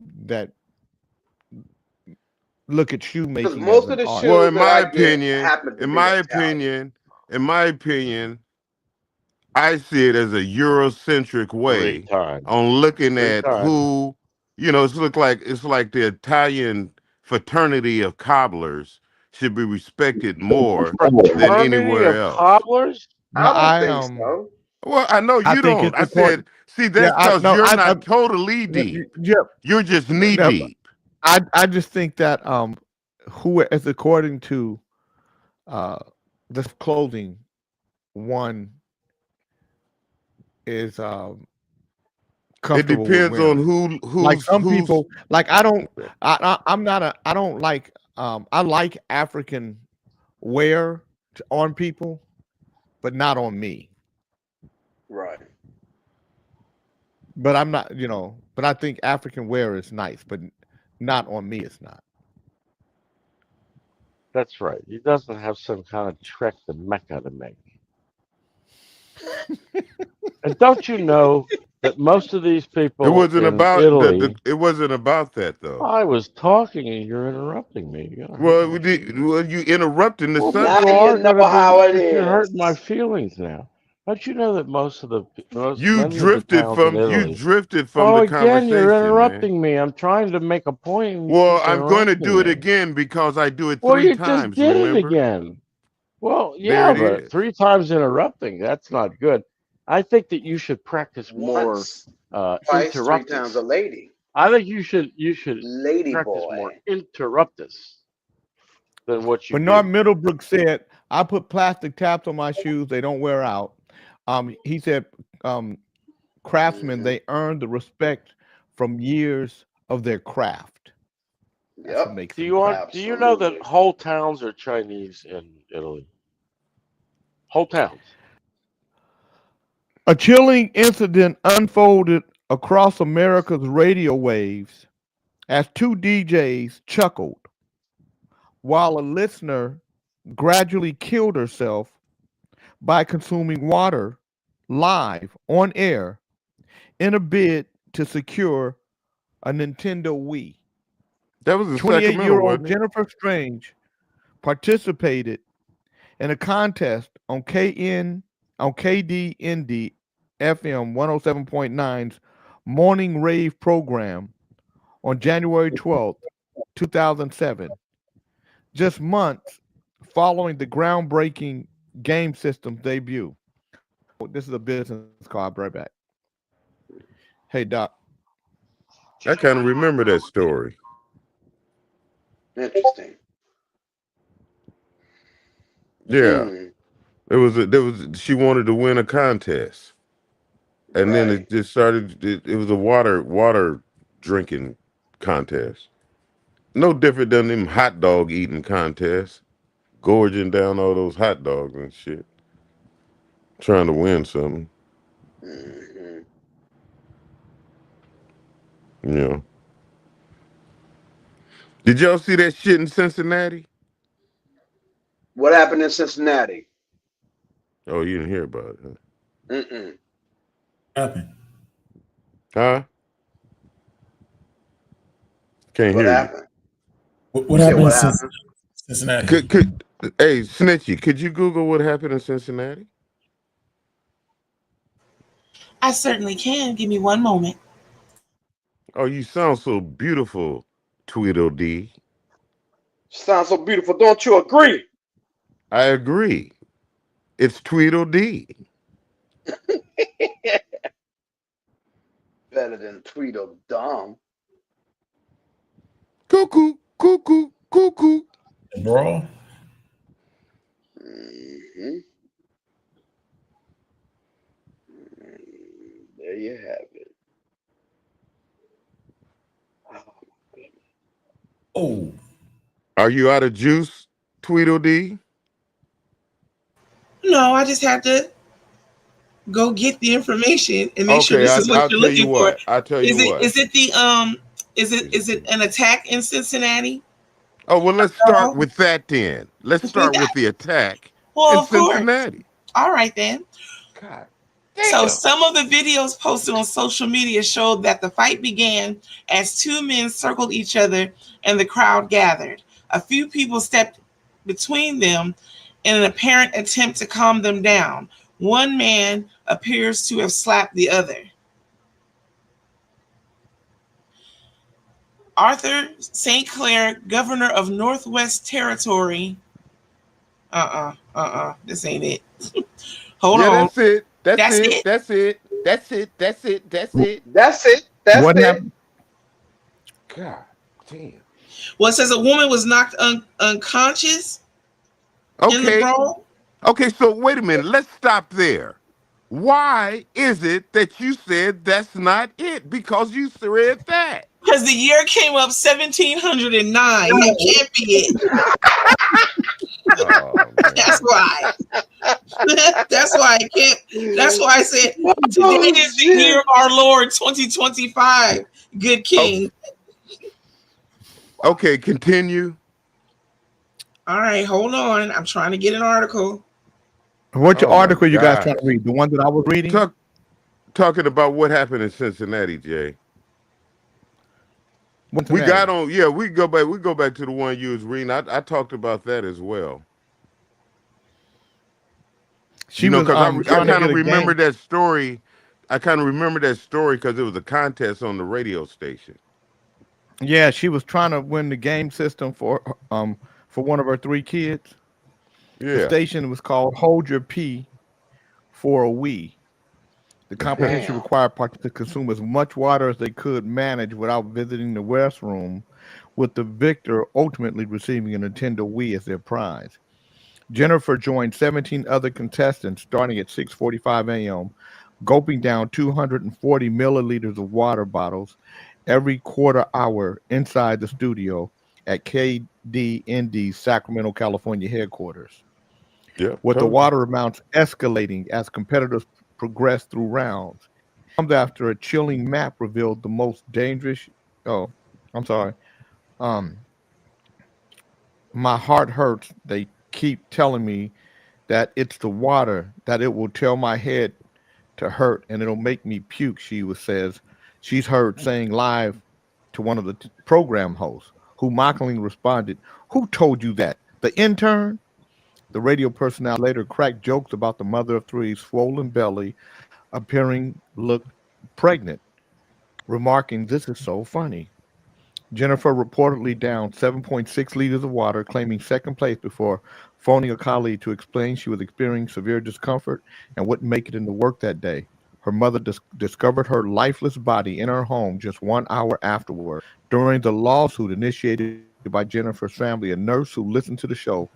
look at Because shoemaking as most of an the art. Well, shoes that I get happen to in be my Italian. opinion, I see it as a Eurocentric Three way times. on looking Three at times. who, it's like the Italian fraternity of cobblers should be respected more than Fraternity anywhere of else. cobblers? No, I don't think so. Well, I know I you think don't. it's I said, important. see, Yeah, that's because you're I not totally deep. yeah, You're just knee no, deep. I just think that who is according to this clothing one is It comfortable with depends on wearing. Like some who's. people, like I'm not I don't like I like African wear on people, but not on me. Right. But I'm not, but I think African wear is nice, but not on me. It's not. That's right. He doesn't have some kind of trek to Mecca to make. And don't you know that most of these people It wasn't in about Italy, it wasn't about that though. I was talking and you're interrupting me. You gotta hurt Well, my feelings. you interrupting the Well, Now subject. you you are know gonna how it be. You're hurting my is. feelings now. Don't you know that You many of the towns in Italy? drifted from Oh, the again, you're conversation, man. interrupting me. I'm trying to make a point and you Well, keep I'm going to interrupting do it me. again because I do it Well, 3 you just times, did it remember? again. Well, There yeah, it but is. 3 times interrupting, that's not good. I think that you should practice more Once, twice, 3 times a interruptus. lady. I think you should Lady practice more boy. interruptus than what you Bernard do. Middlebrook said, "I put plastic taps on my shoes; they don't wear out." He said, "Craftsmen Hmm. they earn the respect from years of their craft. That's what Yep. makes Do them you craft." do you know that Absolutely. whole towns are Chinese in Italy? Whole towns. A chilling incident unfolded across America's radio waves as 2 DJs chuckled while a listener gradually killed herself by consuming water live on air in a bid to secure a Nintendo Wii. That was in Sacramento, 28-year-old wasn't it? Jennifer Strange participated in a contest on KDND FM 107.9's morning rave program on January 12th, 2007, just months following the groundbreaking game system debut. This is a business call. I'll be right back. Hey, Doc. I kind of remember that story. Interesting. Yeah. Hmm. She wanted to win a contest. And then Right. it just started it was a water drinking contest. No different than them hot dog eating contests. Gorging down all those hot dogs and shit. Trying to win something. Hmm. You know. Did y'all see that shit in Cincinnati? What happened in Cincinnati? Oh, you didn't hear about it, huh? Mm-mm. Happened. Huh? Can't What hear you. happened? What You said happened in what happened? Cincinnati? Hey, Snitchy, could you Google what happened in Cincinnati? I certainly can. Give me one moment. Oh, you sound so beautiful, Tweedledee. Sounds so beautiful. Don't you agree? I agree. It's Tweedledee. Better than Tweedledum. Cuckoo, cuckoo, cuckoo. Brawl. Hmm. There you have it. Oh, Are you out of juice, Tweedledee? No, I just have to go get the information and make sure Okay, this is what I'll you're tell you looking for. what. I'll tell you what. Is it an attack in Cincinnati? Oh, well, let's start So, with that then. Let's start with the attack well, in of course. Cincinnati. All right then. God So damn. some of the videos posted on social media showed that the fight began as two men circled each other and the crowd gathered. A few people stepped between them in an apparent attempt to calm them down. One man appears to have slapped the other. Arthur St. Clair, governor of Northwest Territory. This ain't it. Hold Yeah, on. that's it. That's That's it. it? That's it. That's it. That's it. That's it. That's it. That's What it. happened? God damn. Well, it says a woman was knocked unconscious in the Okay. brawl. Okay, so wait a minute. Let's stop there. Why is it that you said that's not it? Because you said that. Because the year came up 1709. It can't be it. Oh, That's why. That's why I can't. That's why I said today is the year of our Lord 2025. Good King. Okay, continue. All right, hold on. I'm trying to get an article. What Oh, my article you guys gosh. trying to read? The one that I was reading? Talking about what happened in Cincinnati, Jay. We got on. Yeah, we go back. We go back to the one you was reading. I talked about that as well. She was because I trying to kind get of a remember game. that story. I kind of remember that story because it was a contest on the radio station. Yeah, she was trying to win the game system for one of her 3 kids. The Yeah. station was called Hold Your Pee for a Wee. The competition Damn. required participants to consume as much water as they could manage without visiting the restroom, with the victor ultimately receiving a Nintendo Wii as their prize. Jennifer joined 17 other contestants starting at 6:45 a.m., gulping down 240 milliliters of water bottles every quarter hour inside the studio at KDND's Sacramento, California headquarters. Yeah. With the Told you. water amounts escalating as competitors progressed through rounds. Comes after a chilling map revealed the most dangerous. Oh, I'm sorry. Um, my heart hurts. They keep telling me that it's the water, that it will tell my head to hurt and it'll make me puke, says. She's heard saying live to one of the program hosts, who mockingly responded, "Who told you that? The intern?" The radio personnel later cracked jokes about the mother of 3's swollen belly appearing looked pregnant, remarking, "This is so funny." Jennifer reportedly downed 7.6 liters of water, claiming second place before phoning a colleague to explain she was experiencing severe discomfort and wouldn't make it into work that day. Her mother discovered her lifeless body in her home just 1 hour afterward. During the lawsuit initiated by Jennifer's family, a nurse who listened to the show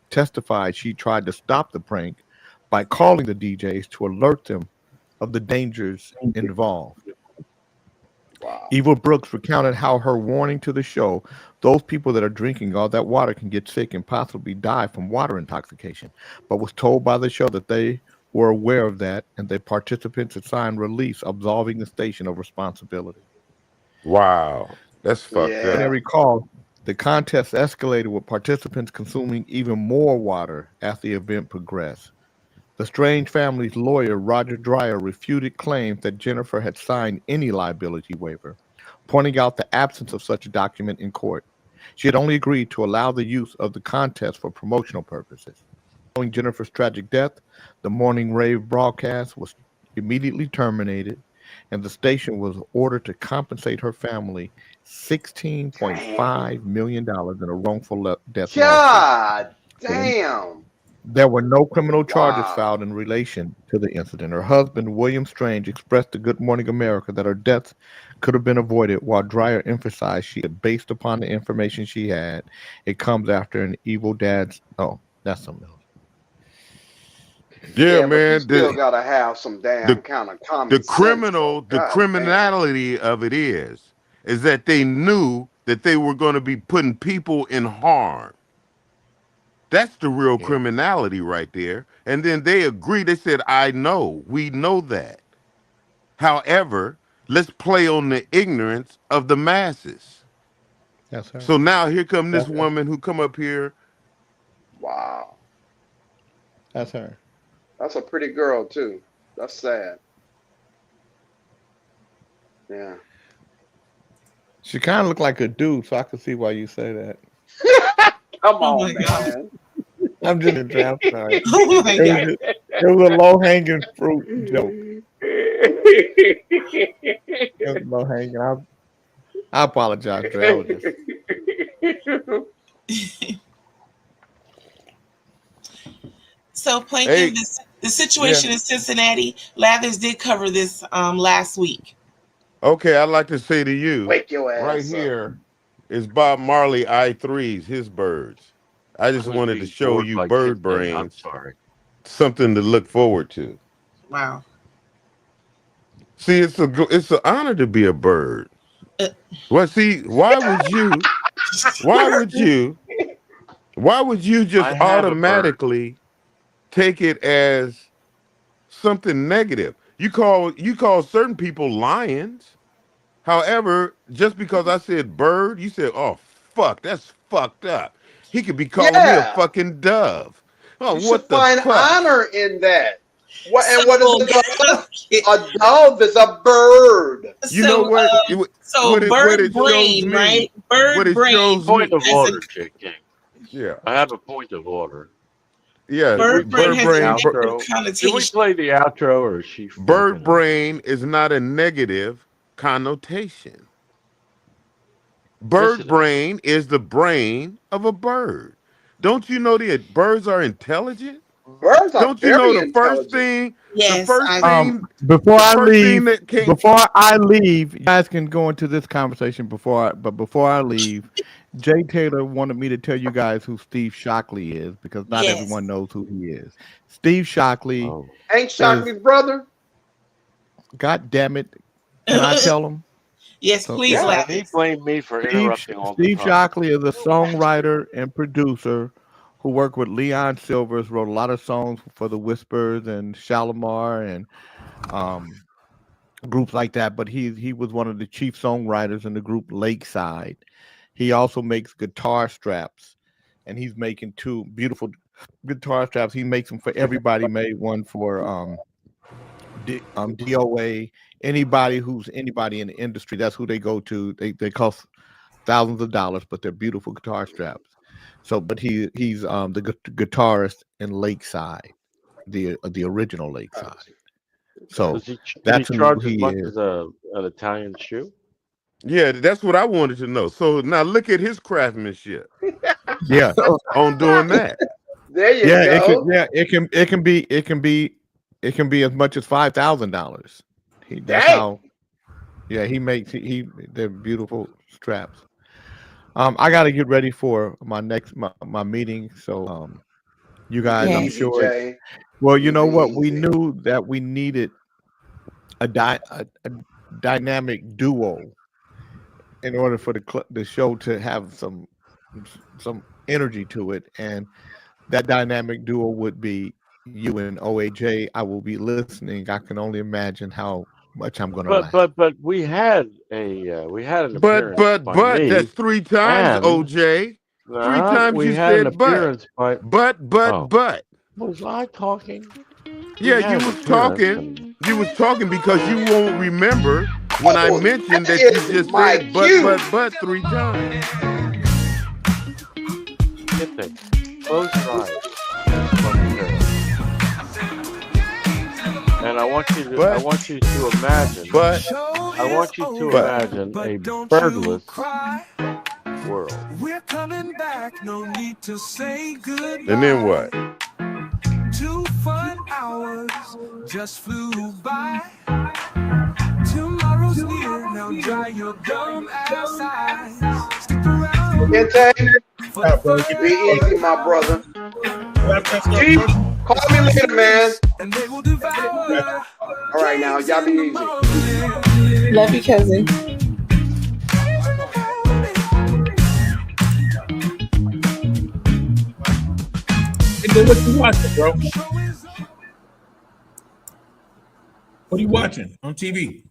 testified she tried to stop the prank by calling the DJs to alert them of the dangers involved. Wow. Eva Brooks recounted how her warning to the show, those people that are drinking all that water can get sick and possibly die from water intoxication, but was told by the show that they were aware of that and the participants had signed release absolving the station of responsibility. Wow. That's fucked And I Yeah. up. recall the contest escalated with participants consuming even more water as the event progressed. The Strange family's lawyer, Roger Dreyer, refuted claims that Jennifer had signed any liability waiver, pointing out the absence of such a document in court. She had only agreed to allow the use of the contest for promotional purposes. Following Jennifer's tragic death, the morning rave broadcast was immediately terminated, and the station was ordered to compensate her family $16.5 million in a wrongful death lawsuit. God There damn. there were no criminal charges Wow. filed in relation to the incident. Her husband, William Strange, expressed to Good Morning America that her death could have been avoided, while Dreyer emphasized she had, based upon the information she had, it comes after an evil dad's. Oh, that's something else. Yeah, Yeah, but you man. still gotta have some damn The kind of common the sense. criminal, the God damn. criminality of it is that they knew that they were going to be putting people in harm. That's the real Yeah. criminality right there. And then they agreed. They said, "I know, we know that. However, let's play on the ignorance of the masses." That's her. So now here come this That's her. woman who come up here. Wow. That's her. That's a pretty girl too. That's sad. Yeah. She kind of looked like a dude, so I could see why you say that. Come Oh on, my God. man. I'm just I'm sorry. Oh my God. It was a low hanging fruit joke. It was low hanging. I apologize, Dre. I was just So, Plankton, Hey, the situation in Cincinnati, Lathers did cover this last week. okay, I'd like to say to you, Wake your right ass up. here is Bob Marley I3s, his birds. I I just was wanted to being show bored you by bird Kid Day. I'm brains, sorry. something to look forward to. Wow. See, it's an honor to be a bird. Uh, Well, see, why would you just I have a bird. automatically take it as something negative? You call certain people lions. However, just because I said bird, you said, "Oh fuck, that's fucked up." He could be calling me a Yeah. fucking dove. Oh, You should what the find fuck? honor in that. What so, and what is a dove? A dove is a bird. You know so, what? so What bird it shows brain, me. right? What Bird it brain. shows Point me. of As order, a Chick King. Yeah, I have a point of order. yeah. Did we bird play brain the has a Brain. negative outro? Did we connotation. play the outro, or is she Bird fucking up? brain is not a negative connotation. Yes, Bird it is. brain is the brain of a bird. Don't you know that birds are intelligent? Birds are Don't you know very the first intelligent. thing, Yes, I agree. before the I first thing leave, that came? you guys can go into this conversation before I leave, Jay Taylor wanted me to tell you guys who Steve Shockley is because not Yes. everyone knows who he is. Steve Shockley Oh, Ain't Shockley's brother? God damn it. Can I tell him? Yes, So, please, Yeah. and he Lathers. blamed me for interrupting all the Steve time. Shockley is a songwriter and producer who worked with Leon Silvers, wrote a lot of songs for the Whispers and Shalimar and groups like that. But he was one of the chief songwriters in the group Lakeside. He also makes guitar straps, and he's making two beautiful guitar straps. He makes them for everybody. Made one for DOA. Anybody in the industry, that's who they go to. They cost thousands of dollars, but they're beautiful guitar straps. So, but he's the guitarist in Lakeside, the original Lakeside. So Does he that's who charge as he much is. as an Italian shoe? Yeah, that's what I wanted to know. So now look at his craftsmanship Yeah, on doing that. There you yeah. go. It can be as much as $5,000. That's Dang. how. Yeah, he makes they're beautiful straps. I got to get ready for my next my meeting. So you guys, I'm Easy, sure. Jay. Well, you know Easy, what? We easy. knew that we needed a dynamic duo in order for the show to have some energy to it, and that dynamic duo would be you and OAJ. I will be listening. I can only imagine how much I'm going to laugh. But we had an appearance But by me, that's 3 times, and OJ. 3 times we you had an said but. appearance by. Oh, But. was I talking? Yeah, had you an was appearance, talking. and You was talking because you won't remember when I Oh, mentioned that that you is just my said cue. but 3 times. get this. Close your eyes. Fucking do it. And I want you to imagine. But I want you to But- imagine a birdless world. We're coming back, no need to say goodbye. and then what? 2 fun hours just flew by. Tomorrow's near, now dry your dumb ass eyes. Stick around Kente, for the fun be easy, my brother. Chief, call me later, man. and they will devour. All right, now, y'all be easy. Love you, cousin. Hey, then what you watching, bro? What are you watching on TV?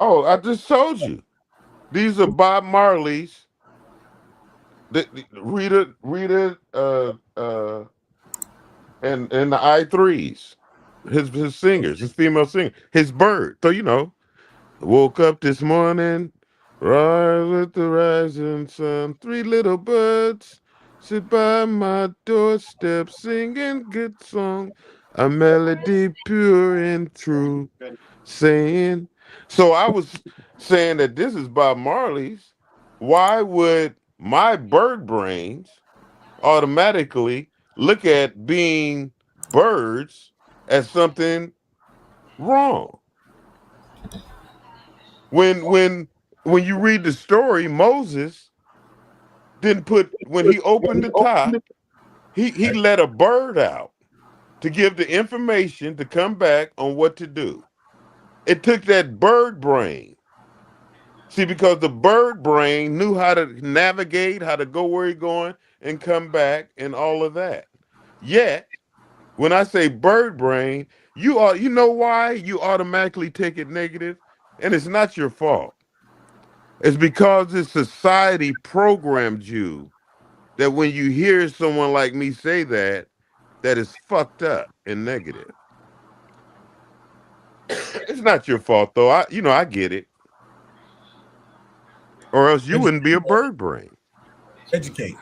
Oh, I just told you. These are Bob Marley's Rita, and the I3s, his singers, his female singer, his bird. So woke up this morning, rise with the rising sun. 3 little birds sit by my doorstep, singing good song, a melody pure and true, saying. So I was saying that this is Bob Marley's. Why would my bird brains automatically look at being birds as something wrong? When you read the story, Moses didn't put when he opened the top, he let a bird out to give the information to come back on what to do. It took that bird brain. See, because the bird brain knew how to navigate, how to go where he's going and come back and all of that. Yet, when I say bird brain, you know why you automatically take it negative? And it's not your fault. It's because this society programmed you that when you hear someone like me say that is fucked up and negative. It's not your fault though. I get it. Or else you wouldn't be a bird brain. Educate.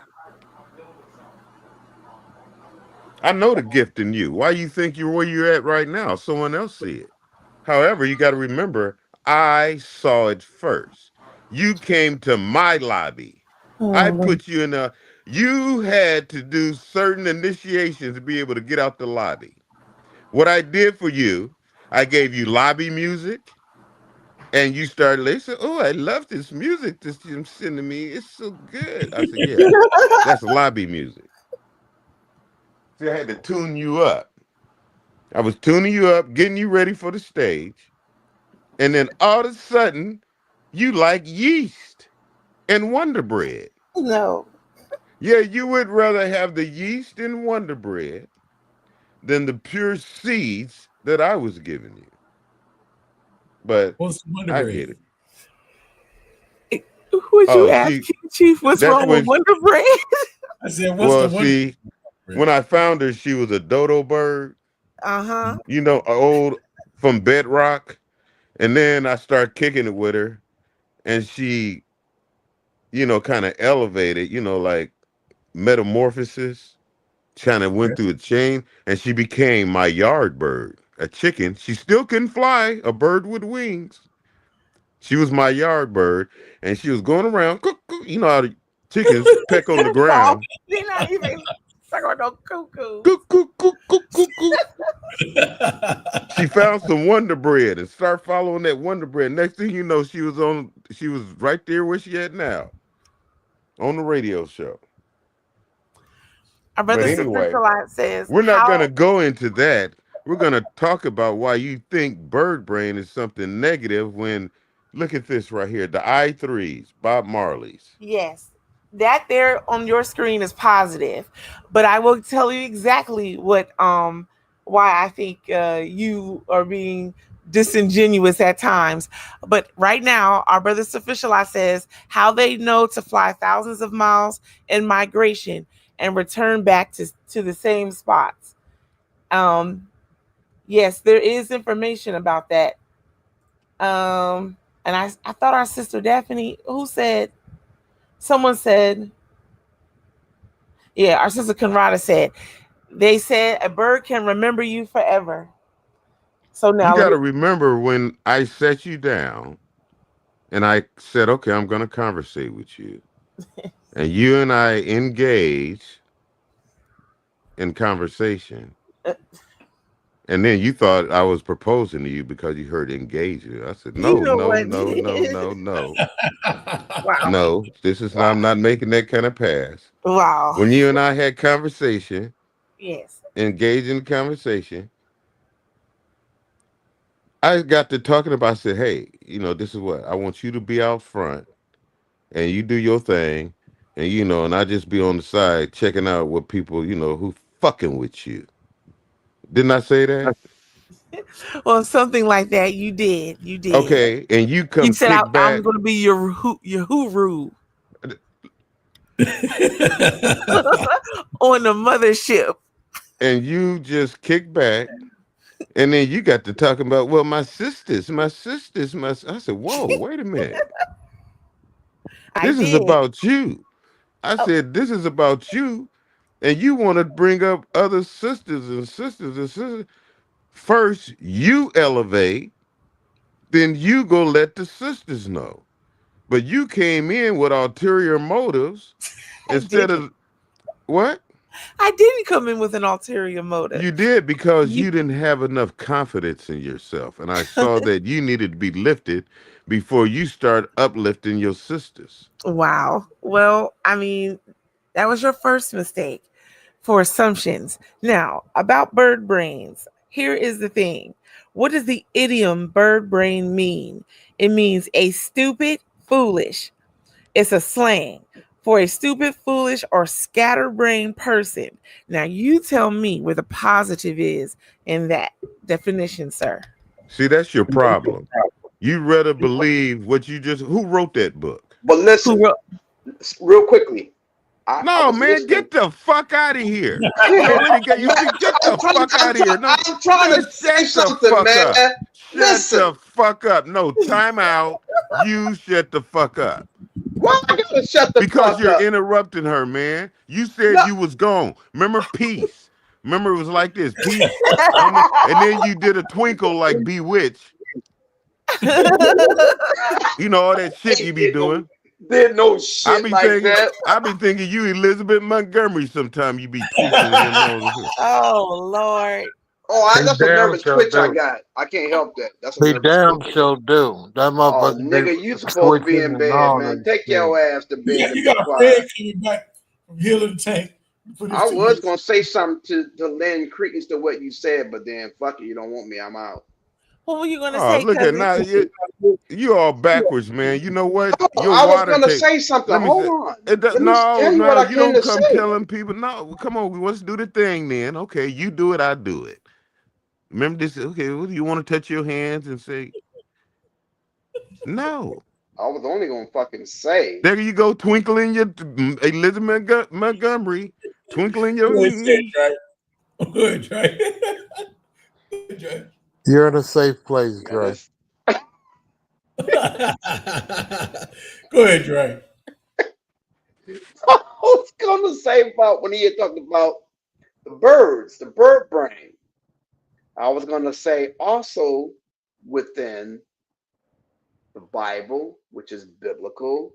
I know the gift in you. Why you think you're where you're at right now? Someone else see it. However, you got to remember, I saw it first. You came to my lobby. I put you in a. You had to do certain initiations to be able to get out the lobby. What I did for you, I gave you lobby music, and you started listening. Oh, I love this music that you're sending me. It's so good. I said, yeah, that's lobby music. See, I had to tune you up. I was tuning you up, getting you ready for the stage. And then all of a sudden, you like yeast and Wonder Bread. No. Yeah, you would rather have the yeast and Wonder Bread than the pure seeds that I was giving you. But I get it. Would you ask Chief what's wrong with Wonder Bread? I said, what's the when I found her, she was a dodo bird. Uh-huh. Old from Bedrock. And then I started kicking it with her. And she, kind of elevated, like metamorphosis. Kind of went through a chain. And she became my yard bird. A chicken. She still couldn't fly. A bird with wings. She was my yard bird. And she was going around. You know how the chickens peck on the ground. They're not even... No cuckoo. She found some Wonder Bread and started following that Wonder Bread. Next thing you know, she was right there where she at now, on the radio show. Our brother anyway, says we're not going to go into that. We're going to talk about why you think bird brain is something negative when, look at this right here, the I3s, Bob Marley's. Yes. That there on your screen is positive, but I will tell you exactly what why I think you are being disingenuous at times. But right now, our brother Sufficiali says how they know to fly thousands of miles in migration and return back to the same spots. Yes, there is information about that. And I thought our sister Daphne, someone said, yeah, our sister Conrada said, they said a bird can remember you forever. So now you got to remember when I set you down and I said, okay, I'm going to conversate with you. And you and I engage in conversation. And then you thought I was proposing to you because you heard engagement. I said, no. Wow. No, this is I'm not making that kind of pass. Wow. When you and I had conversation, yes, engaged in conversation, I got to talking about, I said, hey, this is what I want you to be out front and you do your thing. And, and I just be on the side checking out what people, who fucking with you. Didn't I say that? Well, something like that. You did. Okay, and you come. You said I'm going to be your hooroo. On the mothership. And you just kick back, and then you got to talking about, well, my sisters. I said, whoa, wait a minute. This is about you. I said, this is about you, and you want to bring up other sisters. First, you elevate, then you go let the sisters know. But you came in with ulterior motives instead of what? I didn't come in with an ulterior motive. You did, because you didn't have enough confidence in yourself. And I saw that you needed to be lifted before you start uplifting your sisters. Wow. Well, I mean, that was your first mistake for assumptions. Now, about bird brains, here is the thing. What does the idiom bird brain mean? It means a stupid, foolish. It's a slang for a stupid, foolish, or scatterbrained person. Now, you tell me where the positive is in that definition, sir. See, that's your problem. You rather believe what you just... Who wrote that book? But listen, real quickly. No, man, get the fuck out of here. Get the fuck out of here. No, I'm trying to say something, man. Shut the fuck up. No, time out. You shut the fuck up. Why I gotta shut the fuck up? Because you're interrupting her, man. You said you was gone. Remember, peace. Remember, it was like this, peace. And then you did a twinkle like Bewitched. You know, all that shit you be doing. Did no shit that. I be thinking you Elizabeth Montgomery sometime. You be preaching. Oh, Lord. Oh, that's a nervous twitch I got. I can't help that. That's a damn sure do. That motherfucker. Oh, nigga, you supposed to be in bed, man. Take your ass to bed. You got a bed coming back from Healing Tank. I was going to say something to lend credence to what you said, but then fuck it, you don't want me, I'm out. What were you going to say? Look at now, you all backwards, man. You know what? I was going to say something. Hold on. No, you don't come telling people. No, come on, let's do the thing then. Okay, you do it, I do it. Remember this? Okay, what do you want to touch your hands and say? No. I was only going to fucking say. There you go, twinkling your Elizabeth Montgomery. Twinkling your... Good, Dre. You're in a safe place, Dre. Go ahead, Dre. I was going to say about when he had talked about the birds, the bird brain. I was going to say also within the Bible, which is biblical,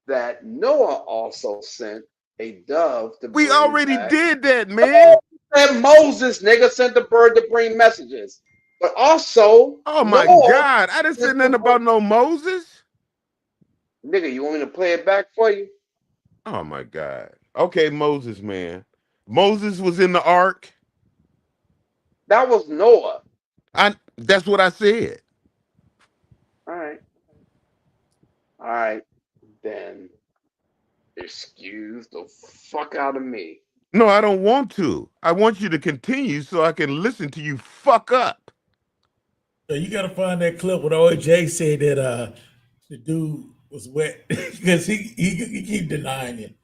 that Noah also sent a dove to We already did that, man. And Moses, nigga, sent the bird to bring messages. But also, oh my God, I didn't say nothing about no Moses. Nigga, you want me to play it back for you? Oh my God. Okay, Moses, man. Moses was in the ark. That was Noah. That's what I said. All right. Then excuse the fuck out of me. No, I don't want to. I want you to continue so I can listen to you fuck up. So you gotta find that clip where OJ said that the dude was wet because he keep denying it.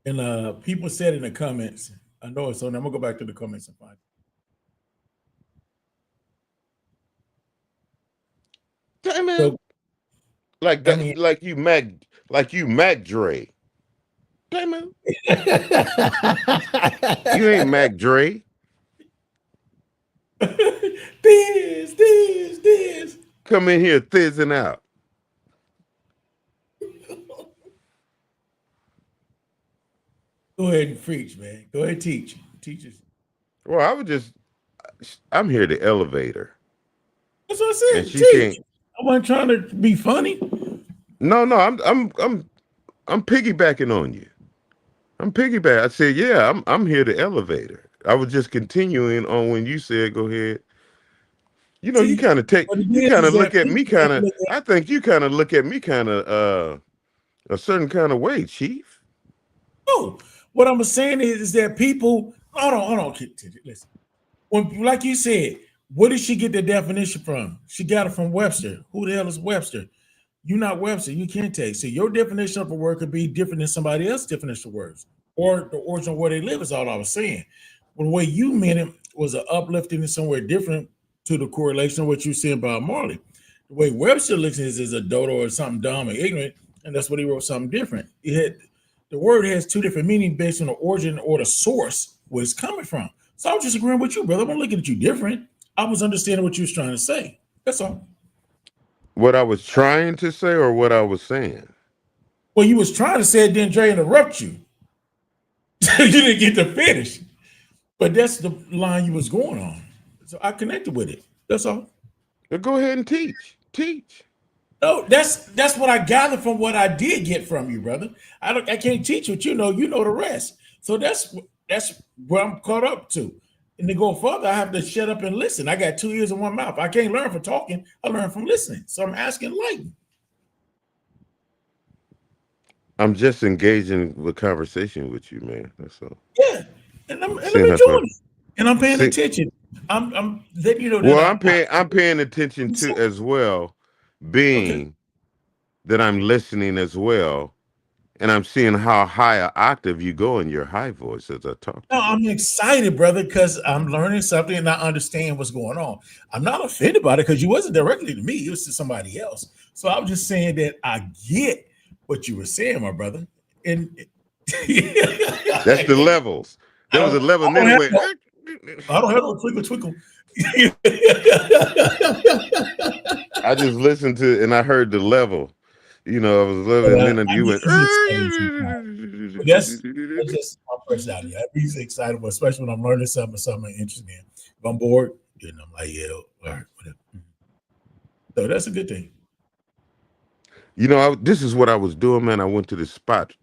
And people said in the comments, I know it, so I'm gonna go back to the comments and find it. Damn it. So, like you Mac Dre. Damn it. You ain't Mac Dre. This. Come in here thizzing out. Go ahead and preach, man. Go ahead and teach. Teach us. Well, I'm here to elevate her. That's what I said. And she can't. I wasn't trying to be funny. No, I'm piggybacking on you. I'm piggybacking. I said, yeah, I'm here to elevate her. I was just continuing on when you said, go ahead. You know, you kind of look at me kind of, I think you kind of look at me kind of a certain kind of way, Chief. No, what I'm saying is that people, hold on, listen. When, like you said, where did she get the definition from? She got it from Webster. Who the hell is Webster? You're not Webster. You can't take. So your definition of a word could be different than somebody else's definition of words, or the origin of where they live is all I was saying. But the way you meant it was an uplifting and somewhere different to the correlation of what you're saying about Marley. The way Webster looks at it is a dodo or something dumb or ignorant, and that's what he wrote something different. The word has two different meanings based on the origin or the source where it's coming from. So I was just agreeing with you, brother. I'm looking at you different. I was understanding what you was trying to say. That's all. What I was trying to say or what I was saying? Well, you was trying to say it, then Dre interrupt you. You didn't get to finish. But that's the line you was going on. So I connected with it. That's all. Now go ahead and teach. Teach. No, that's what I gathered from what I did get from you, brother. I can't teach what you know the rest. So that's where I'm caught up to. And to go further, I have to shut up and listen. I got 2 ears and 1 mouth. I can't learn from talking. I learn from listening. So I'm asking Lighten. I'm just engaging with conversation with you, man. That's all. Yeah, and I'm Seeing how enjoying far- it, and I'm paying See- attention. I'm letting you know that Well, I'm paying attention to as well, being that I'm listening as well, and I'm seeing how high an octave you go in your high voice as I talk. No, I'm excited, brother, because I'm learning something and I understand what's going on. I'm not offended by it because you wasn't directly to me; it was to somebody else. So I was just saying that I get what you were saying, my brother. And that's the levels. There was a level anyway. I don't have no twinkle. I just listened to and I heard the level. You know, I was living, and then you went. That's just my personality. I'm easily excitable, especially when I'm learning something I'm interested in. If I'm bored, then I'm like, yeah, all right, whatever. So that's a good thing. You know, this is what I was doing, man. I went to the spot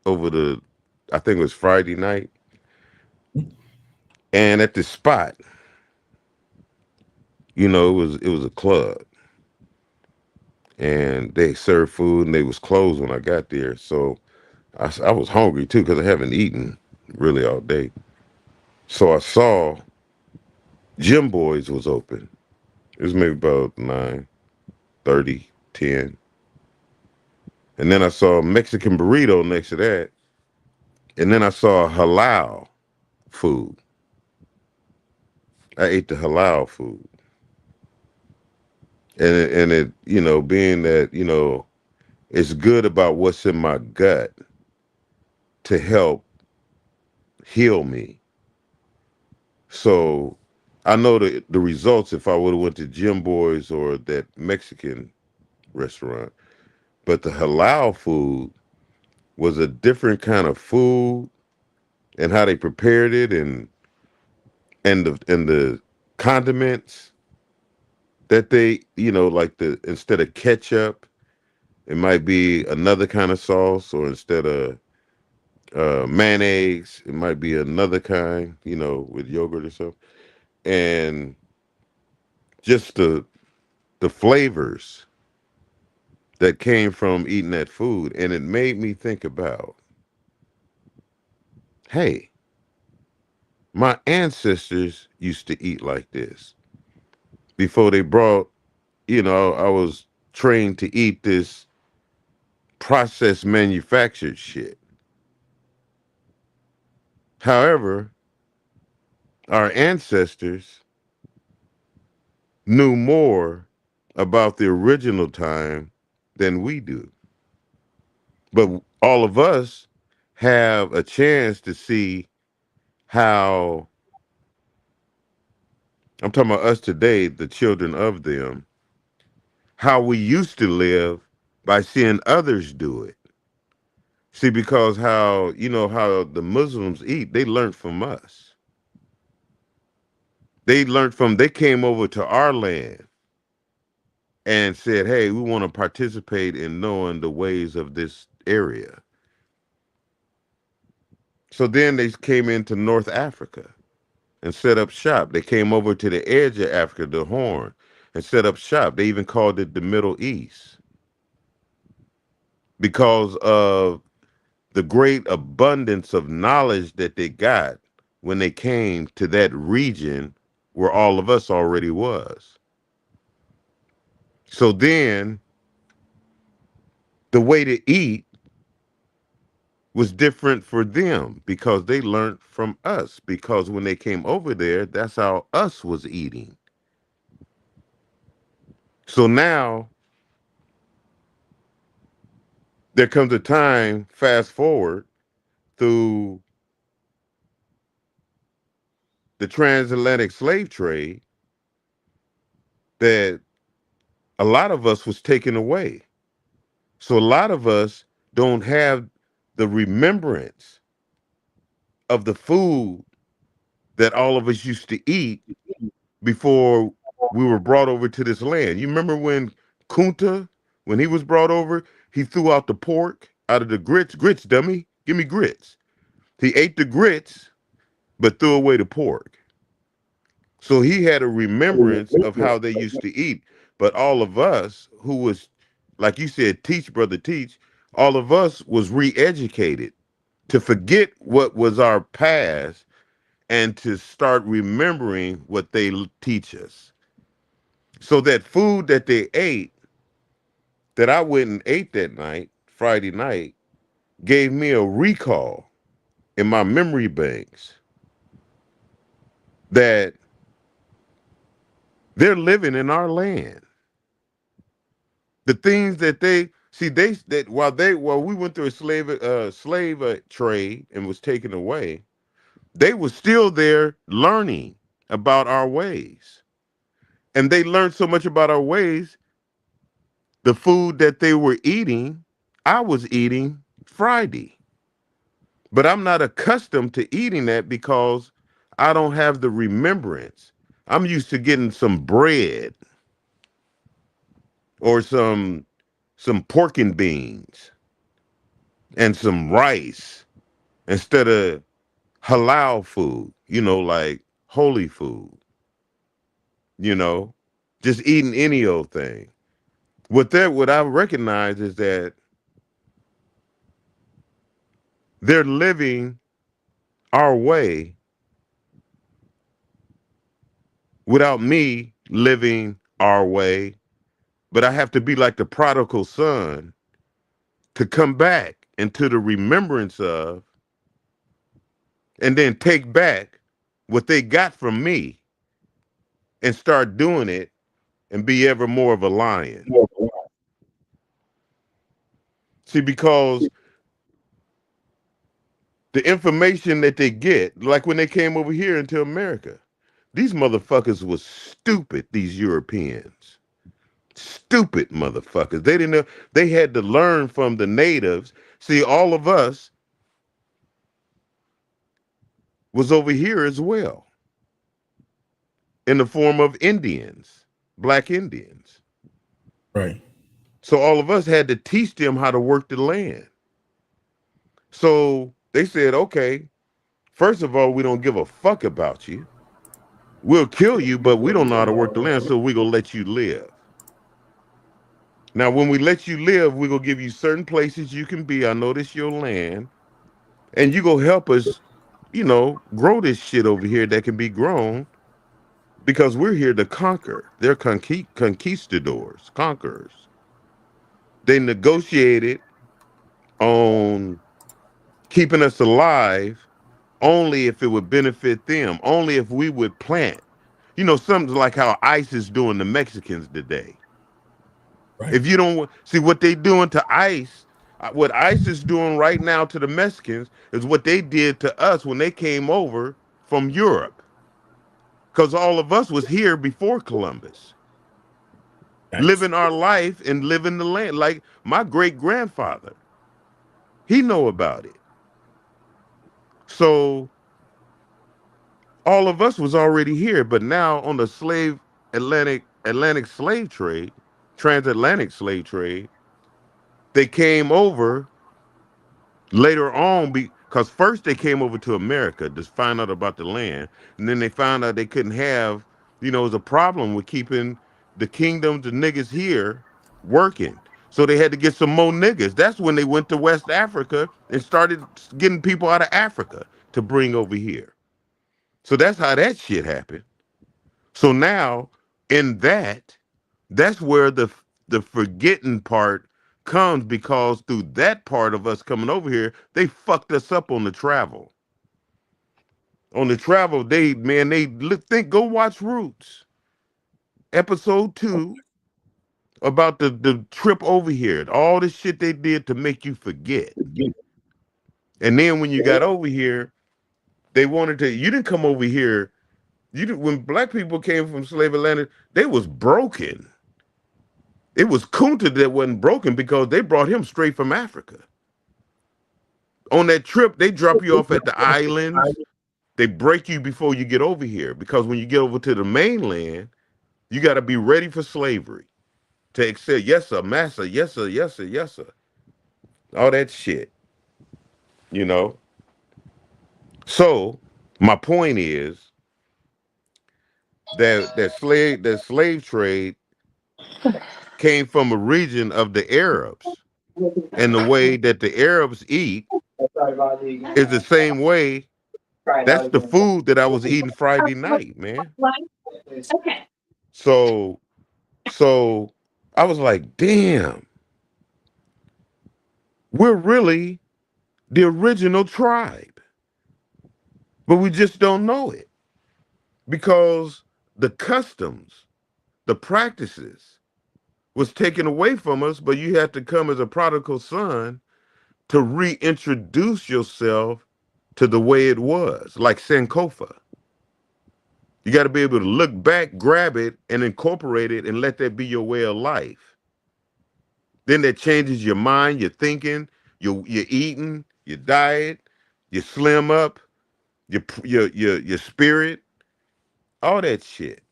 over I think it was Friday night. And at the spot, you know, it was a club. And they served food and they was closed when I got there. So I was hungry too because I haven't eaten really all day. So I saw Jim Boys was open. It was maybe about 9:30, 10. And then I saw a Mexican burrito next to that. And then I saw halal food. I ate the halal food. And it, you know, being that, you know, it's good about what's in my gut to help heal me. So I know the results if I would have went to Jim Boys or that Mexican restaurant. But the halal food was a different kind of food and how they prepared it and the condiments that they, you know, like instead of ketchup, it might be another kind of sauce, or instead of mayonnaise, it might be another kind, you know, with yogurt or something. And just the flavors that came from eating that food. And it made me think about, hey, my ancestors used to eat like this before they brought, you know, I was trained to eat this processed manufactured shit. However, our ancestors knew more about the original time than we do. But all of us have a chance to see how, I'm talking about us today, the children of them, how we used to live by seeing others do it. See, because how, you know, how the Muslims eat, they learned from us. They came over to our land and said, hey, we want to participate in knowing the ways of this area. So then they came into North Africa and set up shop. They came over to the edge of Africa, the Horn, and set up shop. They even called it the Middle East because of the great abundance of knowledge that they got when they came to that region where all of us already was. So then the way to eat was different for them because they learned from us. Because when they came over there, that's how us was eating. So now there comes a time, fast forward through the transatlantic slave trade, that a lot of us was taken away. So a lot of us don't have the remembrance of the food that all of us used to eat before we were brought over to this land. You remember when Kunta, when he was brought over, he threw out the pork out of the grits. Grits, dummy, give me grits. He ate the grits, but threw away the pork. So he had a remembrance of how they used to eat. But all of us who was, like you said, teach, brother, teach, all of us was re-educated to forget what was our past and to start remembering what they teach us. So that food that they ate, that I went and ate that night, Friday night, gave me a recall in my memory banks that they're living in our land. The things that they see, that while we went through a slave trade and was taken away, they were still there learning about our ways. And they learned so much about our ways. The food that they were eating, I was eating Friday. But I'm not accustomed to eating that because I don't have the remembrance. I'm used to getting some bread or some pork and beans and some rice instead of halal food, like holy food, just eating any old thing. What I recognize is that they're living our way without me living our way. But I have to be like the prodigal son to come back into the remembrance of, and then take back what they got from me and start doing it and be ever more of a lion. See, because the information that they get, like when they came over here into America, these motherfuckers was stupid, these Europeans. Stupid motherfuckers. They didn't know. They had to learn from the natives. See, all of us was over here as well in the form of Indians, black Indians. Right. So all of us had to teach them how to work the land. So they said, okay, first of all, we don't give a fuck about you. We'll kill you, but we don't know how to work the land, so we're going to let you live. Now, when we let you live, we're going to give you certain places you can be. I know this your land. And you go help us, grow this shit over here that can be grown because we're here to conquer. They're conquistadors, conquerors. They negotiated on keeping us alive only if it would benefit them, only if we would plant. Something like how ICE is doing the Mexicans today. Right. If you don't see what they doing to ICE, what ICE is doing right now to the Mexicans is what they did to us when they came over from Europe. Because all of us was here before Columbus. Nice. Living our life and living the land. Like my great-grandfather, he know about it. So all of us was already here, but now on the Atlantic slave trade, transatlantic slave trade, they came over later on because first they came over to America to find out about the land, and then they found out they couldn't have, it was a problem with keeping the kingdoms, the niggas here working. So they had to get some more niggas. That's when they went to West Africa and started getting people out of Africa to bring over here. So that's how that shit happened. So now in that's where the forgetting part comes because through that part of us coming over here, they fucked us up on the travel. On the travel, go watch Roots, episode 2, about the trip over here, all the shit they did to make you forget. And then when you got over here, they wanted to. You didn't come over here. When black people came from slave Atlanta, they was broken. It was Kunta that wasn't broken because they brought him straight from Africa. On that trip, they drop you off at the islands. They break you before you get over here because when you get over to the mainland, you got to be ready for slavery. To accept, yes sir, massa, yes sir, yes sir, yes sir. All that shit. You know? So my point is that slave trade came from a region of the Arabs. And the way that the Arabs eat is the same way. That's the food that I was eating Friday night, man. Okay. So I was like, damn, we're really the original tribe. But we just don't know it because the customs, the practices was taken away from us, but you had to come as a prodigal son to reintroduce yourself to the way it was, like Sankofa. You got to be able to look back, grab it, and incorporate it and let that be your way of life. Then that changes your mind, your thinking, your eating, your diet, your slim up, your spirit, all that shit.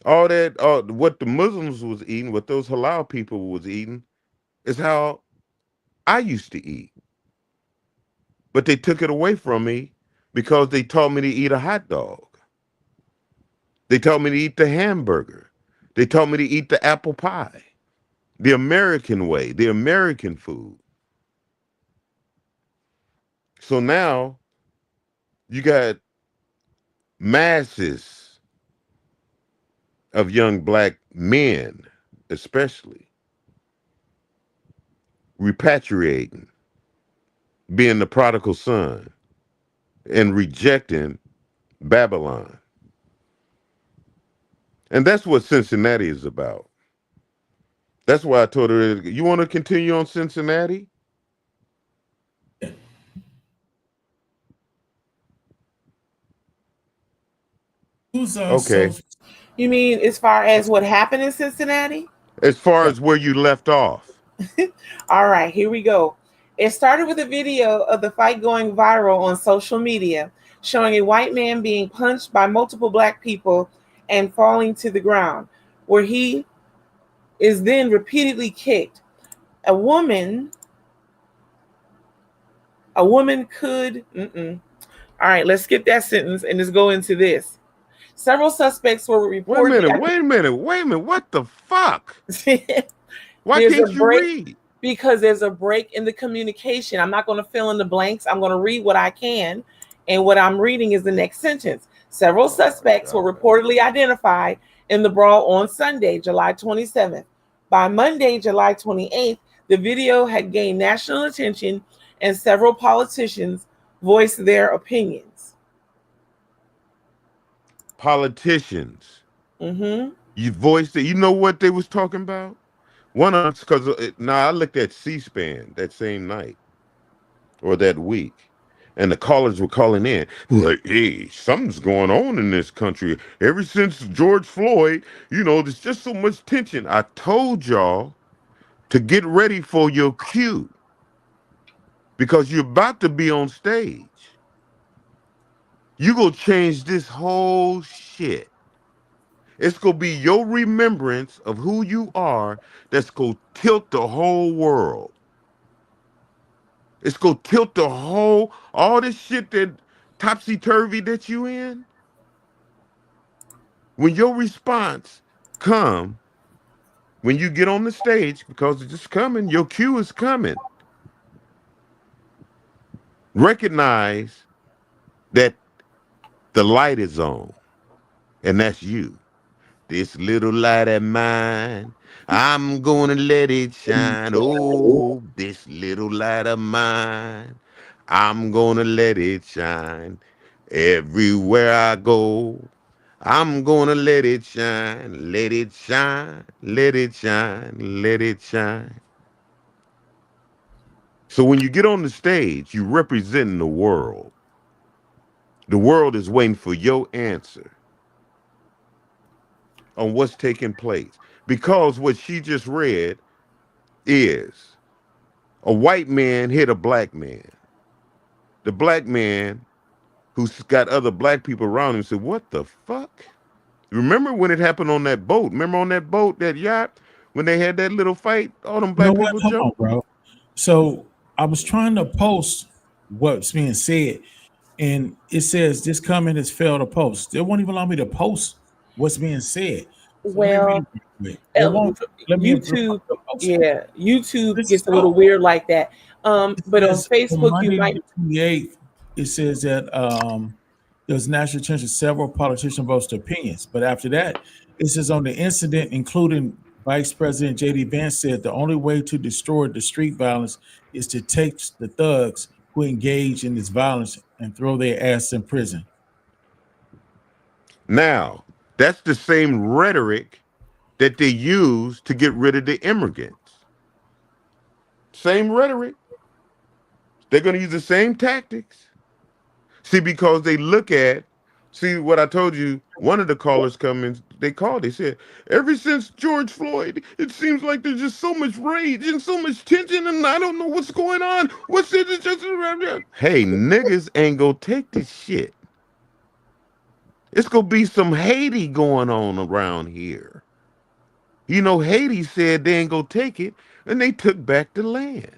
All that, what the Muslims was eating, what those halal people was eating, is how I used to eat. But they took it away from me because they taught me to eat a hot dog. They taught me to eat the hamburger. They taught me to eat the apple pie, the American way, the American food. So now you got masses of young black men, especially, repatriating, being the prodigal son, and rejecting Babylon. And that's what Cincinnati is about. That's why I told her, you want to continue on Cincinnati? Who's Okay. You mean as far as what happened in Cincinnati? As far as where you left off. All right, here we go. It started with a video of the fight going viral on social media, showing a white man being punched by multiple black people and falling to the ground, where he is then repeatedly kicked. A woman could. All right, let's skip that sentence and let's go into this. Several suspects were reported. Wait a minute. What the fuck? Why can't you read? Because there's a break in the communication. I'm not going to fill in the blanks. I'm going to read what I can. And what I'm reading is the next sentence. Several suspects were reportedly identified in the brawl on Sunday, July 27th. By Monday, July 28th, the video had gained national attention and several politicians voiced their opinions. Politicians. Mm-hmm. You voiced it. You know what they was talking about? One of us, because I looked at C-SPAN that same night or that week, and the callers were calling in like, hey, something's going on in this country. Ever since George Floyd, there's just so much tension. I told y'all to get ready for your cue because you're about to be on stage. You gonna change this whole shit. It's going to be your remembrance of who you are that's going to tilt the whole world. It's going to tilt all this shit that topsy-turvy that you in. When your response come, when you get on the stage, because it's just coming, your cue is coming. Recognize that the light is on, and that's you. this little light of mine. I'm gonna let it shine. Oh, this little light of mine. I'm gonna let it shine everywhere I go. I'm gonna let it shine, let it shine, let it shine, let it shine. So when you get on the stage, you representing the world. The world is waiting for your answer on what's taking place. Because what she just read is a white man hit a black man. The black man who's got other black people around him said, what the fuck? Remember when it happened on that boat? Remember on that boat, that yacht, when they had that little fight? All them You know black what? people Hold on, jumped. bro. So I was trying to post what's being said, and it says this comment has failed to post. They won't even allow me to post what's being said. So let me read Well, it real quick. They won't let me YouTube, post it. yeah, YouTube This gets is a little weird like that. It But on says on Facebook, you Monday might. the 28th, it says that there's national attention, several politician votes to opinions. But after that, it says on the incident, including Vice President J.D. Vance said the only way to destroy the street violence is to take the thugs who engage in this violence and throw their ass in prison. Now, that's the same rhetoric that they use to get rid of the immigrants. Same rhetoric. They're going to use the same tactics. See, because they look at, see what I told you, one of the callers come in, they said, ever since George Floyd, it seems like there's just so much rage and so much tension, and I don't know what's going on. What's it? It's just around here. Hey, niggas ain't gonna take this shit. It's gonna be some Haiti going on around here. You know, Haiti said they ain't gonna take it, and they took back the land.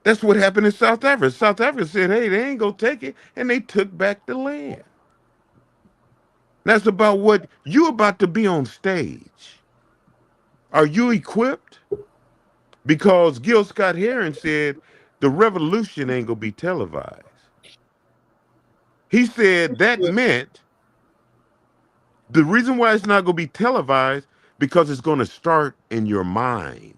That's what happened in South Africa. South Africa said, hey, they ain't gonna take it, and they took back the land. That's about what you about to be on stage. Are you equipped? Because Gil Scott Heron said the revolution ain't gonna be televised. He said that meant the reason why it's not gonna be televised because it's gonna start in your mind.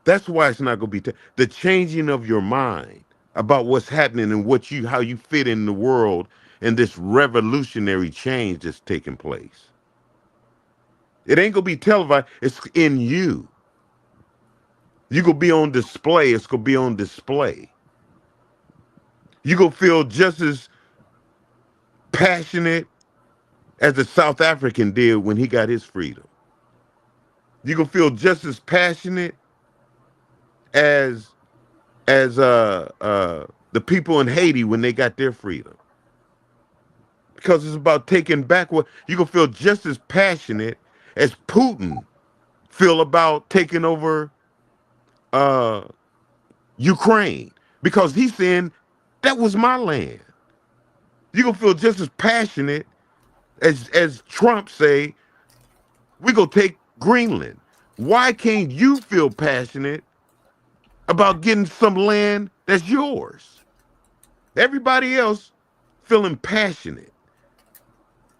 That's why it's not gonna be the changing of your mind about what's happening and how you fit in the world and this revolutionary change that's taking place. It ain't gonna be televised, it's in you. You gonna be on display, it's gonna be on display. You gonna feel just as passionate as the South African did when he got his freedom. You gonna feel just as passionate as the people in Haiti when they got their freedom. Because it's about taking back what you gonna feel just as passionate as Putin feel about taking over Ukraine. Because he's saying that was my land. You gonna feel just as passionate as Trump say, we gonna take Greenland. Why can't you feel passionate about getting some land that's yours? Everybody else feeling passionate.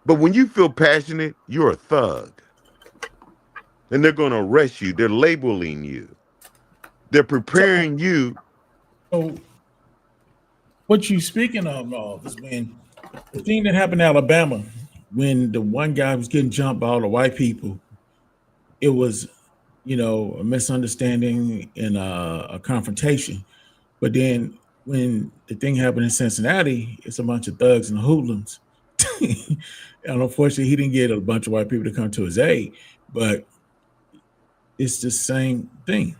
But when you feel passionate, you're a thug. And they're going to arrest you. They're labeling you. They're preparing you. So what you speaking of is when the thing that happened in Alabama, when the one guy was getting jumped by all the white people, it was, a misunderstanding and a confrontation. But then when the thing happened in Cincinnati, it's a bunch of thugs and hoodlums. And unfortunately, he didn't get a bunch of white people to come to his aid, but it's the same thing.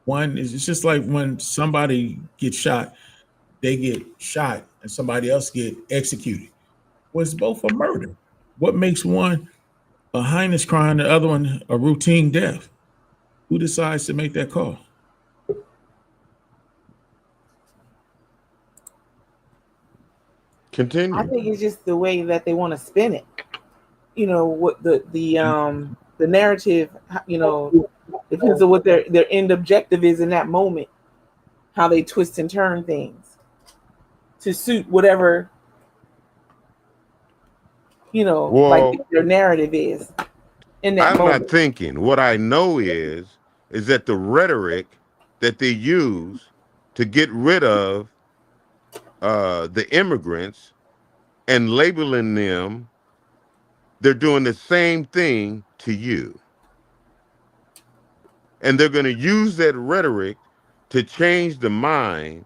One is, it's just like when somebody gets shot, they get shot and somebody else get executed. Well, it's both a murder. What makes one a heinous crime, the other one a routine death? Who decides to make that call? Continue. I think it's just the way that they want to spin it. What the narrative, depends on what their end objective is in that moment, how they twist and turn things. to suit whatever, like Well, their narrative is in that I'm not moment. thinking. What I know is that the rhetoric that they use to get rid of the immigrants and labeling them, they're doing the same thing to you. And they're going to use that rhetoric to change the mind,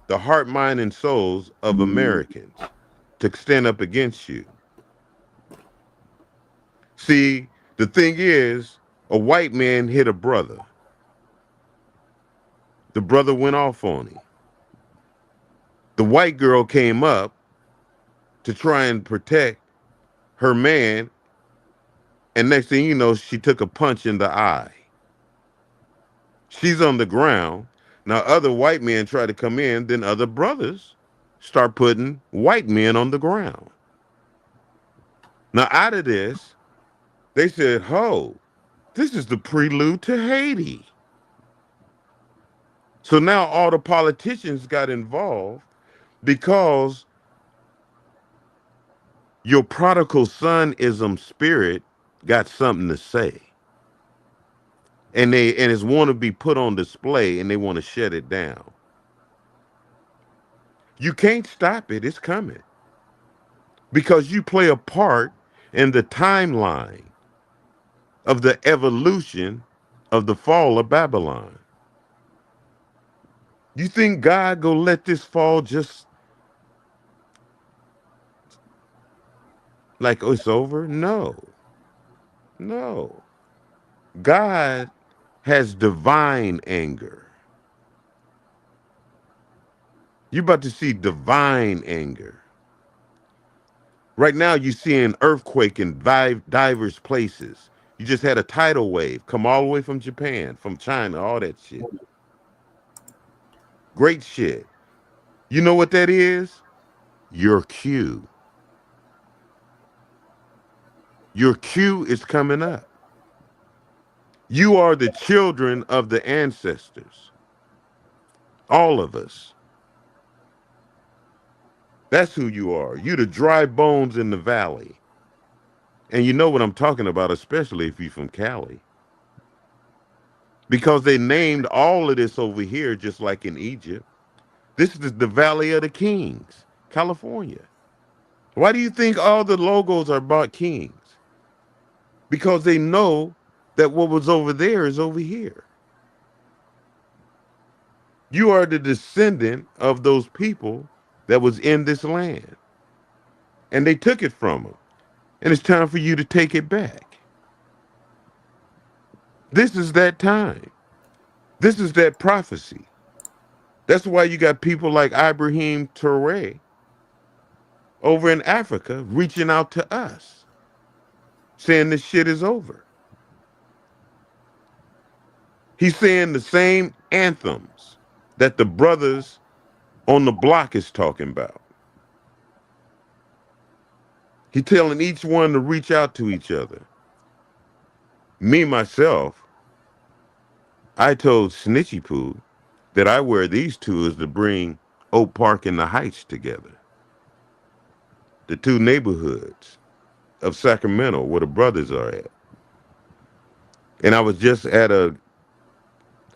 the heart, mind, and souls of Americans to stand up against you. See, the thing is, a white man hit a brother. The brother went off on him. The white girl came up to try and protect her man, and next thing you know, she took a punch in the eye. She's on the ground. Now, other white men try to come in, then other brothers start putting white men on the ground. Now, out of this, they said, "Oh, this is the prelude to Haiti." So now all the politicians got involved because your prodigal sonism spirit got something to say. And it's want to be put on display, and they want to shut it down. You can't stop it. It's coming. Because you play a part in the timeline of the evolution of the fall of Babylon. You think God gonna let this fall just like, oh, it's over? No. No. God has divine anger. You're about to see divine anger. Right now, you're seeing earthquake in diverse places. You just had a tidal wave come all the way from Japan, from China, all that shit. Great shit. You know what that is? Your cue. Your cue is coming up. You are the children of the ancestors. All of us. That's who you are. You the dry bones in the valley. And you know what I'm talking about, especially if you're from Cali. Because they named all of this over here, just like in Egypt. This is the Valley of the Kings, California. Why do you think all the logos are about kings? Because they know that what was over there is over here. You are the descendant of those people that was in this land. And they took it from them. And it's time for you to take it back. This is that time. This is that prophecy. That's why you got people like Ibrahim Traoré over in Africa reaching out to us, saying this shit is over. He's saying the same anthems that the brothers on the block is talking about. He's telling each one to reach out to each other. Me, myself, I told Snitchy Poo that I wear these two is to bring Oak Park and the Heights together. The two neighborhoods of Sacramento where the brothers are at. And I was just at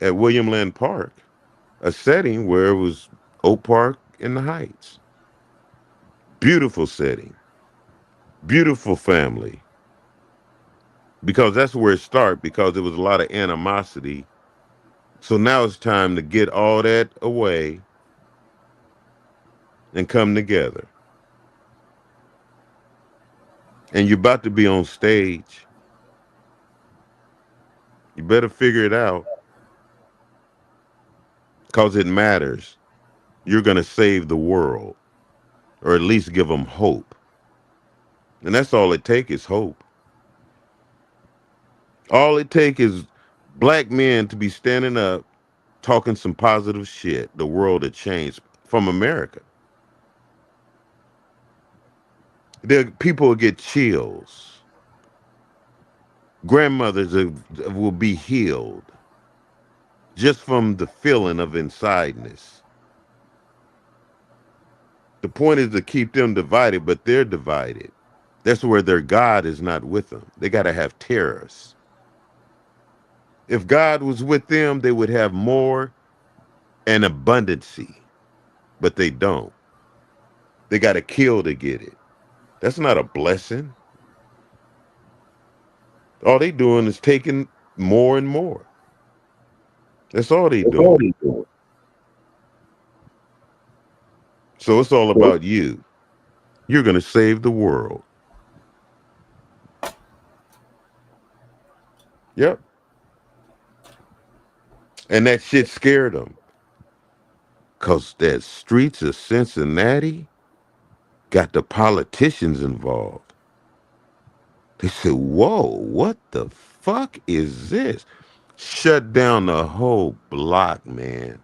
William Land Park, a setting where it was Oak Park and the Heights. Beautiful setting. Beautiful family. Because that's where it started, because there was a lot of animosity. So now it's time to get all that away and come together. And you're about to be on stage. You better figure it out. Because it matters. You're going to save the world. Or at least give them hope. And that's all it takes is hope. All it takes is black men to be standing up, talking some positive shit. The world had changed from America. People will get chills. Grandmothers will be healed just from the feeling of insideness. The point is to keep them divided, but they're divided. That's where their God is not with them. They got to have terrorists. If God was with them, they would have more and abundancy, but they don't. They got to kill to get it. That's not a blessing. All they doing is taking more and more. That's all they doing. So it's all about you. You're going to save the world. Yep. And that shit scared them. Because that streets of Cincinnati got the politicians involved. They said, whoa, what the fuck is this? Shut down the whole block, man.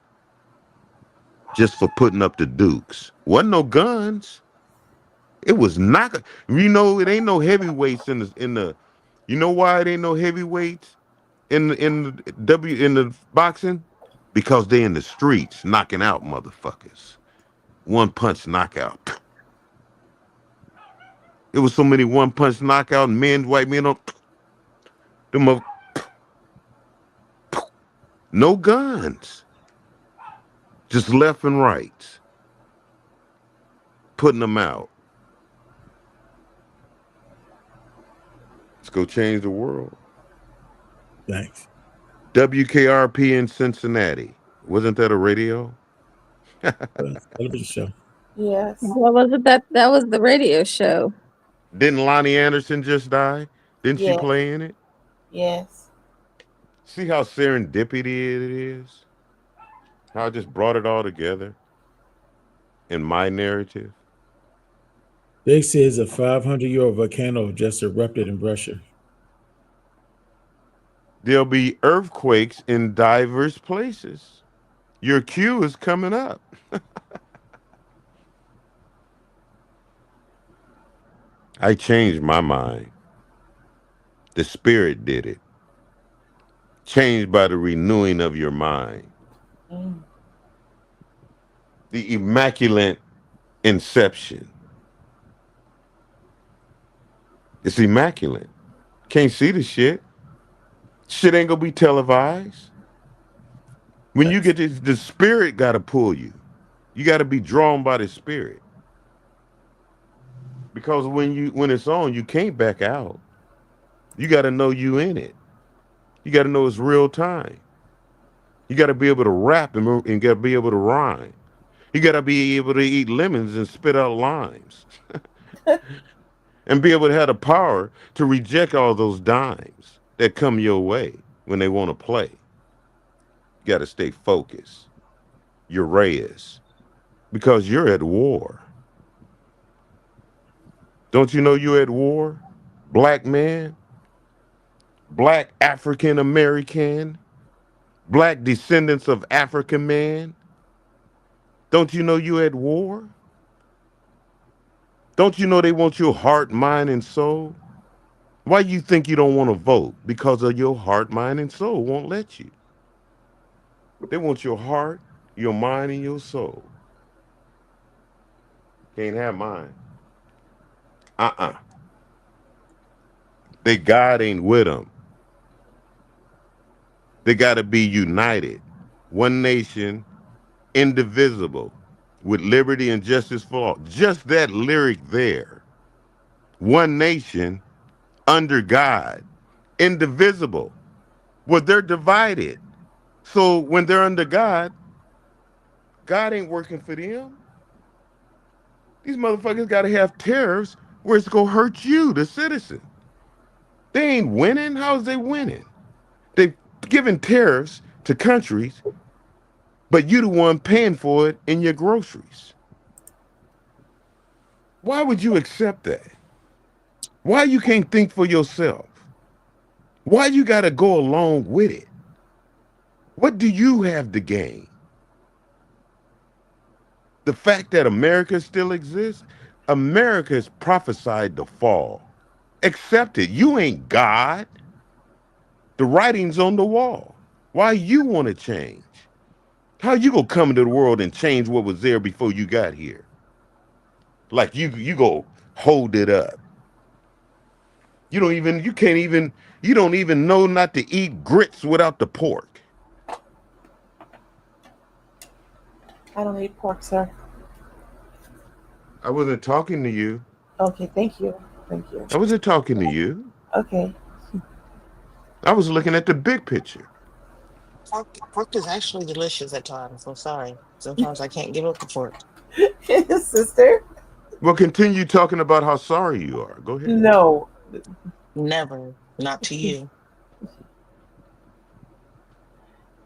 Just for putting up the Dukes. Wasn't no guns. It was not. You know, it ain't no heavyweights in the. You know why it ain't no heavyweights in the boxing? Because they in the streets knocking out motherfuckers. One punch knockout. It was so many one punch knockout men, white men on them up. No guns. Just left and right. Putting them out. Let's go change the world. Thanks. WKRP in Cincinnati. Wasn't that a radio? Television show. Yes. What was it that was the radio show? Didn't Lonnie Anderson just die? Didn't she Yes. play in it? Yes. See how serendipity it is? How I just brought it all together in my narrative. They says a 500-year-old volcano just erupted in Russia. There'll be earthquakes in diverse places. Your cue is coming up. I changed my mind. The Spirit did it. Changed by the renewing of your mind. The immaculate inception. It's immaculate. Can't see the shit. Shit ain't gonna be televised. When you get this, the Spirit gotta pull you. You gotta be drawn by the Spirit. Because when it's on, you can't back out. You gotta know you in it. You gotta know it's real time. You gotta be able to rap and gotta be able to rhyme. You gotta be able to eat lemons and spit out limes. And be able to have the power to reject all those dimes that come your way when they want to play. You got to stay focused. You're Reyes. Because you're at war. Don't you know you're at war? Black man, Black African American, Black descendants of African man. Don't you know you're at war? Don't you know they want your heart, mind, and soul? Why you think you don't want to vote? Because of your heart, mind, and soul won't let you. They want your heart, your mind, and your soul. Can't have mine. They God ain't with them. They got to be united. One nation, indivisible, with liberty and justice for all. Just that lyric there. One nation, under God, indivisible. Well, they're divided. So when they're under God, God ain't working for them. These motherfuckers got to have tariffs where it's going to hurt you, the citizen. They ain't winning. How's they winning? They've given tariffs to countries, but you the one paying for it in your groceries. Why would you accept that? Why you can't think for yourself? Why you got to go along with it? What do you have to gain? The fact that America still exists, America has prophesied the fall. Accept it. You ain't God. The writing's on the wall. Why you want to change? How you gonna come into the world and change what was there before you got here? Like you go hold it up. You don't even know not to eat grits without the pork. I don't eat pork, sir. I wasn't talking to you. Okay, thank you. Thank you. I wasn't talking to you. Okay. I was looking at the big picture. Pork is actually delicious at times. I'm sorry. Sometimes I can't give up the pork. Sister? Well, continue talking about how sorry you are. Go ahead. No. Never. Not to you.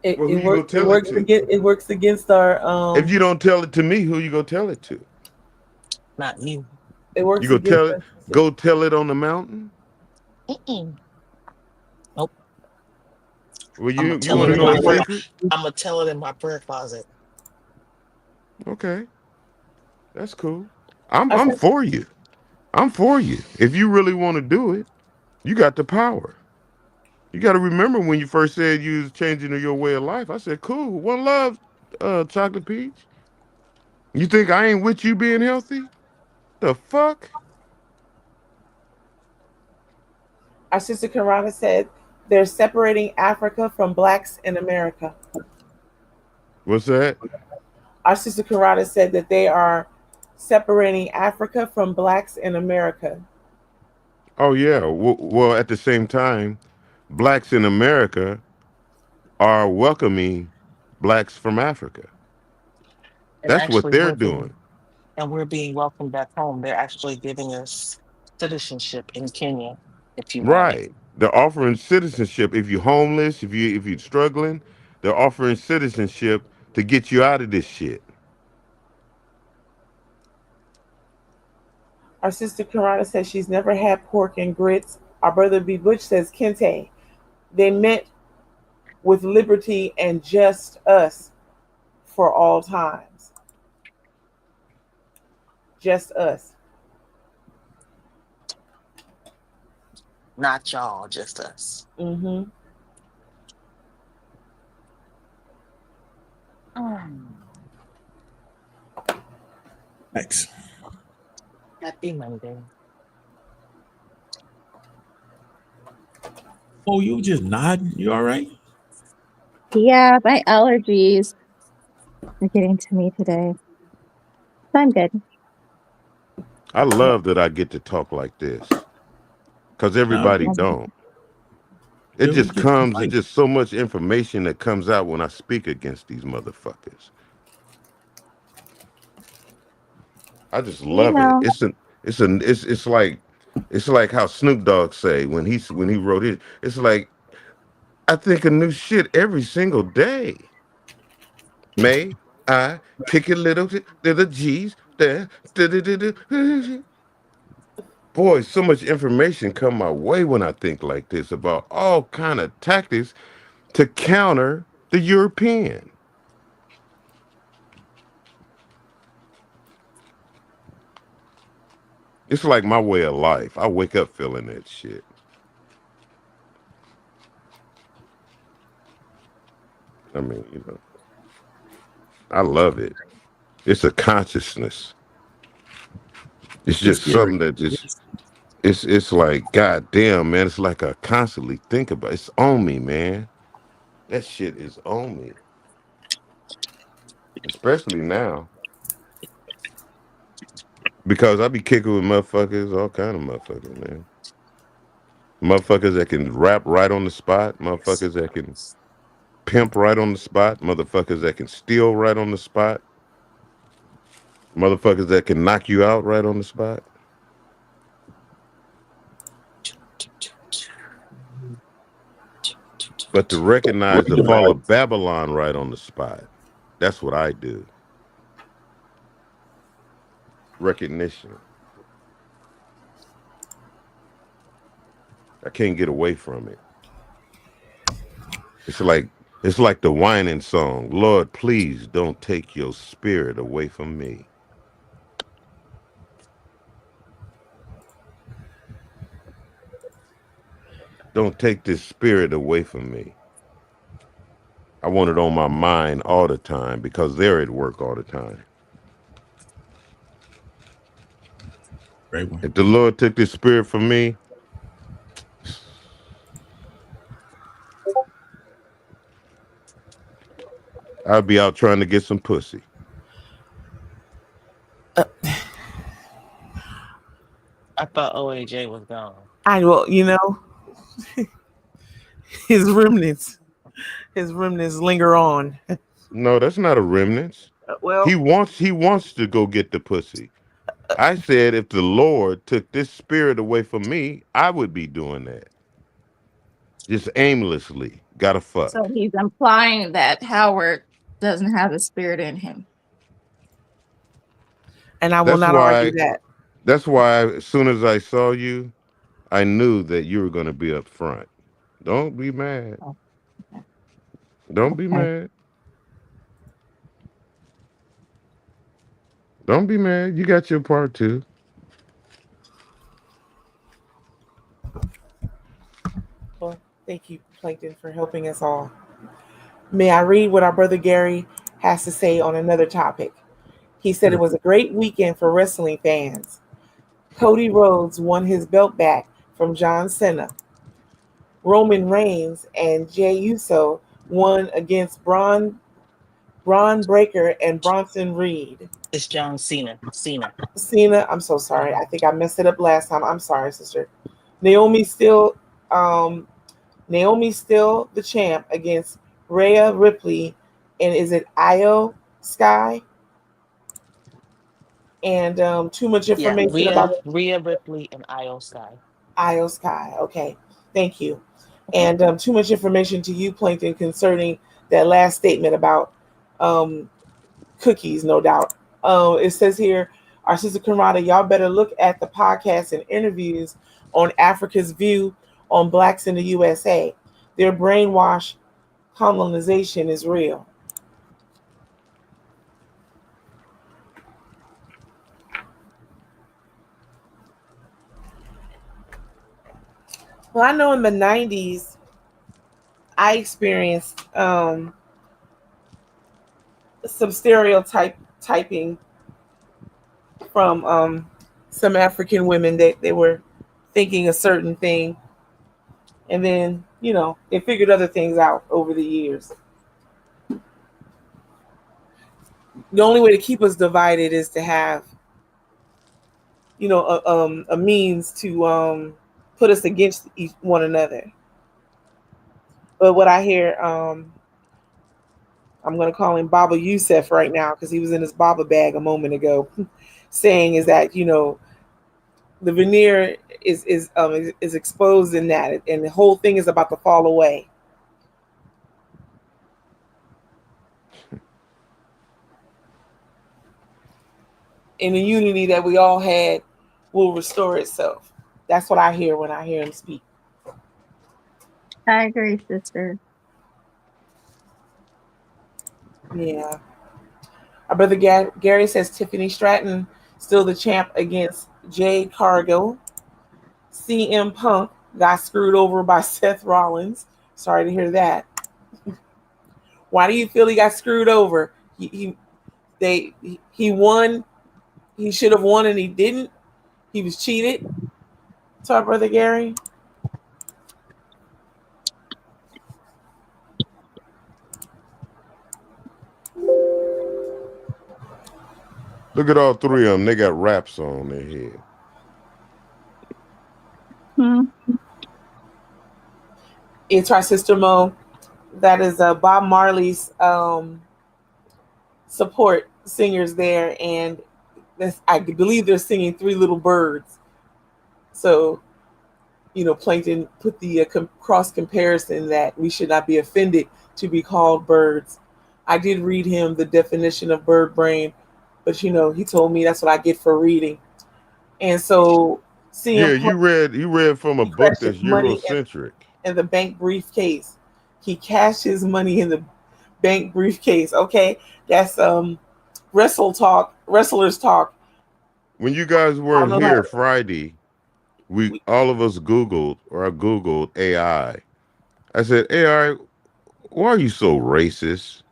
It, Well, who it, you gonna work, it tell it works to? against it works against our If you don't tell it to me, who you gonna tell it to? Not you. it works You gonna against tell it? us. Go tell it on the mountain. Mm-mm. Nope. Well, I'm you gonna tell want it to in know my a prayer. secret? I'm gonna tell it in my prayer closet. Okay, that's cool. I'm I I'm said, for you. I'm for you. If you really want to do it, you got the power. You got to remember when you first said you was changing your way of life. I said, cool. One love, Chocolate Peach. You think I ain't with you being healthy? The fuck? our sister Karana said they're separating Africa from blacks in America. What's that? Our sister Karana said that they are separating Africa from blacks in America. Oh yeah. Well, at the same time, blacks in America are welcoming blacks from Africa. And That's what actually they're welcome doing. and we're being welcomed back home. They're actually giving us citizenship in Kenya if you want it. Right. They're offering citizenship. If you're homeless, if you're struggling, they're offering citizenship to get you out of this shit. Our sister Karana says she's never had pork and grits. Our brother B. Butch says Kente. They meant with liberty and just us for all times. Just us. Not y'all, just us. Mm-hmm. Thanks. Happy Monday. Oh, you just nodding. You all right? Yeah, my allergies are getting to me today. I'm good. I love that I get to talk like this because everybody don't. It just comes, it's just so much information that comes out when I speak against these motherfuckers. I just love it. It's like how Snoop Dogg say when he wrote it. It's like I think of new shit every single day. May I pick a little G's there? Boy, so much information come my way when I think like this about all kind of tactics to counter the European. It's like my way of life. I wake up feeling that shit. I mean, I love it. It's a consciousness. It's just something that just it's like, God damn, man. It's like I constantly think about it. It's on me, man. That shit is on me. Especially now. Because I be kicking with motherfuckers, all kind of motherfuckers, man. Motherfuckers that can rap right on the spot, motherfuckers that can pimp right on the spot, motherfuckers that can steal right on the spot, motherfuckers that can knock you out right on the spot. But to recognize the fall of Babylon right on the spot, that's what I do. Recognition. I can't get away from it. It's like the whining song. Lord, please don't take your spirit away from me. Don't take this spirit away from me. I want it on my mind all the time because they're at work all the time. Great one. If the Lord took this spirit from me, I'd be out trying to get some pussy. I thought OAJ was gone. Well, you know, his remnants linger on. No, that's not a remnant. Well, He wants to go get the pussy. I said if the Lord took this spirit away from me, I would be doing that. Just aimlessly. Gotta fuck. So he's implying that Howard doesn't have a spirit in him. and I will not argue that. That's why as soon as I saw you, I knew that you were gonna be up front. Don't be mad. Don't be mad. Don't be mad. You got your part too. Well, thank you, Plankton, for helping us all. May I read what our brother Gary has to say on another topic? He said it was a great weekend for wrestling fans. Cody Rhodes won his belt back from John Cena. Roman Reigns and Jey Uso won against Braun Breaker and Bronson Reed. It's John Cena. Cena, I'm so sorry. I think I messed it up last time. I'm sorry, sister. Naomi's still the champ against Rhea Ripley, and is it Io Sky? And too much information about Rhea Ripley and Io Sky. Io Sky. Okay, thank you. And too much information to you, Plankton, concerning that last statement about cookies, no doubt. It says here, our sister Karada, y'all better look at the podcasts and interviews on Africa's view on blacks in the USA. Their brainwash colonization is real. Well, I know in the 90s, I experienced some stereotyping from some African women that they were thinking a certain thing. And then, you know, they figured other things out over the years. The only way to keep us divided is to have, you know, a means to put us against one another. But what I hear, I'm going to call him Baba Youssef right now because he was in his Baba bag a moment ago, saying is that, you know, the veneer is exposed in that, and the whole thing is about to fall away. And the unity that we all had will restore itself. That's what I hear when I hear him speak. I agree, sister. Yeah. Our brother Gary says Tiffany Stratton still the champ against Jade Cargill. CM Punk got screwed over by Seth Rollins. Sorry to hear that. Why do you feel he got screwed over? He won. He should have won and he didn't. He was cheated. To our brother Gary. Look at all three of them. They got wraps on their head. It's our sister Mo. That is Bob Marley's support singers there, and I believe they're singing Three Little Birds. So, you know, Plankton put the cross comparison that we should not be offended to be called birds. I did read him the definition of bird brain, but you know, he told me that's what I get for reading. And so, you read from a book that's Eurocentric. In the bank briefcase, he cashed his money in the bank briefcase. Okay, that's wrestlers talk. When you guys weren't here Friday, we all of us Googled, or I Googled AI. I said, AI, why are you so racist?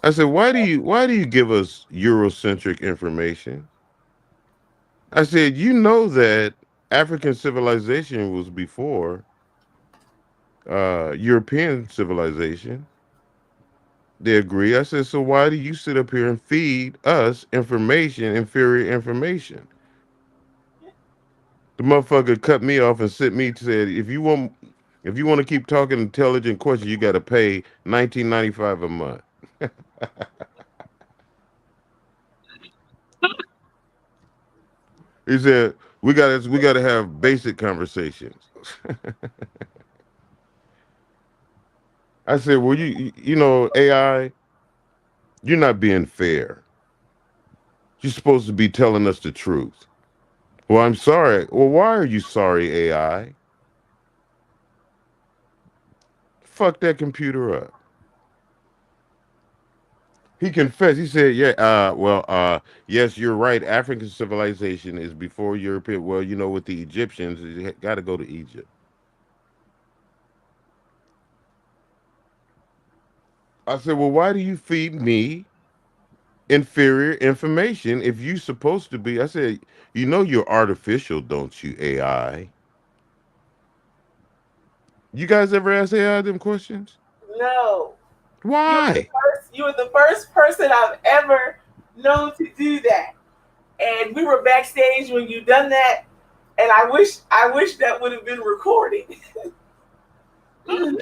I said, why do you give us Eurocentric information? I said, you know that African civilization was before European civilization. They agree. I said, so why do you sit up here and feed us information, inferior information? The motherfucker cut me off and sent me said, if you want to keep talking intelligent questions, you got to pay $19.95 a month. He said, we gotta have basic conversations. I said, well, you know, AI, you're not being fair. You're supposed to be telling us the truth. Well, I'm sorry. Well, why are you sorry, AI? Fuck that computer up. He confessed. He said, yeah, yes, you're right. African civilization is before European. Well, you know, with the Egyptians, you got to go to Egypt. I said, well, why do you feed me inferior information if you supposed to be? I said, you know, you're artificial, don't you, AI? You guys ever ask AI them questions? No. Why? You were the first person I've ever known to do that. And we were backstage when you done that, and I wish that would have been recorded.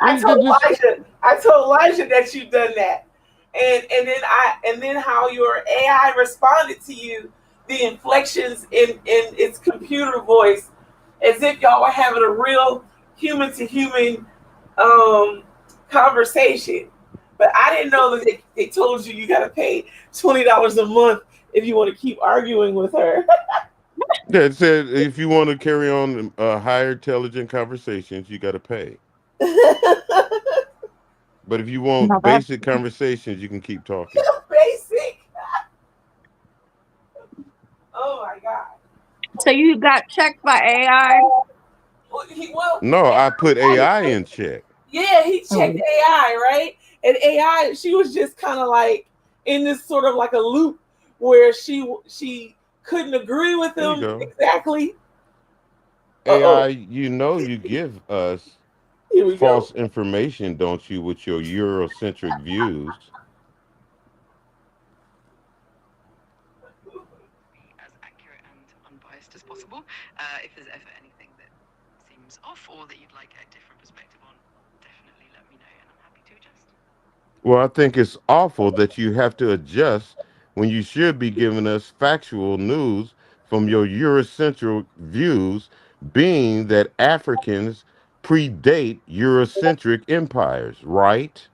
I told Elijah that you've done that. And then how your AI responded to you, the inflections in its computer voice, as if y'all were having a real human to human conversation. But I didn't know that they told you got to pay $20 a month if you want to keep arguing with her. Yeah, it said if you want to carry on higher intelligent conversations, you got to pay. But if you want basic conversations, you can keep talking. Basic. Oh my God. So you got checked by AI? No, I put AI in check. Yeah, he checked AI, right? And AI, she was just kind of like in this sort of like a loop where she couldn't agree with him exactly. AI, you know, you give us false information, don't you, with your Eurocentric views? As accurate and unbiased as possible. If there's ever anything that seems off or that you'd like a different perspective on, definitely let me know and I'm happy to adjust. Well, I think it's awful that you have to adjust when you should be giving us factual news from your Eurocentric views, being that Africans predate Eurocentric empires, right?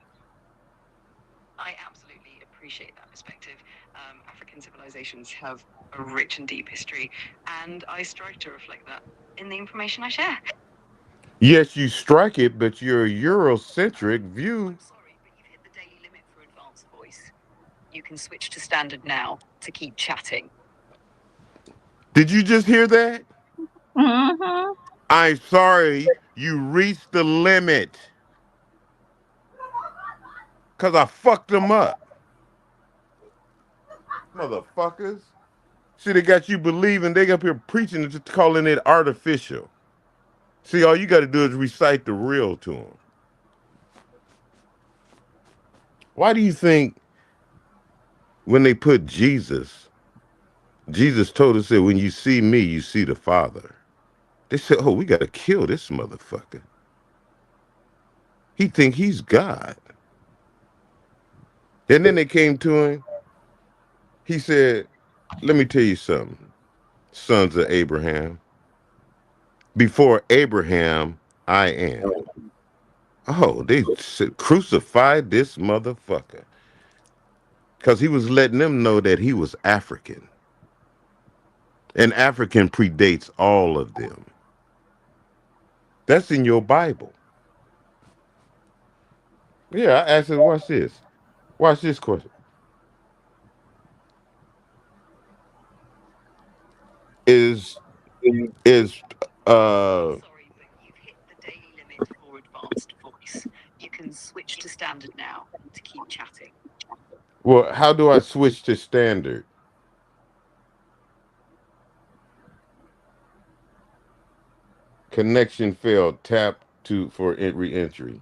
I absolutely appreciate that perspective. African civilizations have a rich and deep history, and I strive to reflect that in the information I share. Yes, you strike it, but your Eurocentric view. I'm sorry, but you've hit the daily limit for advanced voice. You can switch to standard now to keep chatting. Did you just hear that? Mm-hmm. I'm sorry, you reached the limit. Because I fucked them up. Motherfuckers. See, they got you believing, they up here preaching and just calling it artificial. See, all you got to do is recite the real to them. Why do you think when they put Jesus told us that when you see me, you see the Father? They said, oh, we got to kill this motherfucker. He think he's God. And then they came to him. He said, let me tell you something, sons of Abraham. Before Abraham, I am. Oh, they said, crucified this motherfucker. Because he was letting them know that he was African. And African predates all of them. That's in your Bible. Yeah, I asked him, watch this. Watch this question. Is Sorry, but you've hit the daily limit for advanced voice. You can switch to standard now to keep chatting. well, how do I switch to standard? Connection failed. Tap for re-entry.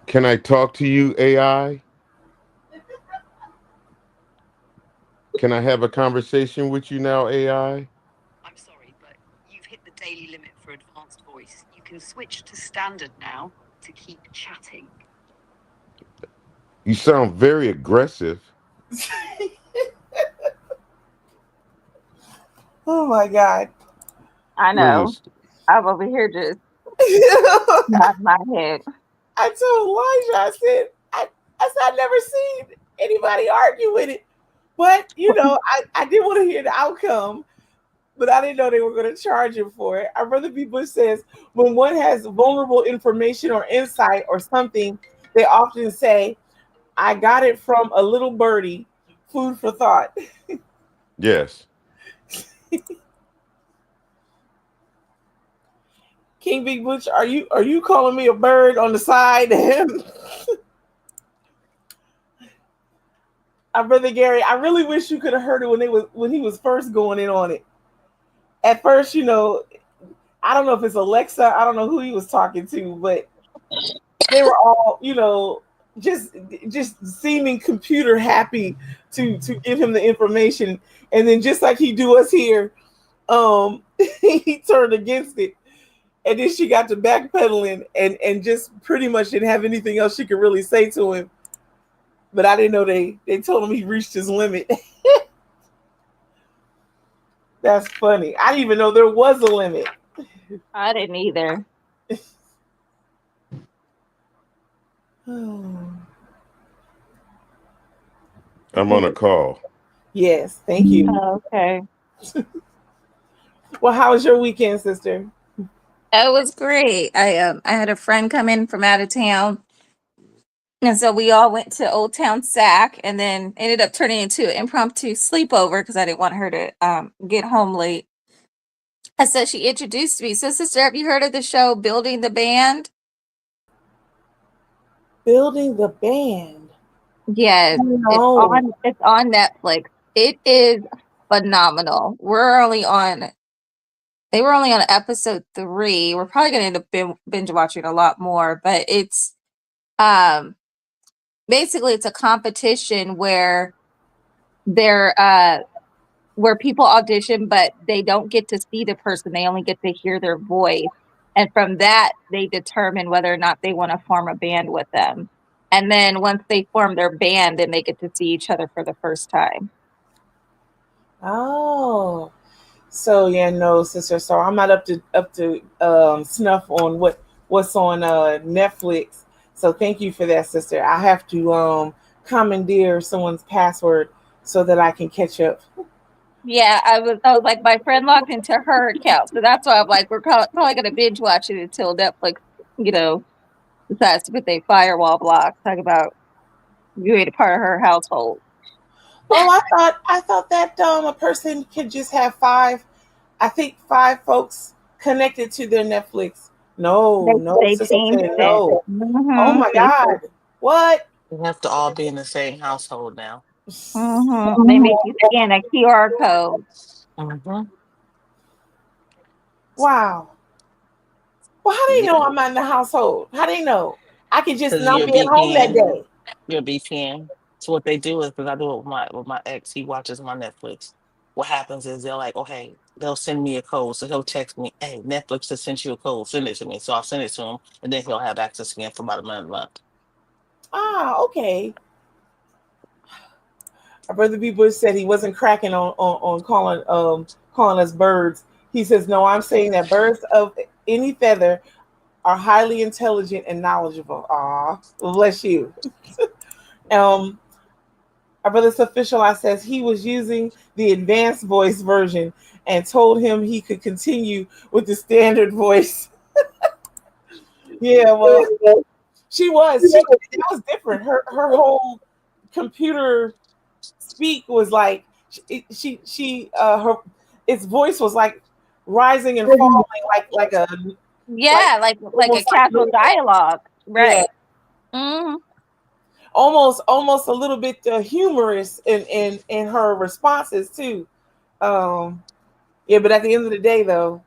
Can I talk to you, AI? Can I have a conversation with you now, AI? I'm sorry, but you've hit the daily limit for advanced voice. You can switch to standard now to keep chatting. You sound very aggressive. Oh my God. I Look at know. this. I'm over here just I nod my head. told Elijah, I said, I've never seen anybody argue with it. But, I did want to hear the outcome, but I didn't know they were going to charge him for it. Our brother B. Bush says, when one has vulnerable information or insight or something, they often say, I got it from a little birdie. Food for thought. Yes. King Big Butch, are you calling me a bird on the side? Our brother Gary, I really wish you could have heard it when he was first going in on it. At first, I don't know if it's Alexa, I don't know who he was talking to, but they were all, just seeming computer happy to give him the information, and then just like he do us here, he turned against it. And then she got to backpedaling and just pretty much didn't have anything else she could really say to him. But I didn't know they told him he reached his limit. That's funny. I didn't even know there was a limit. I didn't either. I'm on a call. Yes, thank you. Okay. Well, how was your weekend, sister? It was great. I had a friend come in from out of town. And so we all went to Old Town Sac and then ended up turning into an impromptu sleepover because I didn't want her to get home late. And so she introduced me. So, sister, have you heard of the show Building the Band? Building the Band. Yes. No. It's on Netflix. It is phenomenal. They were only on episode 3. We're probably going to end up binge watching a lot more, but it's basically it's a competition where where people audition, but they don't get to see the person. They only get to hear their voice. And from that, they determine whether or not they want to form a band with them. And then once they form their band, then they get to see each other for the first time. Oh. So yeah, no, sister. So I'm not up to snuff on what's on Netflix. So thank you for that, sister. I have to commandeer someone's password so that I can catch up. Yeah, I was like, my friend logged into her account, so that's why I'm like, we're probably gonna binge watch it until Netflix, decides to put their firewall block. Talk about you ain't a part of her household. Oh, I thought that a person could just have 5 folks connected to their Netflix. No, They sister, changed it. no. Oh my God. What? We have to all be in the same household now. They make you scan a QR code. Wow. Well, how do you know I'm not in the household? How do you know? I can just not be at home that day. Your VPN. So what they do is, because I do it with my ex, he watches my Netflix. What happens is they're like, okay, they'll send me a code. So he'll text me, hey, Netflix just sent you a code. Send it to me. So I'll send it to him, and then he'll have access again for about a month. Ah, okay. Our brother B. Bush said he wasn't cracking on calling us birds. He says, no, I'm saying that birds of any feather are highly intelligent and knowledgeable. Ah, bless you. Our brother Sufficial says he was using the advanced voice version and told him he could continue with the standard voice. Yeah, well, she was. That was different. Her whole computer speak was like its voice was like rising and falling like a like a casual dialogue, right? Yeah. Almost a little bit humorous in her responses too. Yeah, but at the end of the day, though,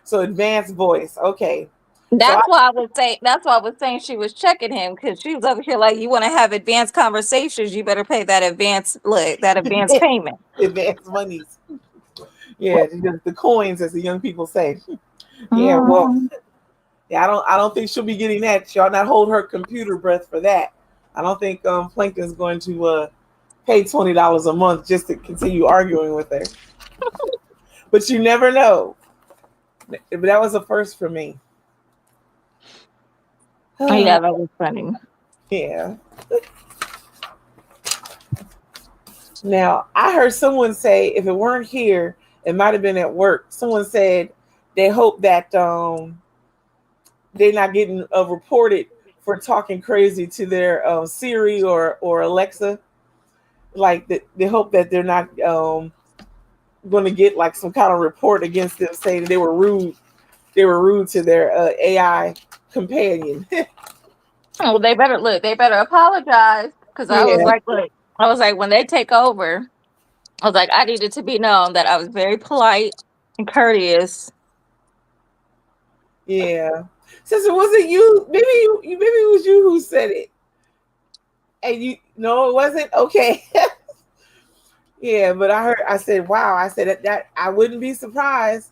so advanced voice. Okay. So That's why I was saying. That's why I was saying she was checking him because she was over here like, you want to have advanced conversations, you better pay that advance payment. advanced monies. Yeah, the coins, as the young people say. Yeah, well, Mhm. yeah, I don't think she'll be getting that. Y'all not hold her computer breath for that. I don't think Plankton's going to pay $20 a month just to continue arguing with her. But you never know. But that was a first for me. Yeah, that was funny. Yeah. Now, I heard someone say if it weren't here, it might have been at work. Someone said they hope that they're not getting reported for talking crazy to their Siri or Alexa. Like they hope that they're not going to get like some kind of report against them saying they were rude. They were rude to their AI companion. Oh, they better look. They better apologize because I was Yeah. like, look, I was like, when they take over, I was like, I needed to be known that I was very polite and courteous. Yeah. Sister, was it you? Maybe maybe it was you who said it. And you no, it wasn't? Okay. Yeah, but I said, wow, I said that I wouldn't be surprised.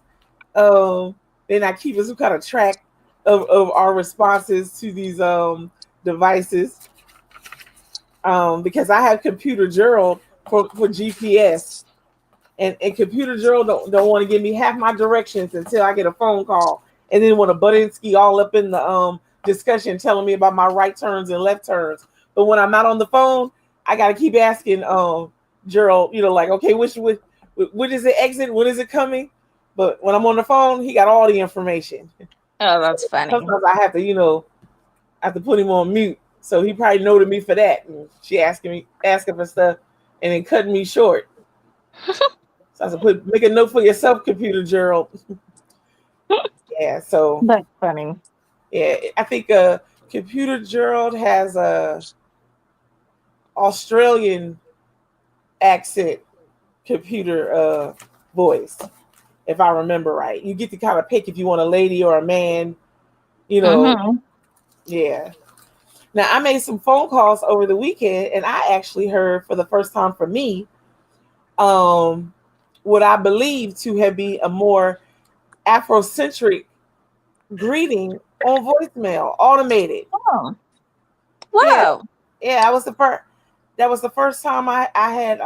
Then I keep some kind of track of our responses to these devices. Because I have Computer Gerald for GPS. And Computer Gerald don't want to give me half my directions until I get a phone call. And then want to Budinsky all up in the discussion telling me about my right turns and left turns. But when I'm not on the phone, I gotta keep asking Gerald, like, okay, which is the exit? When is it coming? But when I'm on the phone, he got all the information. Oh, that's funny. Sometimes I have to put him on mute. So he probably noted me for that. And she asking for stuff and then cutting me short. So I said, make a note for yourself, Computer Gerald. Yeah, so that's funny. Yeah, I think Computer Gerald has a Australian accent computer voice, if I remember right. You get to kind of pick if you want a lady or a man, Mhm. Yeah. Now I made some phone calls over the weekend and I actually heard for the first time for me what I believe to have been a more Afrocentric greeting on voicemail, automated. Oh. Yeah, Wow. yeah. That was the first time I had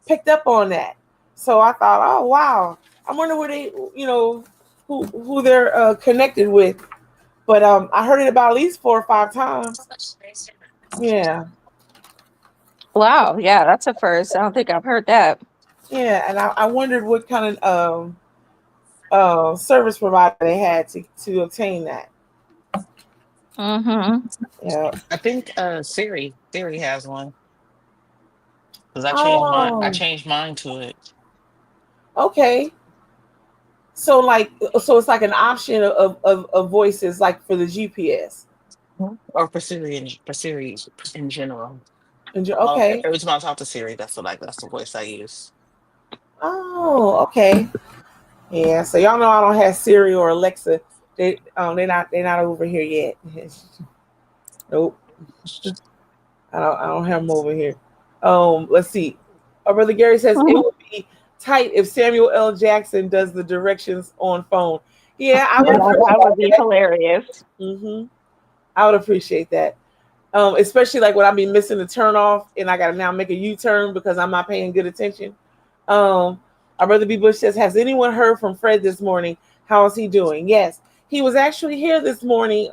picked up on that. So I thought, oh wow, I wonder where they, who they're connected with. But I heard it about at least 4 or 5 times. Yeah, Wow. Yeah, that's a first. I don't think I've heard that. yeah. And I wondered what kind of service provider they had to obtain that. Mm-hmm. Yeah. I think Siri has one because I changed mine. I Oh, changed mine to it. okay. So it's like an option of voices like for the GPS. Or for Siri in general. Okay. Every time I talk to Siri, that's the voice I use. Oh, okay. Yeah. So y'all know I don't have Siri or Alexa. They're not over here yet. Nope. I don't have them over here. Let's see. Our brother Gary says it would be tight if Samuel L. Jackson does the directions on phone. Yeah, I would That would be hilarious. I would appreciate that. Especially like when I be missing the turn off and I gotta now make a U-turn because I'm not paying good attention. Our brother B. Bush says, has anyone heard from Fred this morning? How is he doing? Yes, he was actually here this morning.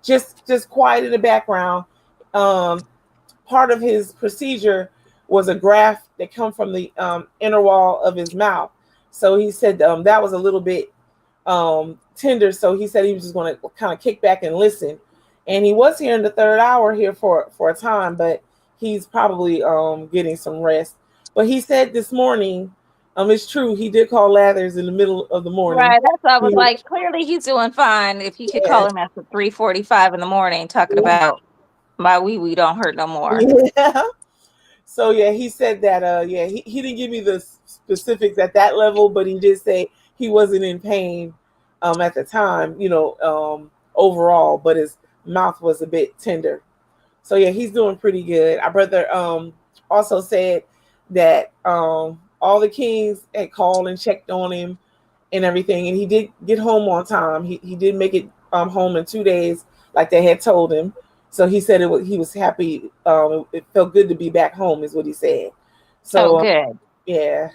Just quiet in the background. Part of his procedure was a graft that come from the inner wall of his mouth. So he said that was a little bit tender. So he said he was just going to kind of kick back and listen. And he was here in the third hour here for a time, but he's probably getting some rest. But he said this morning, it's true, he did call Lathers in the middle of the morning. Right. That's why I was like, clearly he's doing fine. If he could call him at 3:45 in the morning talking about my wee don't hurt no more. Yeah. So yeah, he said that yeah, he didn't give me the specifics at that level, but he did say he wasn't in pain at the time, overall, but his mouth was a bit tender. So yeah, he's doing pretty good. Our brother also said that all the Kings had called and checked on him and everything, and he did get home on time. He did make it home in 2 days, like they had told him. So he said he was happy. It felt good to be back home, is what he said. Oh, So good. yeah.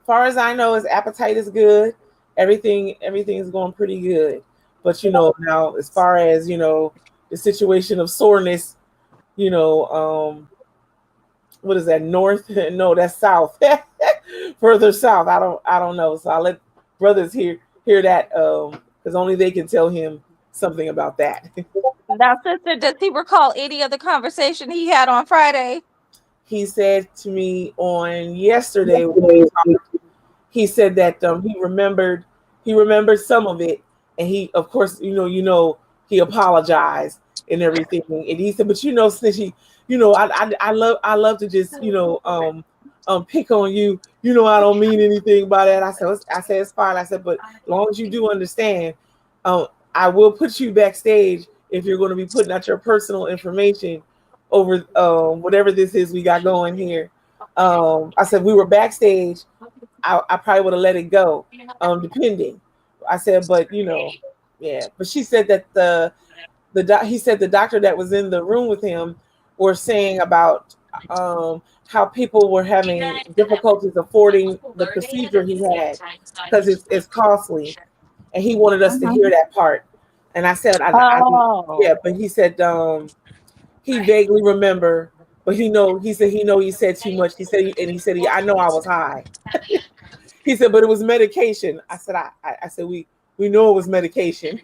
Far as I know, his appetite is good. Everything is going pretty good. But now as far as the situation of soreness, you know, what is that, north? No, that's south. Further south. I don't know. So I'll let brothers hear that because only they can tell him something about that. Now, sister, does he recall any of the conversation he had on Friday? He said to me on yesterday when we talked, he said that he remembered some of it, and he, of course, he apologized and everything, and he said, but Snitchy, I love to just pick on you. I don't mean anything by that. I said it's fine. I said, but as long as you do understand, I will put you backstage if you're going to be putting out your personal information over whatever this is we got going here. I said we were backstage. I probably would have let it go, depending. I said, but yeah. But she said that he said the doctor that was in the room with him were saying about how people were having difficulties affording the procedure he had because it's costly, and he wanted us to hear that part. And I said, yeah, Oh, but he said he vaguely remember, but he said he said too much. I know I was high. He said, but it was medication. I said, I said, we know it was medication.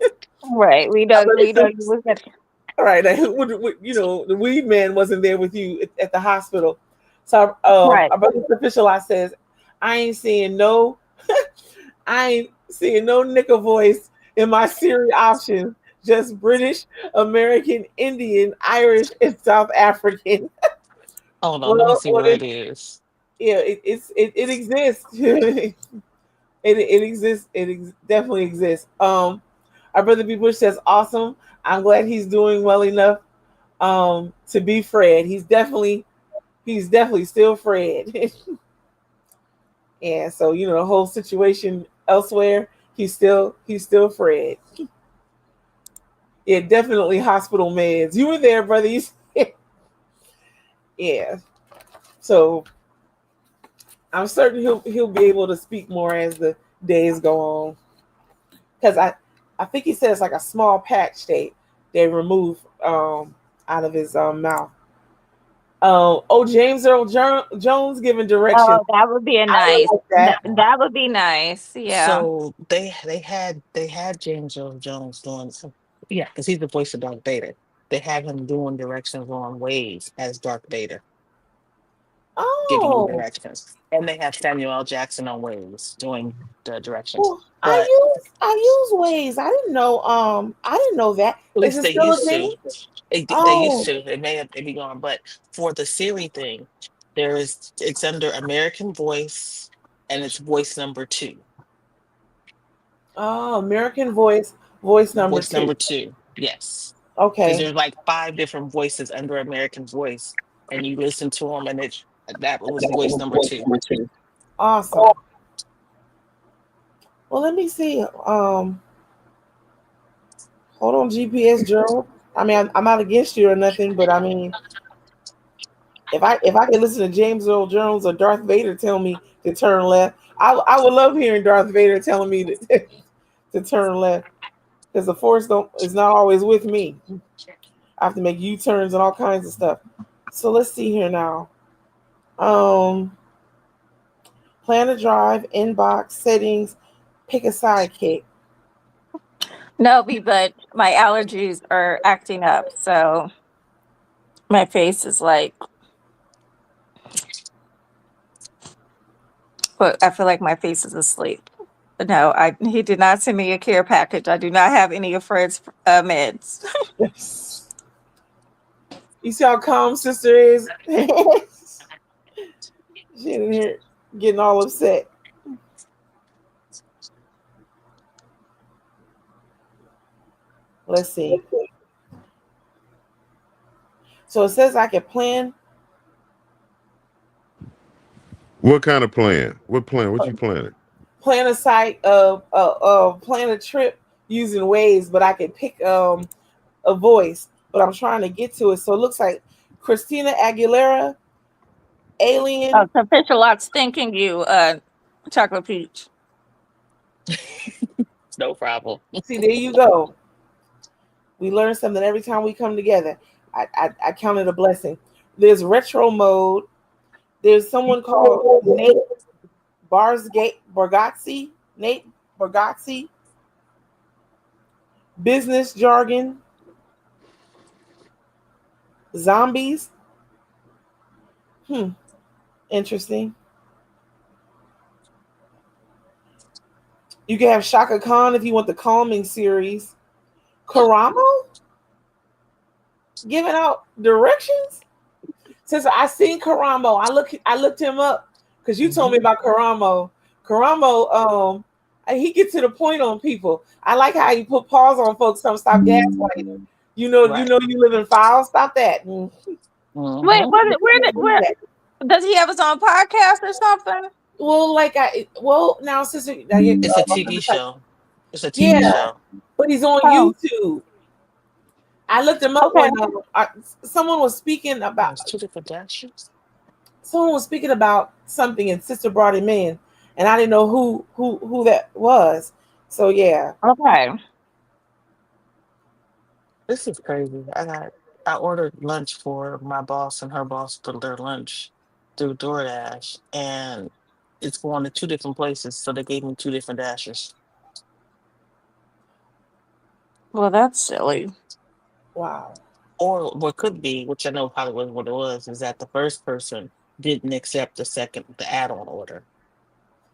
right. We know. We know you was at. All right, the weed man wasn't there with you at the hospital. So Right. our brother official, I says, I ain't seeing no, I ain't seeing no nickel voice in my Siri options. Just British, American, Indian, Irish, and South African. Hold on, let me see where It, it is. yeah, it exists. It exists. Definitely exists. Our brother B Bush says, awesome. I'm glad he's doing well enough to be Fred. He's definitely still Fred. And so the whole situation elsewhere, he's still Fred. Yeah, definitely hospital meds. You were there, brother. Yeah. So I'm certain he'll be able to speak more as the days go on. Because I think he said it's like a small patch they remove out of his mouth. James Earl Jones giving directions. Oh, that would be a I nice. like that. That would be nice. Yeah. So they had James Earl Jones doing yeah, because he's the voice of Darth Vader. They have him doing directions on Waves as Darth Vader, giving you Oh, directions, and they have Samuel L. Jackson on Waves doing the directions. well, But I use Waze. I didn't know that. at Is least it they still a used thing? to. They used Oh, to. It may be gone, but for the Siri thing, it's under American Voice, and it's voice number 2. American voice number Voice number 2. 2, yes, because Okay, there's like 5 different voices under American Voice, and you listen to them, and that was voice number 2. awesome. Well, let me see. Hold on, GPS Gerald. I mean, I'm not against you or nothing, but I mean, if I could listen to James Earl Jones or Darth Vader tell me to turn left, I would love hearing Darth Vader telling me to turn left because the Force is not always with me. I have to make U-turns and all kinds of stuff. So let's see here now. Plan a drive, inbox, settings, pick a sidekick. No, but my allergies are acting up, so my face is like. But I feel like my face is asleep. No, he did not send me a care package. I do not have any of Fred's meds. You see how calm sister is? She in here getting all upset. Let's see. So it says I can plan. What kind of plan? What plan? What you planning? Plan a site plan a trip using Waze, but I can pick a voice. But I'm trying to get to it. So it looks like Christina Aguilera, Alien. Oh, so Fisher Lots thanking you, Chocolate Peach. No problem. See, there you go. We learn something every time we come together. I count it a blessing. There's retro mode. There's someone called Nate Bargatze. Nate Bargatze. Business jargon. Zombies. Interesting. You can have Shaka Khan if you want the calming series. Karamo? Giving out directions? Since I seen Karamo, I looked him up because you told me about Karamo. Karamo, he gets to the point on people. I like how you put pause on folks. Don't stop gaslighting. You know you live in files. Stop that. Wait, where does he have his own podcast or something? Well, now sister, It's a TV show. It's a TV show. But he's on YouTube. I looked him up when someone was speaking about two different dashers. Someone was speaking about something, and sister brought him in, and I didn't know who that was. So yeah. Okay. This is crazy. I ordered lunch for my boss and her boss for their lunch through DoorDash, and it's going to two different places. So they gave me two different dashers. Well, that's silly. Wow. Or what could be, which I know probably was what it was, is that the first person didn't accept the add-on order.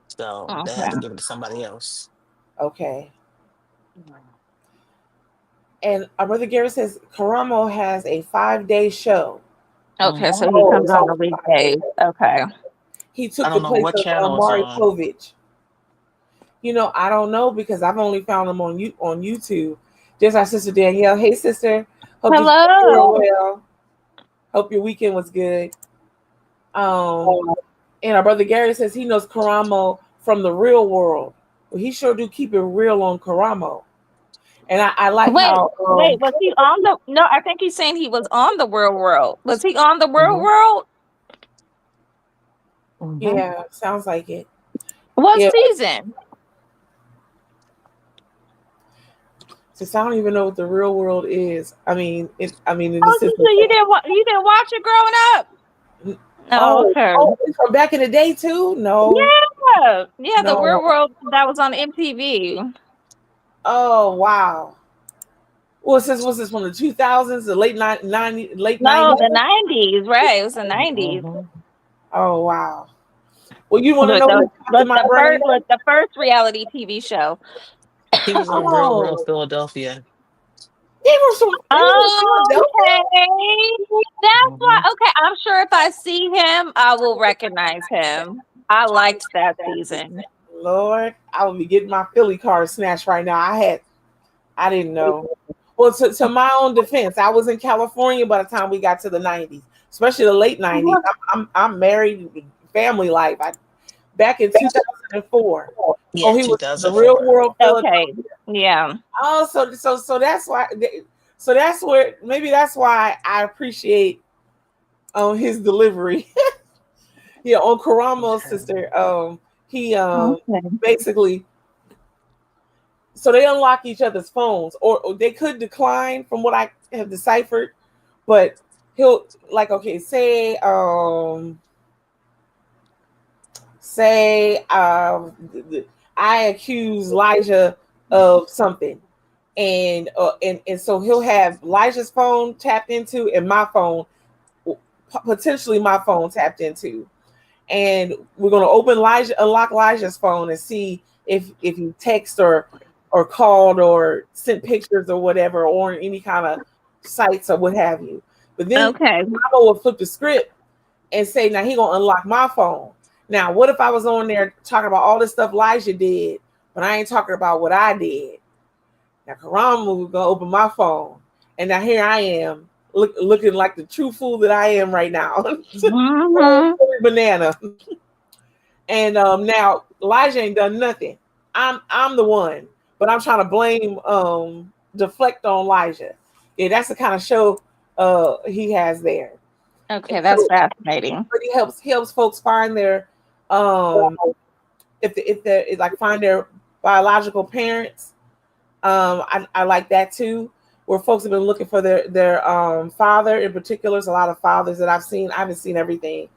So they had to give it to somebody else. Okay. And our brother Gary says Karamo has a 5-day show. Okay, so he comes on the weekdays. Okay. He took the place of Maury Povich. I don't know because I've only found him on YouTube. Just our sister Danielle. Hey, sister. Hope hello. You're well. Hope your weekend was good. And our brother Gary says he knows Karamo from the real world. Well, he sure do keep it real on Karamo. And I like how. Wait, was he on the? No, I think he's saying he was on the Real World. Was he on the Real World? Yeah, sounds like it. What season? Since I don't even know what the Real World is. I mean, in the so you didn't watch it growing up? Okay. It's from back in the day too? No. Yeah, the Real World that was on MTV. Oh wow. Was this from the 2000s, the late 90s? No, the 90s, right? It was the 90s. Oh wow. Well, you want to know the first reality TV show. He was on Real World Philadelphia. He was from okay. That's why. Okay, I'm sure if I see him, I will recognize him. I liked that season. Lord, I will be getting my Philly card snatched right now. I didn't know. Well, to my own defense, I was in California by the time we got to the 90s, especially the late 90s. I'm married, family life. Back in 2004. Yeah, he was the Real World. Okay. Yeah. Oh, so that's why. So that's where maybe that's why I appreciate his delivery. Yeah, on Karamo's sister. He basically. So they unlock each other's phones, or they could decline from what I have deciphered, but he'll say I accuse Elijah of something, and so he'll have Elijah's phone tapped into and my phone, potentially my phone tapped into, and we're going to unlock Elijah's phone and see if he text or called or sent pictures or whatever, or any kind of sites or what have you. But then Okay. Bravo will flip the script and say, now he gonna unlock my phone. Now, what if I was on there talking about all this stuff Elijah did, but I ain't talking about what I did? Now Karamo was gonna open my phone, and now here I am looking like the true fool that I am right now. Mhm. Banana. And now Elijah ain't done nothing. I'm the one, but I'm trying to blame deflect on Elijah. Yeah, that's the kind of show he has there. Okay, And that's so, fascinating. but he helps folks find their if they like find their biological parents. I like that too, where folks have been looking for their father in particular. There's a lot of fathers that I've seen. I haven't seen everything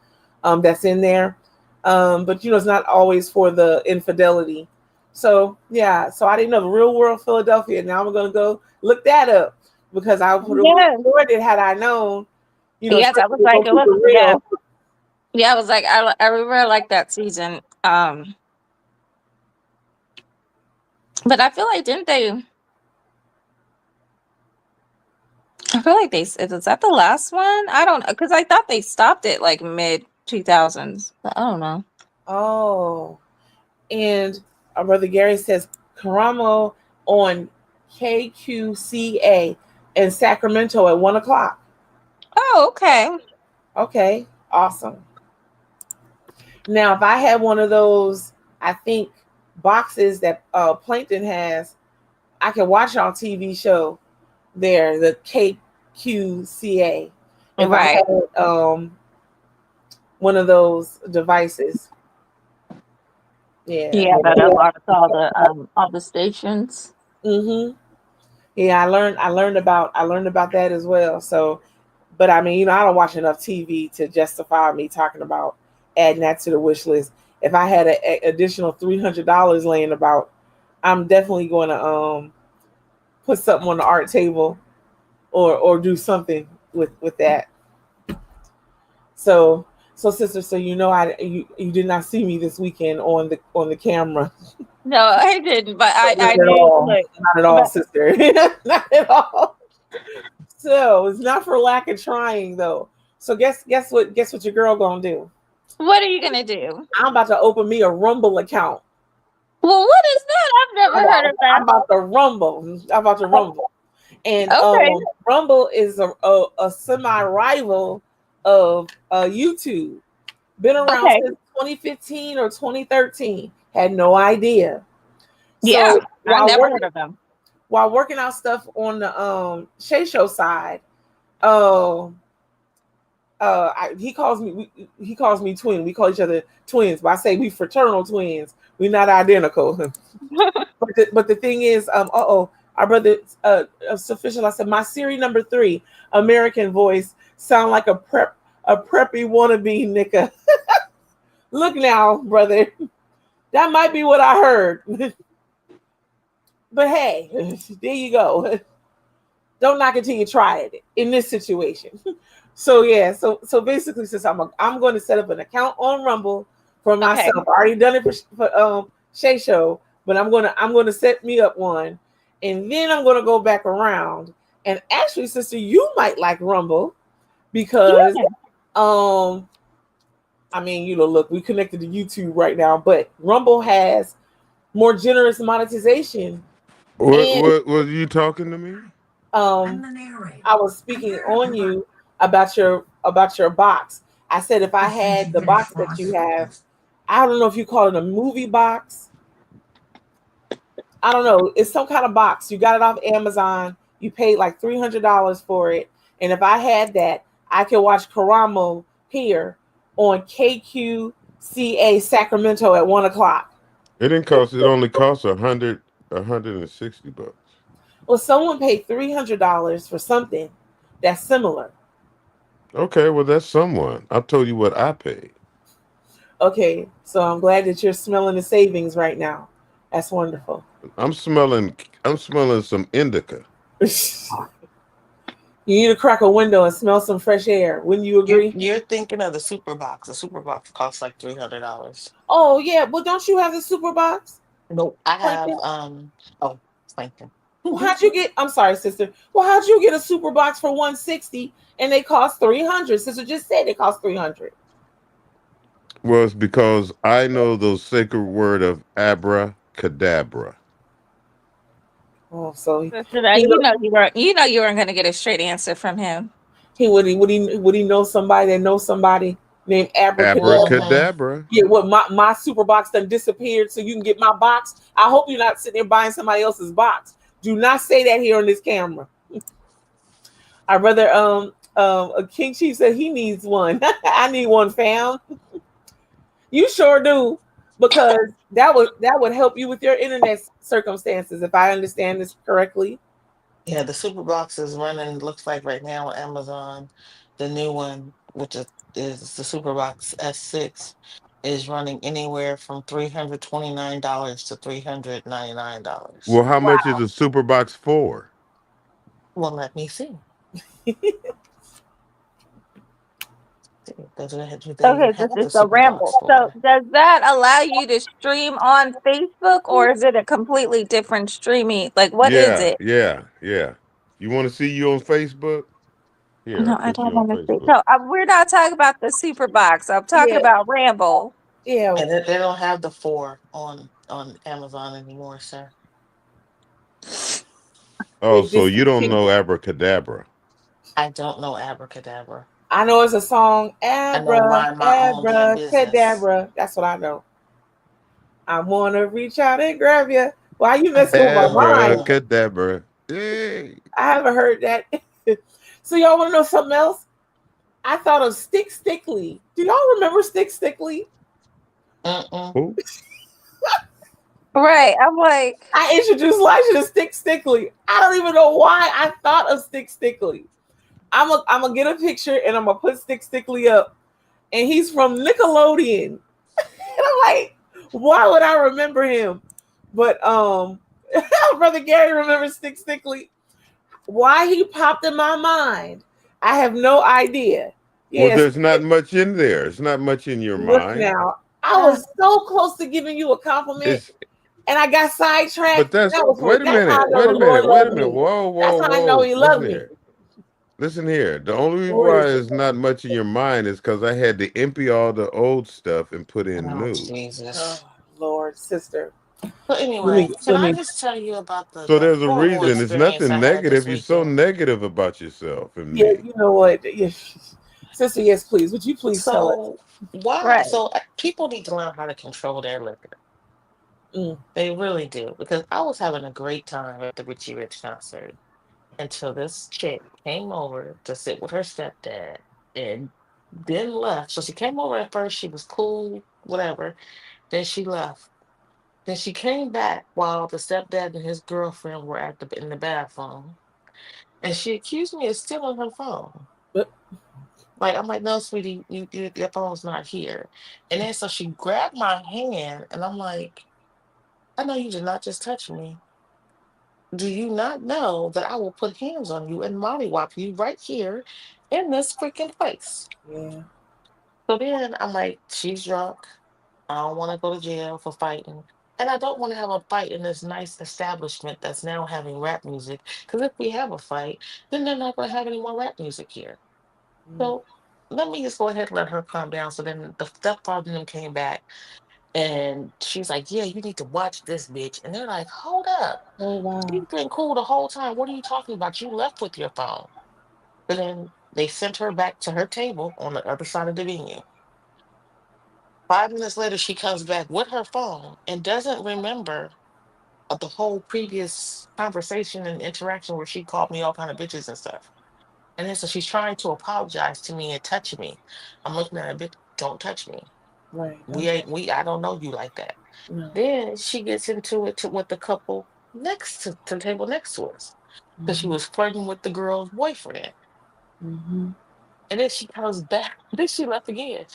that's in there, but you know it's not always for the infidelity. So yeah, so I didn't know the Real World Philadelphia. Now I'm gonna go look that up because I would have Yes. enjoyed it had I known. You know, Yes, I was especially like, gonna it keep was, it yeah. real. Yeah, I was like, I really like that season. But I feel like didn't they? I feel like is that the last one? I don't, because I thought they stopped it like mid 2000s. But I don't know. Oh, and our brother Gary says Karamo on KQCA in Sacramento at 1 o'clock. Oh, okay. Okay, awesome. Now, if I had one of those, I think boxes that Plankton has, I could watch our TV show there, the KQCA. If I Right. had one of those devices, yeah. Yeah, that unlocks all the stations. Mm-hmm. Yeah, I learned about that as well. So, but I mean, you know, I don't watch enough TV to justify me talking about adding that to the wish list. If I had an additional $300 laying about, I'm definitely going to put something on the art table or do something with that. So sister, so you know you did not see me this weekend on the camera. No, I didn't, but I Not at knew. all. Look, Not at all, but sister. Not at all. So it's not for lack of trying though. So guess what your girl gonna do? what are you gonna do? I'm about to open me a Rumble account. Well, what is that? I've never heard of I'm that. about to rumble. I'm about to rumble. And Okay. Rumble is a semi-rival of YouTube. Been around Okay. since 2015 or 2013. Had no idea. Yeah, So I never heard of them. while working out stuff on the Shay Show side, he calls me twin. We call each other twins, but I say we fraternal twins. We're not identical. but the thing is, our brother official. I said my series number 3, American Voice, sound like a preppy wannabe nigga. Look now, brother, that might be what I heard. But hey, there you go. Don't knock it till you try it in this situation. So yeah, so basically, since I'm going to set up an account on Rumble for myself. Okay. I already done it for Shay Show, but I'm gonna set me up one, and then I'm gonna go back around. And actually, sister, you might like Rumble because Yeah. I mean, you know, look, we connected to YouTube right now, but Rumble has more generous monetization. And What was you talking to me? I was speaking on you about your box. I said if I had the box that you have, I don't know if you call it a movie box. I don't know. It's some kind of box. You got it off Amazon. You paid like $300 for it. And if I had that, I could watch Karamo here on KQCA Sacramento at 1 o'clock. It didn't cost. It only cost $160. Well, someone paid $300 for something that's similar. Okay, well that's someone. I told you what I paid. Okay, so I'm glad that you're smelling the savings right now. That's wonderful. I'm smelling some indica. You need to crack a window and smell some fresh air. Wouldn't you agree? You're thinking of the super box. The super box costs like $300. Oh yeah, well don't you have the super box? Nope. I have Plankton? oh, Plankton. Well, how'd you get? I'm sorry, sister. Well, how'd you get a super box for 160 and they cost 300? Sister just said they cost 300. Well, it's because I know the sacred word of abracadabra. Oh, so Sister, that he you weren't gonna get a straight answer from him. would he know somebody that knows somebody named Abracadabra? Mhm. Abracadabra. Yeah, what my super box done disappeared, so you can get my box. I hope you're not sitting there buying somebody else's box. Do not say that here on this camera. I'd rather a King Chief said he needs one. I need one, fam. You sure do, because that would help you with your internet circumstances, if I understand this correctly. Yeah, the super box is running, looks like right now on Amazon. The new one, which is the super box S6, is running anywhere from $329 to $399. Well, how much is a super box for? Well, let me see. Do they even Okay, have this is the a super box ramble. So for? does that allow you to stream on Facebook, or is it a completely different streaming? Like, what is Yeah, it? yeah, yeah. You want to see you on Facebook? Here, No, I'll I put don't you on want to see. Facebook. So we're not talking about the super box. I'm talking Yeah, about Ramble. yeah. And they don't have the 4 on Amazon anymore, sir. Oh, They've so you don't discontinued. know abracadabra? I don't know abracadabra. I know it's a song, I know mind my own damn business. Abracadabra. That's what I know. I wanna reach out and grab you. Why you messing with my mind? Mm-mm. Abracadabra. Yay. I haven't heard that. So y'all want to know something else? I thought of Stick Stickly. Do y'all remember Stick Stickly? Mm-mm. Who? Right. I'm like, I introduced Lisha to Stick Stickly. I don't even know why I thought of Stick Stickly. I'm gonna get a picture and I'm gonna put Stick Stickly up, and he's from Nickelodeon. And I'm like, why would I remember him? But brother Gary remembers Stick Stickly. Why he popped in my mind, I have no idea. Well, Yes, there's not much in there. It's not much in your look mind. now. I was so close to giving you a compliment, It's and I got sidetracked. but that's That was wait a that's how I minute. know Wait the a Lord minute. Wait a loved minute. me. Whoa, That's whoa, how I know whoa. He Listen loved me. here. Listen here. The only reason What why is it? it's not much in your mind is because I had to empty all the old stuff and put in Oh, new. Jesus. Oh, Lord, sister. So Let anyway, me can let I me. just tell you about So the there's a horrible reason. It's experience nothing I had this negative. You're so weekend? negative about yourself and Yeah, me. you know what? Yes. Sister, yes, please. Would you please tell us? So why? right. So people need to learn how to control their liquor. Mm, They really do, because I was having a great time at the Richie Rich concert until this chick came over to sit with her stepdad and then left. So she came over at first, she was cool, whatever. Then she left. Then she came back while the stepdad and his girlfriend were in the bathroom, and she accused me of stealing her phone. but Like, I'm like, no, sweetie, your phone's not here. And then so she grabbed my hand, and I'm like, I know you did not just touch me. Do you not know that I will put hands on you and mollywop you right here in this freaking place? yeah. So then I'm like, she's drunk. I don't want to go to jail for fighting. And I don't want to have a fight in this nice establishment that's now having rap music. Because if we have a fight, then they're not going to have any more rap music here. Mm. So let me just go ahead and let her calm down. So then the stepfather and them came back, and she's like, yeah, you need to watch this bitch. And they're like, hold up. Oh She's wow. been cool the whole time. What are you talking about? You left with your phone. And then they sent her back to her table on the other side of the venue. 5 minutes later, she comes back with her phone and doesn't remember of the whole previous conversation and interaction where she called me all kind of bitches and stuff. And then so she's trying to apologize to me and touch me. I'm looking at her, bitch, don't touch me. Right. We Don't ain't we I don't know you like that. no. Then she gets into it with the couple next to the table next to us. Because she Mm-hmm. was flirting with the girl's boyfriend. Mm-hmm. And then she comes back. Then she left again.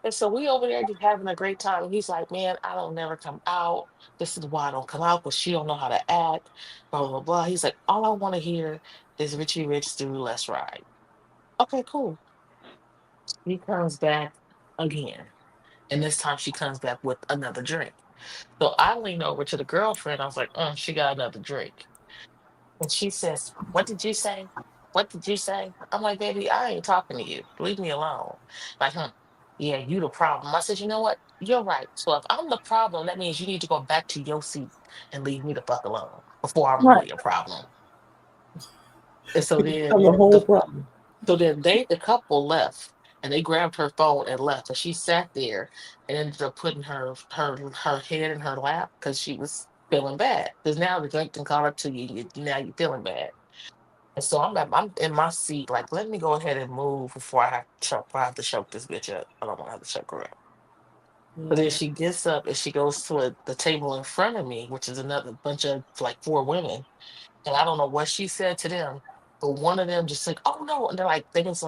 And so we over there just having a great time. And he's like, man, I don't never come out. This is why I don't come out, because she don't know how to act. Blah, blah, blah. He's like, all I want to hear is Richie Rich through Let's Ride. Okay, cool. He comes back again. And this time she comes back with another drink. So I lean over to the girlfriend. I was like, she got another drink. And she says, "What did you say? What did you say?" I'm like, "Baby, I ain't talking to you. Leave me alone." Like, yeah, you the problem. I said, "You know what? You're right. So if I'm the problem, that means you need to go back to your seat and leave me the fuck alone before I'm Right. really a problem." And so then I'm the whole problem. the couple left and they grabbed her phone and left. And she sat there and ended up putting her head in her lap because she was feeling bad. Because now the drink can call up to you, now you're feeling bad. And so I'm in my seat, like, let me go ahead and move before I have to choke this bitch up. I don't want to have to choke her up. But then Yeah. she gets up and she goes to the table in front of me, which is another bunch of like four women. And I don't know what she said to them, but one of them just like, "Oh no," and they're like,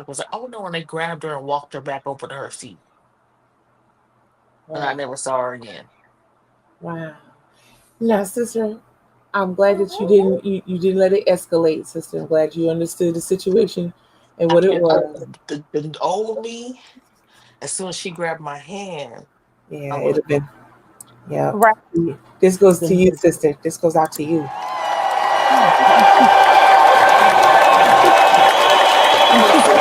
was like, "Oh no," and they grabbed her and walked her back over to her seat. And I Wow. never saw her again. Wow. Now, sister, I'm glad that you didn't let it escalate, sister. I'm glad you understood the situation and I what it can't. was. The old me, as soon as she grabbed my hand, I Yeah, it'd would have been. Yeah. Right. This goes to have. you, sister. This goes out to you. Listen, so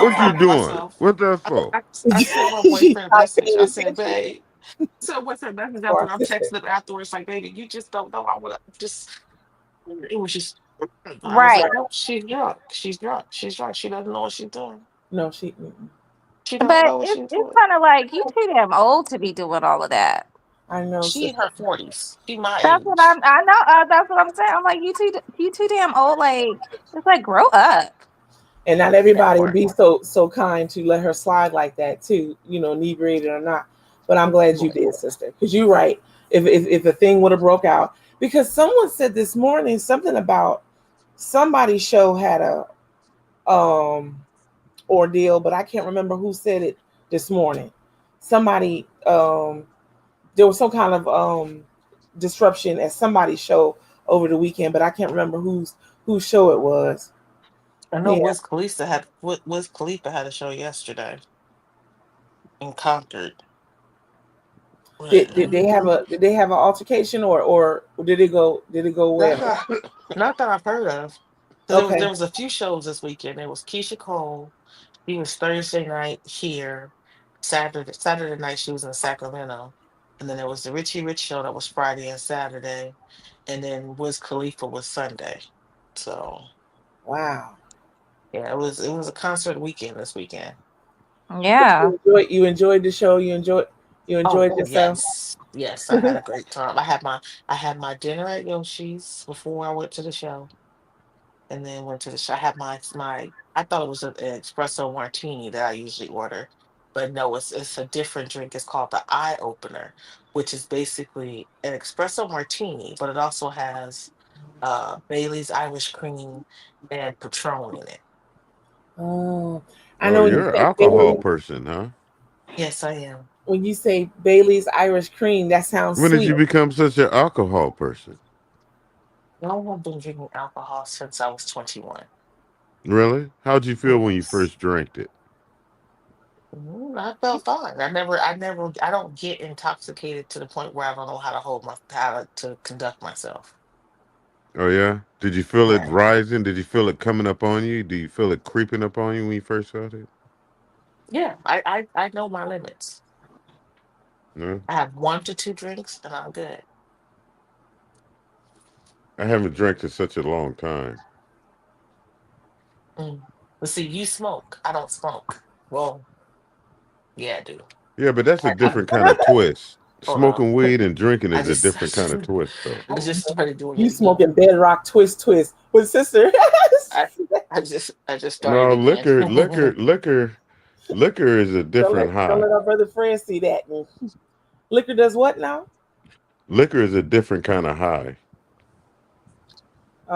What you proud of doing? myself. What that for? I sent my She boyfriend a not message. paying I said, attention "Babe," so boyfriend message to after, our and I'm sister. texting him afterwards, like, "Baby, you just don't know. I would just." It was just. I was Right. like, "No, she's drunk. She's drunk. She's drunk. She doesn't know what she's doing. No, she. Mm-mm. She don't But know what she's it's doing." kind of like you too damn old to be doing all of that. I know, She in sister. her 40s. She my That's what age. I know. That's what I'm saying. I'm like, you too damn old. Like, it's like, grow up. And not That everybody would part. be so kind to let her slide like that too. Inebriated or not. But I'm glad you Right. did, sister. Because you're right. If the thing would have broke out, because someone said this morning something about somebody's show had a ordeal, but I can't remember who said it this morning. Somebody there was some kind of disruption at somebody's show over the weekend, but I can't remember whose show it was. I know Yeah. Wiz Khalifa had a show yesterday in Concord. Did they have a did they have an altercation or did it go Not well? that, not that I've heard of. 'Cause there Okay. was a few shows this weekend. There was Keisha Cole. She was Thursday night here. Saturday night she was in Sacramento. And then there was the Richie Rich show that was Friday and Saturday. And then Wiz Khalifa was Sunday. So Wow. yeah, it was a concert weekend this weekend. But Yeah. you enjoyed the show. You Oh enjoyed yourself. yes. Yes, I had a great time. I had my dinner at Yoshi's before I went to the show. And then went to the show. I had my I thought it was an espresso martini that I usually order, but no, it's a different drink. It's called the Eye Opener, which is basically an espresso martini, but it also has Bailey's Irish Cream and Patron in it. Oh, I Oh, know when you you're an say alcohol Bailey, person, huh? Yes, I am. when you say Bailey's Irish cream, that sounds When did sweet. you become such an alcohol person? I have been drinking alcohol since I was 21. Really? How'd you feel when you Yes. first drank it? I felt fine. I don't get intoxicated to the point where I don't know how to conduct myself. Oh yeah? Did you feel it Right. rising? Did you feel it coming up on you? Do you feel it creeping up on you when you first felt it? Yeah, I know my limits. No? I have 1 to 2 drinks and I'm good. I haven't drank in such a long time. Mm. But see, you smoke. I don't smoke. Well, yeah, I do. Yeah, but that's a I different kind of twist. hold on. Smoking weed and drinking I is a just different kind of twist though. I just started doing You it again. smoking bedrock twist with sister. I I just started No, again. liquor is a don't different don't high. let our brother Fred see that. Liquor does what now? Liquor is a different kind of high.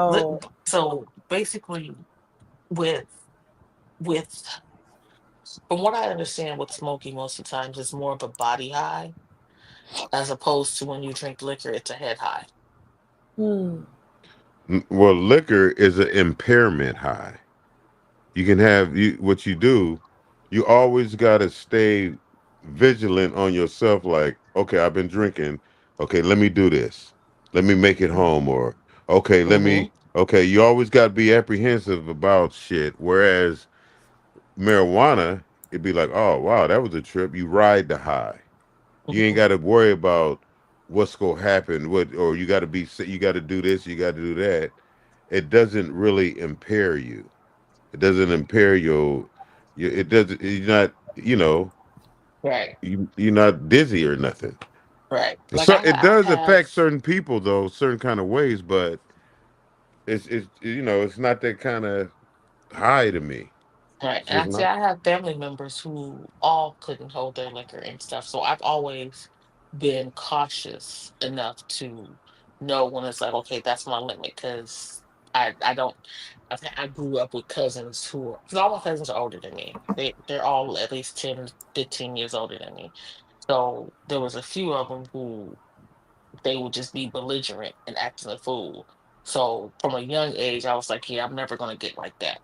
Li- Oh. So basically, with with from what I understand, with smoking most of the times it's more of a body high as opposed to when you drink liquor, it's a head high. Hmm. Well, liquor is an impairment high. You can have what you do. You always got to stay vigilant on yourself. Like, okay, I've been drinking. Okay, let me do this. Let me make it home. Or okay, let Mm-hmm. me. Okay, you always got to be apprehensive about shit. Whereas marijuana, it'd be like, oh wow, that was a trip. You ride the high. You ain't Mm-hmm. got to worry about what's gonna happen. What or you got to be. You got to do this. You got to do that. It doesn't really impair you. It doesn't impair your. It doesn't. You're not. Right. You're not dizzy or nothing. Right. Like So it I does have. affect certain people though, certain kind of ways, but it's not that kind of high to me. Right. It's And just actually, not. I have family members who all couldn't hold their liquor and stuff. So I've always been cautious enough to know when it's like, okay, that's my limit. Because I don't, I grew up with cousins who are, because all my cousins are older than me. They're all at least 10, 15 years older than me. So there was a few of them who they would just be belligerent and acting a fool. So from a young age, I was like, yeah, I'm never going to get like that.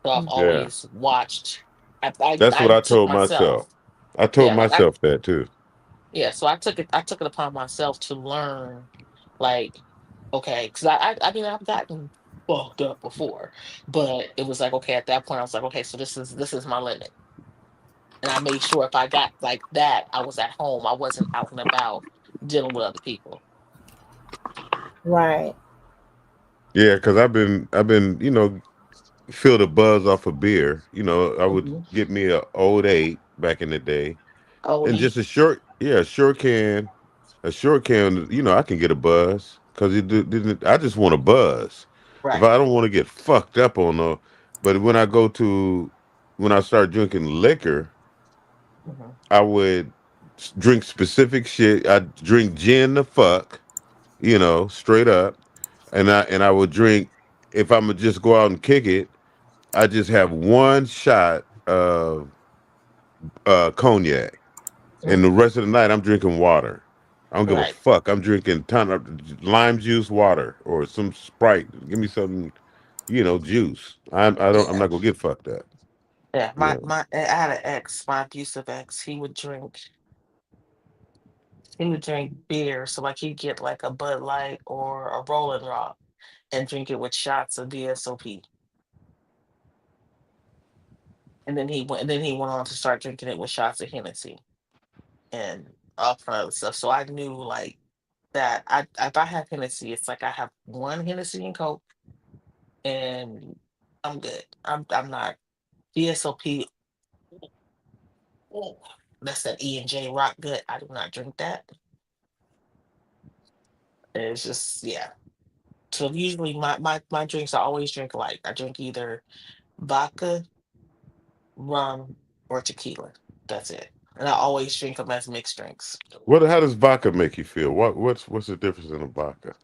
So I've Yeah, always watched. I that's what I I took told myself. myself. I told Yeah, myself that too. yeah. So I took it upon myself to learn, like, okay, because I mean I've gotten fucked up before, but it was like okay at that point I was like okay, so this is my limit, and I made sure if I got like that I was at home. I wasn't out and about dealing with other people. Right. Yeah, because I've been feel the buzz off of beer. I would Hmm. get me a old eight back in the day, Oh, and just a short, yeah, a short can. I can get a buzz because didn't. I just want a buzz. If right. I don't want to get fucked up on no, but when I start drinking liquor, Hmm. I would drink specific shit. I drink gin the fuck, straight up, and I would drink if I'm gonna just go out and kick it. I just have one shot of cognac, and the Hmm. rest of the night I'm drinking water. I don't give a Right. fuck. I'm drinking ton of lime juice water or some Sprite. Give me some, juice. I'm Yeah. not gonna get fucked up. Yeah. You know. I had an ex, my abusive ex. He would drink beer, so like he'd get like a Bud Light or a Rolling Rock and drink it with shots of VSOP. And then he went on to start drinking it with shots of Hennessy and all kind of other stuff. So I knew like that I if I have Hennessy, it's like I have one Hennessy and Coke and I'm good. I'm not VSOP. Oh, that's that E&J rock good. I do not drink that. It's just yeah. So usually my drinks I always drink light. I drink either vodka, rum, or tequila. That's it. And I always drink them as mixed drinks. How does vodka make you feel? What's the difference in a vodka?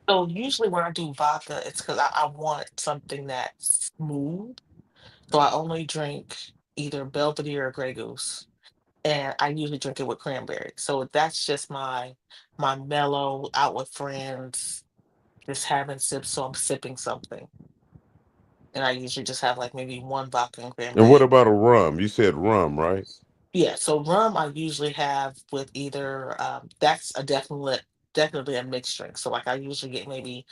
So usually when I do vodka, it's because I want something that's smooth. So I only drink either Belvedere or Grey Goose. And I usually drink it with cranberry. So that's just my mellow out with friends, just having sips. So I'm sipping something. And I usually just have like maybe one vodka and And what cranberry. about a rum? You said rum, right? Yeah, so rum I usually have with either that's a definitely a mixed drink. So like I usually get maybe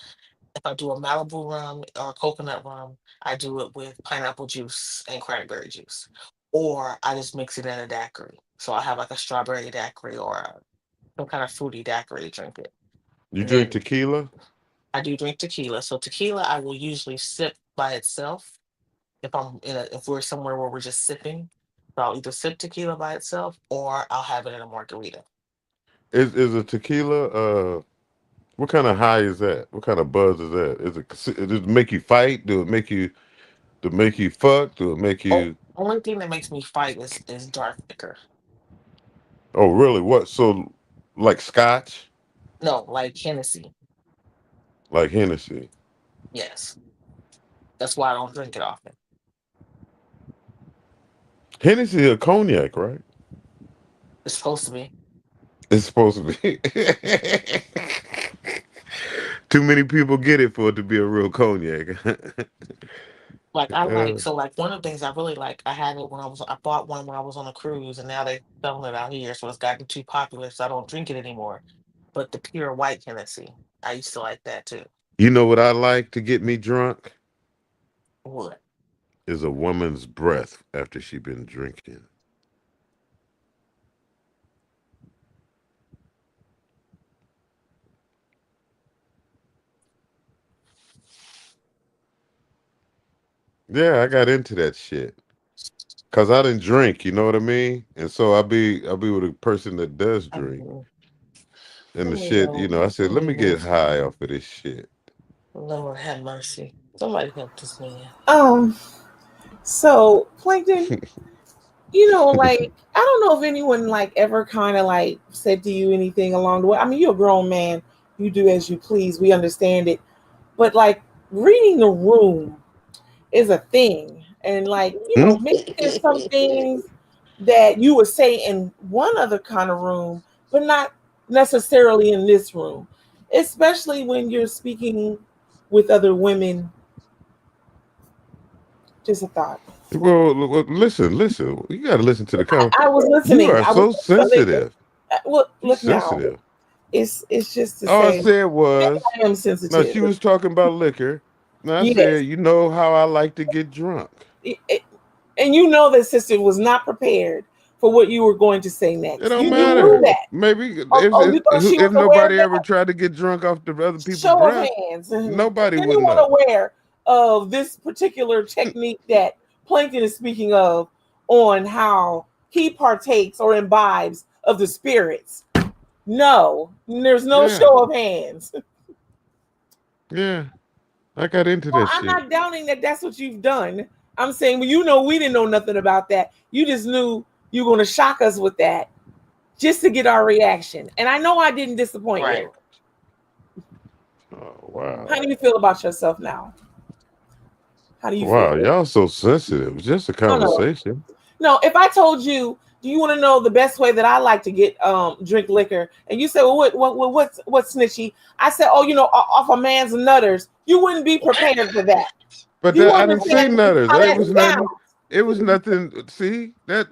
if I do a Malibu rum or coconut rum, I do it with pineapple juice and cranberry juice. Or I just mix it in a daiquiri. So I have like a strawberry daiquiri or some kind of fruity daiquiri to drink it. You And drink then tequila? I do drink tequila. So tequila I will usually sip by itself if we're somewhere where we're just sipping. So I'll either sip tequila by itself or I'll have it in a margarita. Is a tequila? What kind of high is that? What kind of buzz is that? Does it make you fight? Do it make you fuck? Do it make Oh, you? only thing that makes me fight is dark liquor. Oh, really? What? So, like Scotch, No, like Hennessy. like Hennessy. Yes. That's why I don't drink it often. Hennessy a cognac, right? It's supposed to be. It's supposed to be. Too many people get it for it to be a real cognac. Like I Uh, like so like one of the things I really like, I bought one when I was on a cruise and now they're selling it out here, so it's gotten too popular, so I don't drink it anymore. But the pure white Hennessy, I used to like that too. you know what I like to get me drunk What? is a woman's breath after she been drinking. Yeah, I got into that shit. Cause I didn't drink, you know what I mean? And so I'll be with a person that does drink. Mhm. And Let the me shit, I said, let let me me get move. high off of this shit. Lord have mercy. Somebody help this man. So Plankton, like I don't know if anyone like ever kind of like said to you anything along the way. I mean, you're a grown man, you do as you please. We understand it, but like reading the room is a thing, and like Hmm? maybe there's some things that you would say in one other kind of room, but not necessarily in this room, especially when you're speaking with other women. Just a thought. Well, listen. You got to listen to the comment. I was You listening. are I was so sensitive. well, You look now. sensitive. It's just to All I say said maybe was, I am no, she sensitive. was talking about liquor. And I Yes. said, you know how I like to get drunk. And you know that sister was not prepared for what you were going to say It next. don't You knew matter. that. Maybe You thought she if was aware of nobody ever that? tried to get drunk off the other people's Show of breath, hands. nobody Is would anyone know. aware of this particular technique that Plankton is speaking of on how he partakes or imbibes of the spirits? No, there's no Yeah, show of hands. yeah. I got into Well, that I'm shit. not doubting that that's what you've done. I'm saying, well, we didn't know nothing about that. You just knew you were going to shock us with that just to get our reaction. And I know I didn't disappoint Right. you. Oh wow. How do you feel about yourself now? How do you Wow, feel? y'all so sensitive. It's just a No, no. conversation. No, if I told you, do you want to know the best way that I like to get drink liquor? And you say, well, what's snitchy? I said, oh, off a man's nutters. You wouldn't be prepared for that. But You I didn't say understand nutters. how It that was sounds? nothing. It was nothing. See that's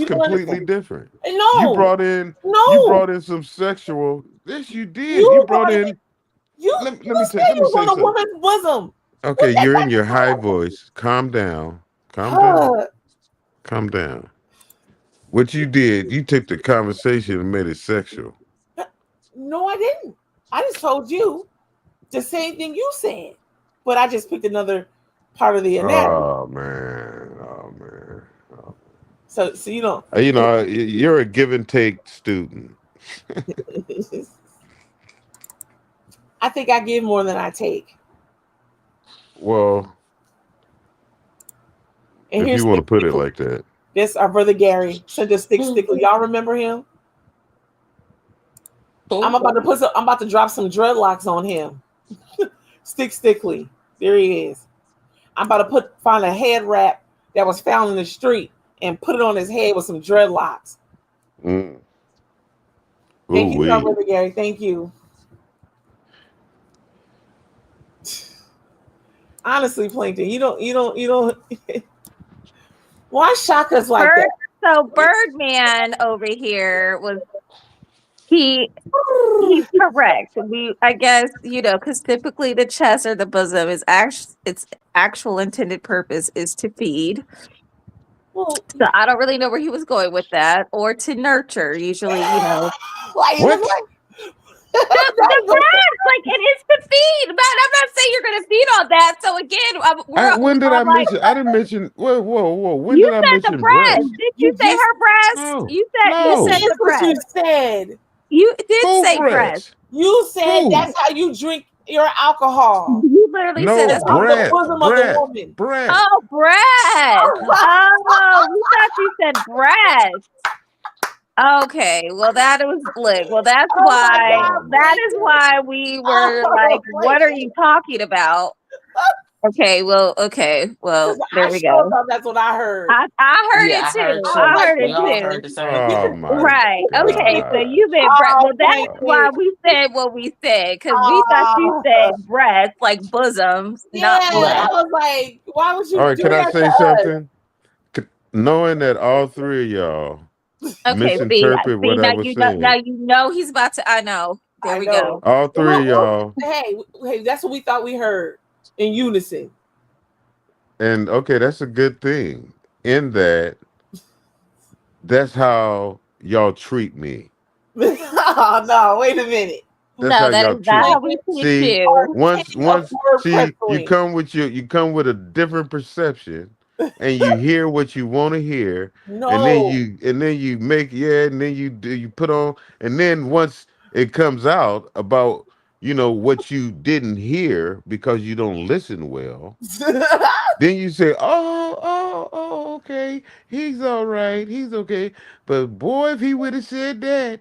You don't completely understand? different. You No, brought in no. some sexual. Yes, you did. You You brought brought it. in. You Let you me said let you me was say on a something. woman's bosom. Okay, What that you're in got your to do high with it? voice. Calm down. Calm down. Calm down. What you did, you took the conversation and made it sexual. No, I didn't. I just told you the same thing you said, but I just picked another part of the anatomy. Oh man. Oh man. So you know, You're a give and take student. I think I give more than I take. Well, And if here's you want to Stick put it Stickly. like that. This our brother Gary sent us Stick Stickly. Y'all remember him? I'm about to drop some dreadlocks on him. Stick Stickly. There he is. I'm about to find a head wrap that was found in the street and put it on his head with some dreadlocks. Mm. Thank you, Ooh-wee. brother Gary. Thank you. Honestly, Plankton, you don't. Why shock us like that? So Birdman over here he's correct. I guess, because typically the chest or the bosom is its actual intended purpose is to feed. Well, so I don't really know where he was going with that, or to nurture. Usually, Why you What? look like the breast, like it is to feed. But I'm not saying you're going to feed on that. So again, When did we're I like, mention? I didn't mention. Whoa. When you did I said the mention breast. breast? Did you say her breast? No. You said That's the what you breast. said. You did Who say breast. breast? You said Who? that's how you drink your alcohol. You literally said No, it's From the breast. bosom of the woman. Breast. Oh, breast. Oh, we thought you said breast. Okay, well that's Oh my why God, that is Plankton. why we were Oh, like, what are Plankton. you talking about? Okay, well, there I we sure go. thought that's what I heard. I heard Yeah, it I heard too. I was too. I like, heard We it all wait, heard too. the same Oh thing. my Right. Okay. So God. you've been oh, well. That's thank why you. we said what we said because we thought you Oh, said breasts like bosoms, not yeah. I Right. breasts. was like, why would All you right, do can I that say to something? Knowing that all three of y'all Okay. misinterpret what I Now was you know. Now saying, you know he's about to. I know. There I we know. go. all Well, three of y'all, hey, that's what we thought we heard in unison. and okay, that's a good thing. In that, that's how y'all treat me. Oh no, wait a minute. That's No, how that y'all is not treat how me. we treat See, you. once Word you come with a different perception and you hear what you want to hear, and No. then you make and then you put on, and then once it comes out about what you didn't hear because you don't listen well, then you say, okay, he's all right, he's okay. But boy, if he would have said that,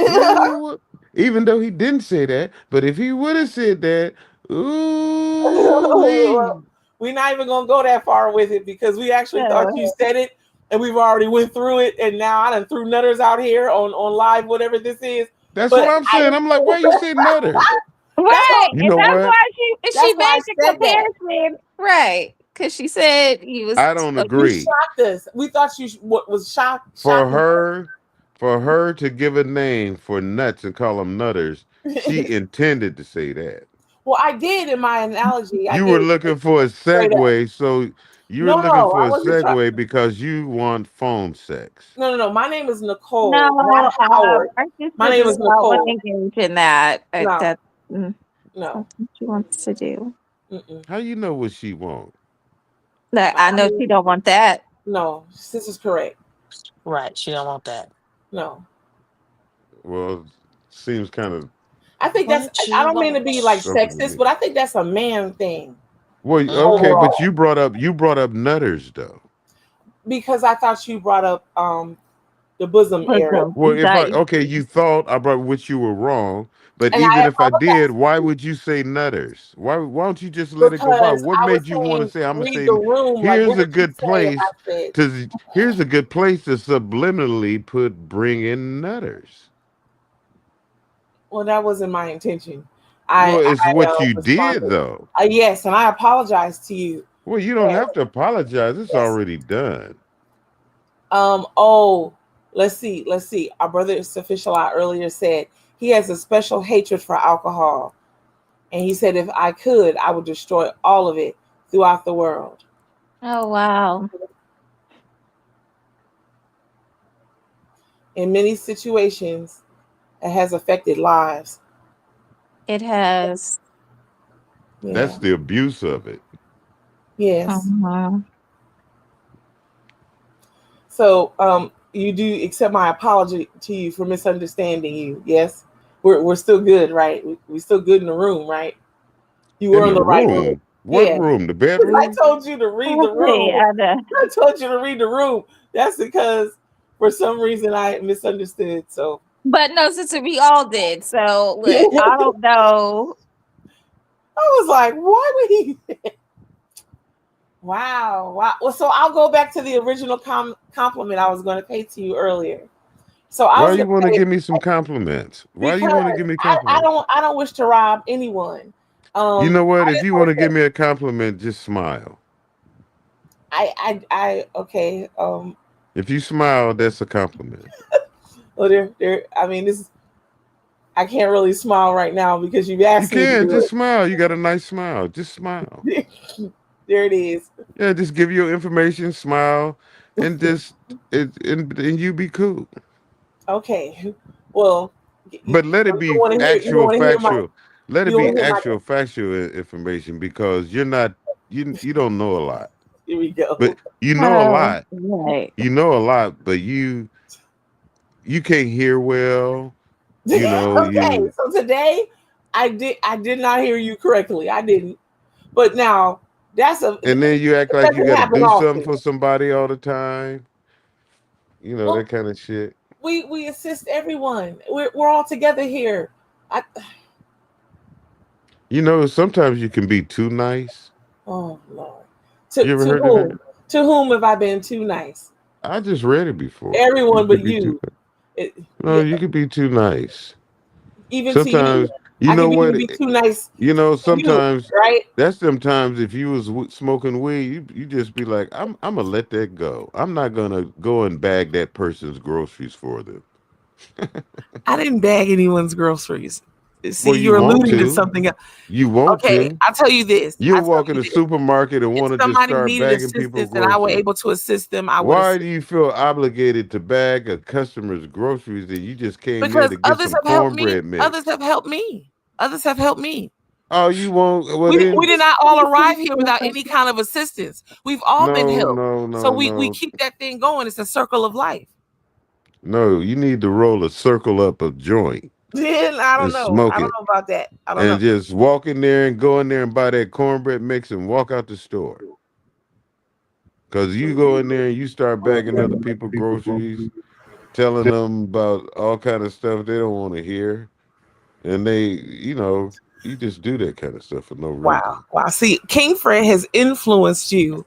ooh, even though he didn't say that, but if he would have said that, ooh, Well, we're not even gonna go that far with it because we actually thought you said it and we've already went through it, and now I done threw nutters out here on live, whatever this is. that's But what I'm saying. I'm like, why you say nutters? Right, You and know that's what? why she That's why made I the said that. comparison. Right, because she said he was. I don't You agree. shocked us. We thought you was shocked. For her to give a name for nuts and call them nutters, she intended to say that. Well, I did in my analogy. I You were did looking for a straight up. segue, so you were No, looking for I a wasn't trying. segue because you want phone sex. No. My name is Nicole, No, not Howard. our sister My name does is not want to Nicole. engage in that. No, That's no. what she wants to do. Mm-mm. How you know what she wants? That I know she don't want that. No, this is correct. Right. She don't want that. No. Well, seems kind of I think that's, What I you don't mean to want? be like something to sexist, me. but I think that's a man thing Well, okay, overall. but you brought up nutters though. Because I thought you brought up the bosom area. Well, you thought I brought which you were wrong, but And even I if I did, apologize why would you say nutters? Why don't you just let it go by? because What I was made you want to saying say I'm gonna read say the room. Like, here's what a did you good say? And I place said, to subliminally bring in nutters. well, that wasn't my intention. Well, it's what you did responded. though. Yes, and I apologize to you. Well, you don't have to apologize. It's already done. Oh, let's see. Our brother Sufishala earlier said he has a special hatred for alcohol. And he said, if I could, I would destroy all of it throughout the world. Oh wow. In many situations, it has affected lives. It has. That's the abuse of it. Yes. Uh-huh. So you do accept my apology to you for misunderstanding you. Yes. We're still good, right? We're still good in the room, right? You were in the right room. What Yeah. room? The I bedroom? told you to read the room. I told you to read the room. That's because for some reason I misunderstood. So But no, sister, we all did. So look, I don't know. I was like, why would he? Wow. Well, so I'll go back to the original compliment I was going to pay to you earlier. So I Why was you going want to to say, give me some compliments? Why you want to give me I compliments? don't wish to rob anyone. You know what? I If just you want to give me a compliment, just smile. Okay. If you smile, that's a compliment. Well, I mean, I can't really smile right now because you've You asked me to can do just smile. You got a nice smile. Just smile. it. There it is. Yeah, just give your information, smile, and and you be cool. Okay. Well, But let it you be want to hear. You actual want to hear my. factual. Let it You want be to hear my. actual factual information because you don't know a lot. Here we go. But you know a Oh, lot. right. You know a lot, but you can't hear well. You know, Okay. So today, I did not hear you correctly. I didn't. But now and then you act it like you doesn't got to happen do something often. for somebody all the time. You know, Well, that kind of shit. we assist everyone. We're all together here. You know, sometimes you can be too nice. Oh Lord. You ever To heard of whom? that? To whom have I been too nice? I just read it before. Everyone but could be too. you. No, Yeah, you could be too nice. even to you. Sometimes, you I know can what? even be too nice You know, to you, sometimes right? that's sometimes if you was smoking weed, you just be like, I'm gonna let that go. I'm not gonna go and bag that person's groceries for them. I didn't bag anyone's groceries. See, Well, you you're want alluding to to. something else. You want Okay, to. I'll tell you this. You walk in the supermarket and If want to just somebody start needed bagging people assistance and I were groceries. able to assist them, I would Why assist. do you feel obligated to bag a customer's groceries that you just came there Because to get others some have helped me. cornbread Others mix? have helped me. Others have helped me. Oh, you won't. Well, We then, did not all arrive here without any kind of assistance. We've all been no, helped. no, So no, we no, keep that thing going. It's a circle of life. no. You need to roll a circle up a joint Then I don't and know. smoke I don't it, know about that. I don't know. and just walk in there and go in there and buy that cornbread mix and walk out the store. Cause you go in there and you start bagging other people groceries, telling them about all kind of stuff they don't want to hear, and you just do that kind of stuff for no Wow. reason. Wow. See, King Fred has influenced you,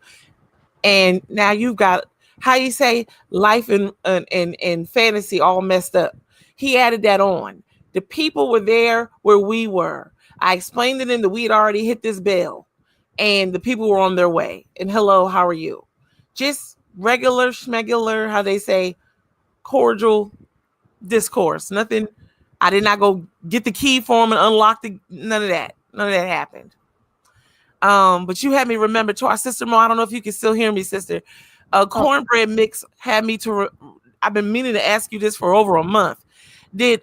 and now you've got how you say life and fantasy all messed up. He added that on. The people were there where we were. I explained to them that we had already hit this bell, and the people were on their way. And hello, how are you? Just regular schmegular, how they say, cordial discourse. Nothing. I did not go get the key for him and unlock none of that. None of that happened. But you had me remember to our sister Mo. I don't know if you can still hear me, sister. Cornbread mix had me to. I've been meaning to ask you this for over a month. Did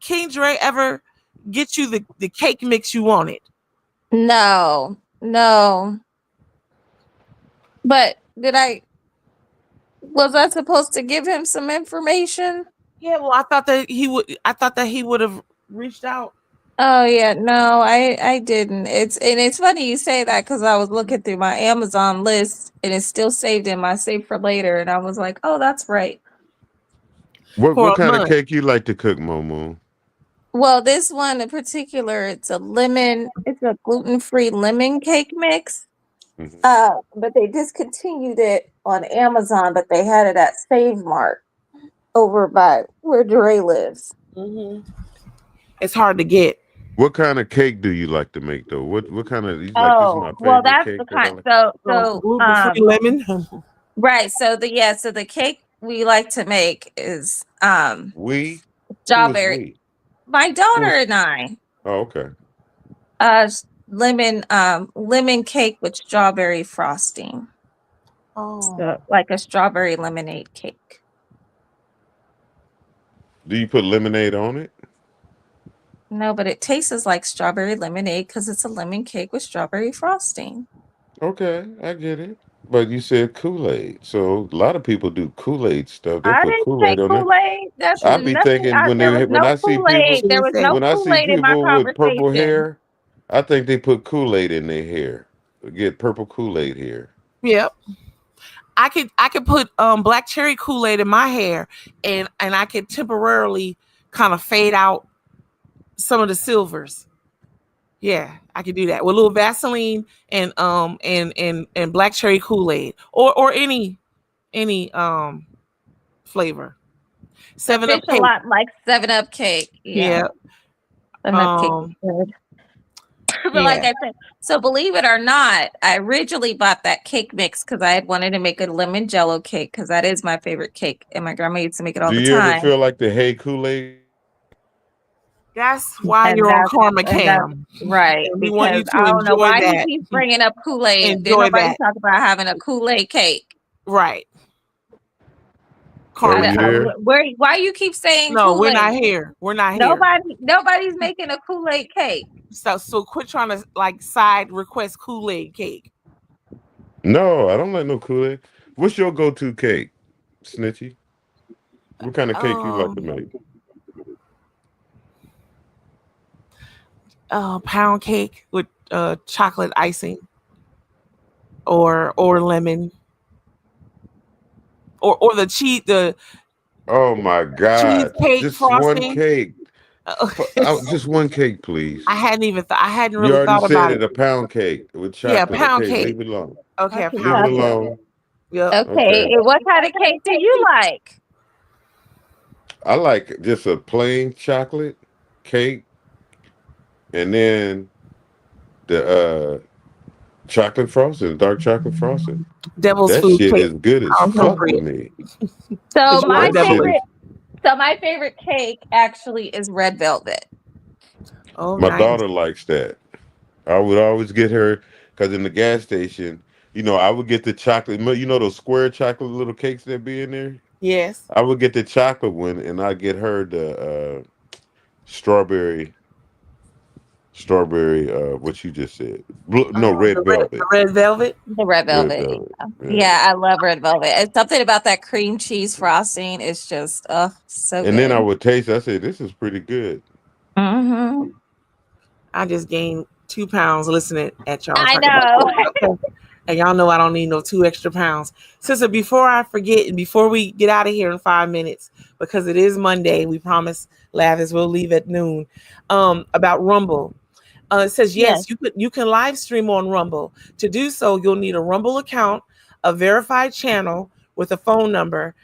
King Dre ever get you the cake mix you wanted? No. But was I supposed to give him some information? Yeah, well, I thought that he would. I thought that he would have reached out. Oh yeah, no, I didn't. It's funny you say that because I was looking through my Amazon list and it's still saved in my save for later, and I was like, oh, that's right. What kind of cake you like to cook, Momo? Well, this one in particular, it's a gluten-free lemon cake mix. But they discontinued it on Amazon, but they had it at Save Mart over by where Dre lives. Mm-hmm. It's hard to get. What kind of cake do you like to make though? What kind of? This is my favorite Well, that's cake the that I kind. like. Gluten-free lemon. Right. So the cake we like to make is We strawberry. Who is we? My daughter and I. Oh, okay. Lemon cake with strawberry frosting. Oh. So, like a strawberry lemonade cake. Do you put lemonade on it? No, but it tastes like strawberry lemonade because it's a lemon cake with strawberry frosting. Okay, I get it. But you said Kool-Aid, so a lot of people do Kool-Aid stuff. They I put didn't Kool-Aid say on there. Kool-Aid. That's I be nothing. thinking when There was no I see Kool-Aid. people There was no when I see Kool-Aid in my people with purple conversation. hair, I think they put Kool-Aid in their hair. Get purple Kool-Aid hair. Yep. I could put black cherry Kool-Aid in my hair and I could temporarily kind of fade out some of the silvers. Yeah, I could do that with a little Vaseline and black cherry Kool-Aid or any flavor. 7-Up Fish a cake. lot like 7-Up cake. Yeah. 7-Up cake is good. But like I said, so believe it or not, I originally bought that cake mix because I had wanted to make a lemon jello cake because that is my favorite cake, and my grandma used to make it all Do the you ever time. feel like the Hey Kool-Aid? That's why And you're on that's- Karma and that's Cam. right? And we want you Because to I don't know enjoy why that. he keeps bringing up Kool-Aid. Did Enjoy nobody that. talk about having a Kool-Aid cake? Right. Are we here? Why you keep saying No, Kool-Aid? we're not here. We're not here. Nobody's making a Kool-Aid cake. So quit trying to like side request Kool-Aid cake. No, I don't like no Kool-Aid. What's your go-to cake, Snitchy? What kind of cake you like to make? Pound cake with chocolate icing or lemon or the Oh my God! cheesecake Just frosting. one cake. Just one cake, please. I hadn't You really already thought about said it. it, a pound cake with Yeah, chocolate. pound Okay, cake. leave it alone. Okay, a Okay, Leave it pound cake. alone. Yep. okay. Okay. And what kind of cake do you like? I like just a plain chocolate cake, and then the chocolate frosting, dark chocolate frosting. Devil's That food shit cake. is good as fuck to Appropriate. me. So Because you my want That shit devil. is. favorite cake actually is red velvet. Oh, My nice. daughter likes that. I would always get her because in the gas station, I would get the chocolate. Those square chocolate little cakes that be in there. Yes. I would get the chocolate one, and I get her the strawberry. Strawberry. What you just said? No, red The velvet. red velvet. The red Red velvet. velvet. Yeah. Yeah, I love red velvet. It's something about that cream cheese frosting. It's just so And then I good. would taste. I said, "This is pretty good." Mm-hmm. I just gained 2 pounds listening at y'all I talking about know. cake. Okay. And y'all know I don't need no 2 extra pounds. Sister, before I forget and before we get out of here in 5 minutes, because it is Monday, we promise Lavis will leave at noon. About Rumble. It says Yes. yes, you can live stream on Rumble. To do so, you'll need a Rumble account, a verified channel with a phone number,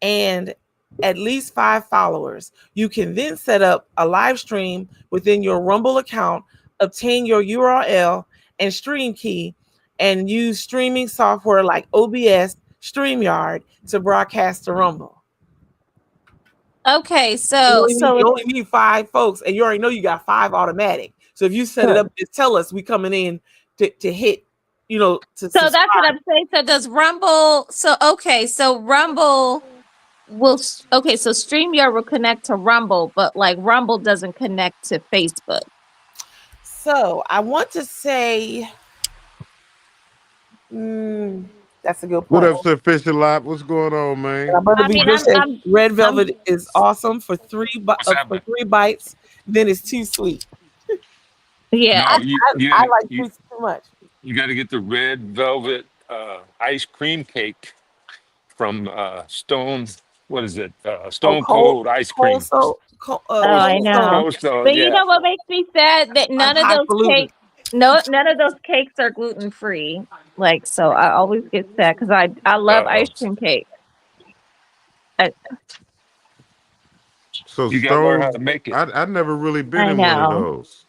and at least 5 followers. You can then set up a live stream within your Rumble account, obtain your URL and stream key, and use streaming software like OBS, StreamYard to broadcast to Rumble. Okay, You so only need 5 folks, and you already know you got 5 automatic. So if you set it up, just tell us we coming in to hit, to So that's what subscribe. I'm saying. So does Rumble? So Rumble will. Okay, so StreamYard will connect to Rumble, but like Rumble doesn't connect to Facebook. So I want to say, that's a good What point. up, Sir Fisher Lot? What's going on, man? My brother I B. mean, Bush said I'm red velvet is awesome for 3 What's for happening? 3 bites. Then it's too sweet. yeah. No, I like sweets too much. you got to get the red velvet ice cream cake from Stone. What is it? Stone Cold Ice Cream. I know. Cold Stone, But you yeah. know what makes me sad? That none of those highfalutin. cakes, none of those cakes are gluten free. Like, so I always get sad because I love Uh-oh. ice cream cake. So You got to learn how Stone, to make it. I never really been I in one of know. those.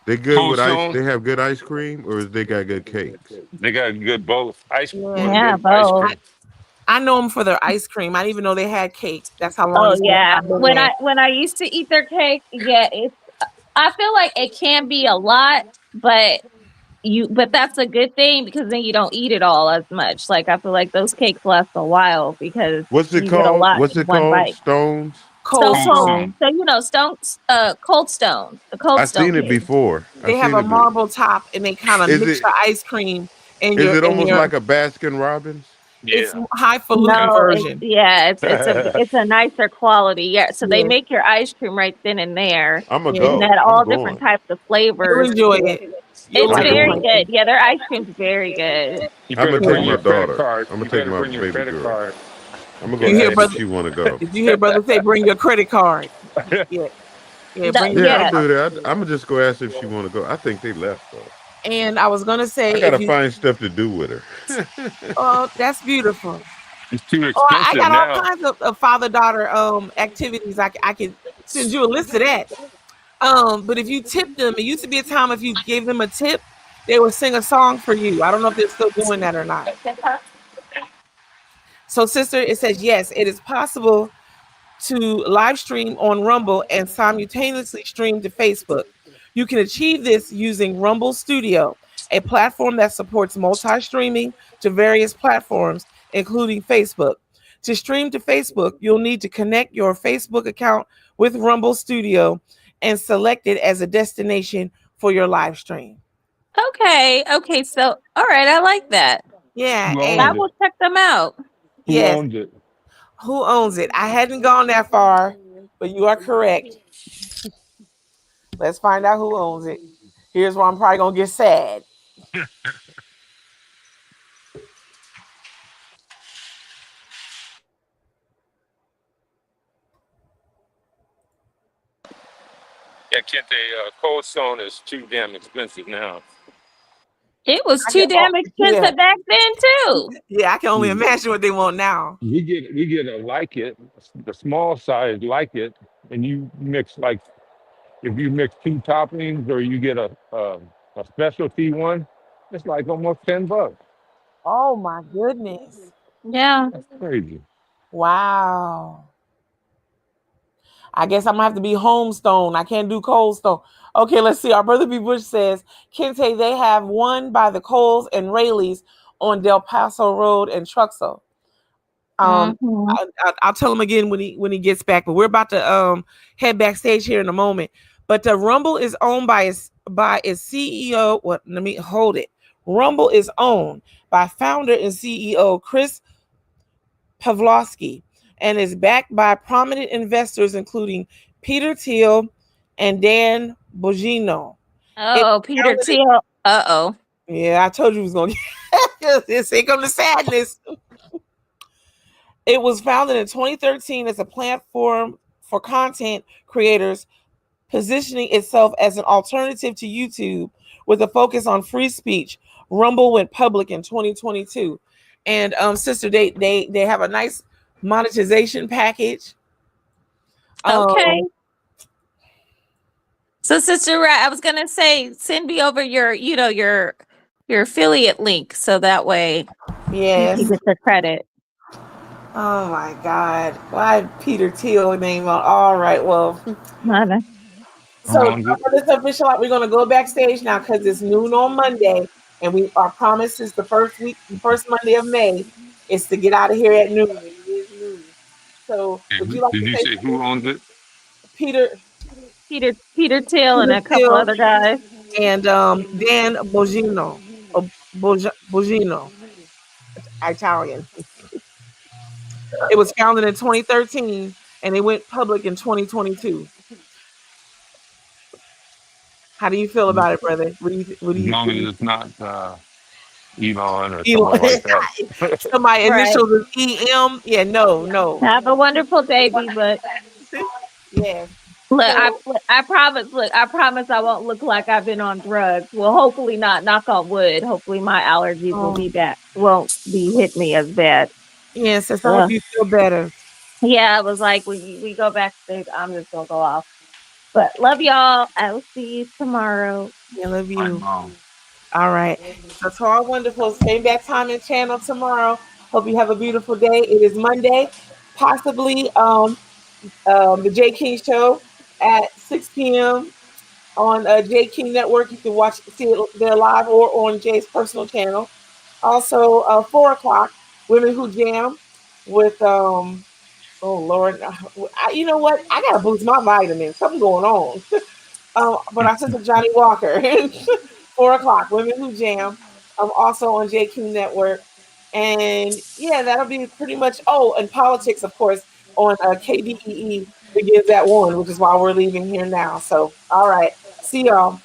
They good Cold with ice. Stone, They have good ice cream, or they got good cakes. they got good both. Yeah, Good ice both. cream. I know them for their ice cream. I didn't even know they had cake. That's how long Oh it's been yeah. I've been When there. I used to eat their cake, yeah, I feel like it can be a lot, but that's a good thing because then you don't eat it all as much. Like I feel like those cakes last a while because What's it you get a called? lot What's in it one called? bite. Stones. Cold Stone. So Cold Stone, the Cold I Stone seen it cake. before. They have a marble top and they kind of Is mix it? the ice cream in Is your it almost like a Baskin Robbins? it's Yeah. highfalutin No, version. it's a nicer quality. Yeah, so they Yes. make your ice cream right then and there. I'ma Yes. And go. they had I'm all different going. types of You'll flavors. enjoy it. You'll It's I'm like very going. good. Yeah, their ice cream's very good. You I'm better gonna take bring my your credit daughter. card. I'm You gonna take better my bring your baby credit girl. card. I'm gonna You go hear ask if brother? she want to go. Did you hear brother say bring your credit card? Yeah. Yeah, bring your Yeah, I'll credit card. do that. I'm gonna just go ask if she want to go. I think they left though. And I was gonna say I if gotta you find stuff to do with her. oh that's beautiful. It's too Oh, I expensive got all now. kinds of father-daughter activities. I can send you a list of that. But if you tip them, it used to be a time if you gave them a tip, they would sing a song for you. I don't know if they're still doing that or not. So, sister, it says yes, it is possible to live stream on Rumble and simultaneously stream to Facebook. You can achieve this using Rumble Studio, a platform that supports multi-streaming to various platforms, including Facebook. To stream to Facebook, you'll need to connect your Facebook account with Rumble Studio and select it as a destination for your live stream. Okay. So all right, I like that. Yeah, Who I owns and it? will check them out. Who yes, owns it? who owns it? I hadn't gone that far, but you are correct. Let's find out who owns it. Here's where I'm probably gonna get sad. Yeah, Kente, Cold Stone is too damn expensive now. It was I too can, damn yeah, expensive back then too. yeah. I can only You, imagine what they want now. you get a like it, the small size like it, and you mix like if you mix two toppings or you get a specialty one, it's like almost $10. Oh my goodness! Yeah. That's crazy. Wow. I guess I'm gonna have to be home stone. I can't do cold stone. Okay, let's see. Our brother B. Bush says, Kente, they have one by the Coles and Rayleigh's on Del Paso Road and Truxell. Mhm. I'll tell him again when he gets back. But we're about to head backstage here in a moment. But Rumble is owned by its CEO. What? Let me hold it. Rumble is owned by founder and CEO Chris Pavlovski and is backed by prominent investors including Peter Thiel and Dan Bongino. Oh, Peter Thiel. Uh-oh. Yeah, I told you it was going to get here come the sadness. It was founded in 2013 as a platform for content creators, positioning itself as an alternative to YouTube with a focus on free speech. Rumble went public in 2022. And sister, they have a nice monetization package. Okay. So, Sister Rat, I was gonna say, send me over your, your affiliate link, so that way Yes. you get the credit. Oh my God! Why Peter Thiel name on? All right, well. So for this official, we're gonna go backstage now because it's noon on Monday, and our promise is the first Monday of May is to get out of here at noon. It is noon. So would you like Did to you say say who owns it? Peter Thiel and a couple other guys? and Dan Bongino, Bongino, Italian. It was founded in 2013 and it went public in 2022. How do you feel about it, brother? What do As you long as it's not Elon or Elon. someone like that. So my Right. initials is EM. Yeah, no. Have a wonderful day, but Yeah. look, So, I promise I won't look like I've been on drugs. Well, hopefully not. Knock on wood. Hopefully my allergies won't be hit me as bad. yes, I hope you feel better. Yeah, I was like, when we go backstage, I'm just gonna go off. But love y'all. I will see you tomorrow. I love you. All right. So to our wonderful same back time and channel tomorrow. Hope you have a beautiful day. It is Monday, possibly the J King Show at 6 p.m. on J King Network. You can see it there live or on Jay's personal channel. Also, 4 o'clock, Women Who Jam with oh Lord, you know what? I gotta boost my vitamins. Something going on. But our sister Johnny Walker, 4 o'clock, Women Who Jam. Also on J King Network, and yeah, that'll be pretty much. Oh, and politics, of course, on KDEE begins at 1, which is why we're leaving here now. So, all right, see y'all.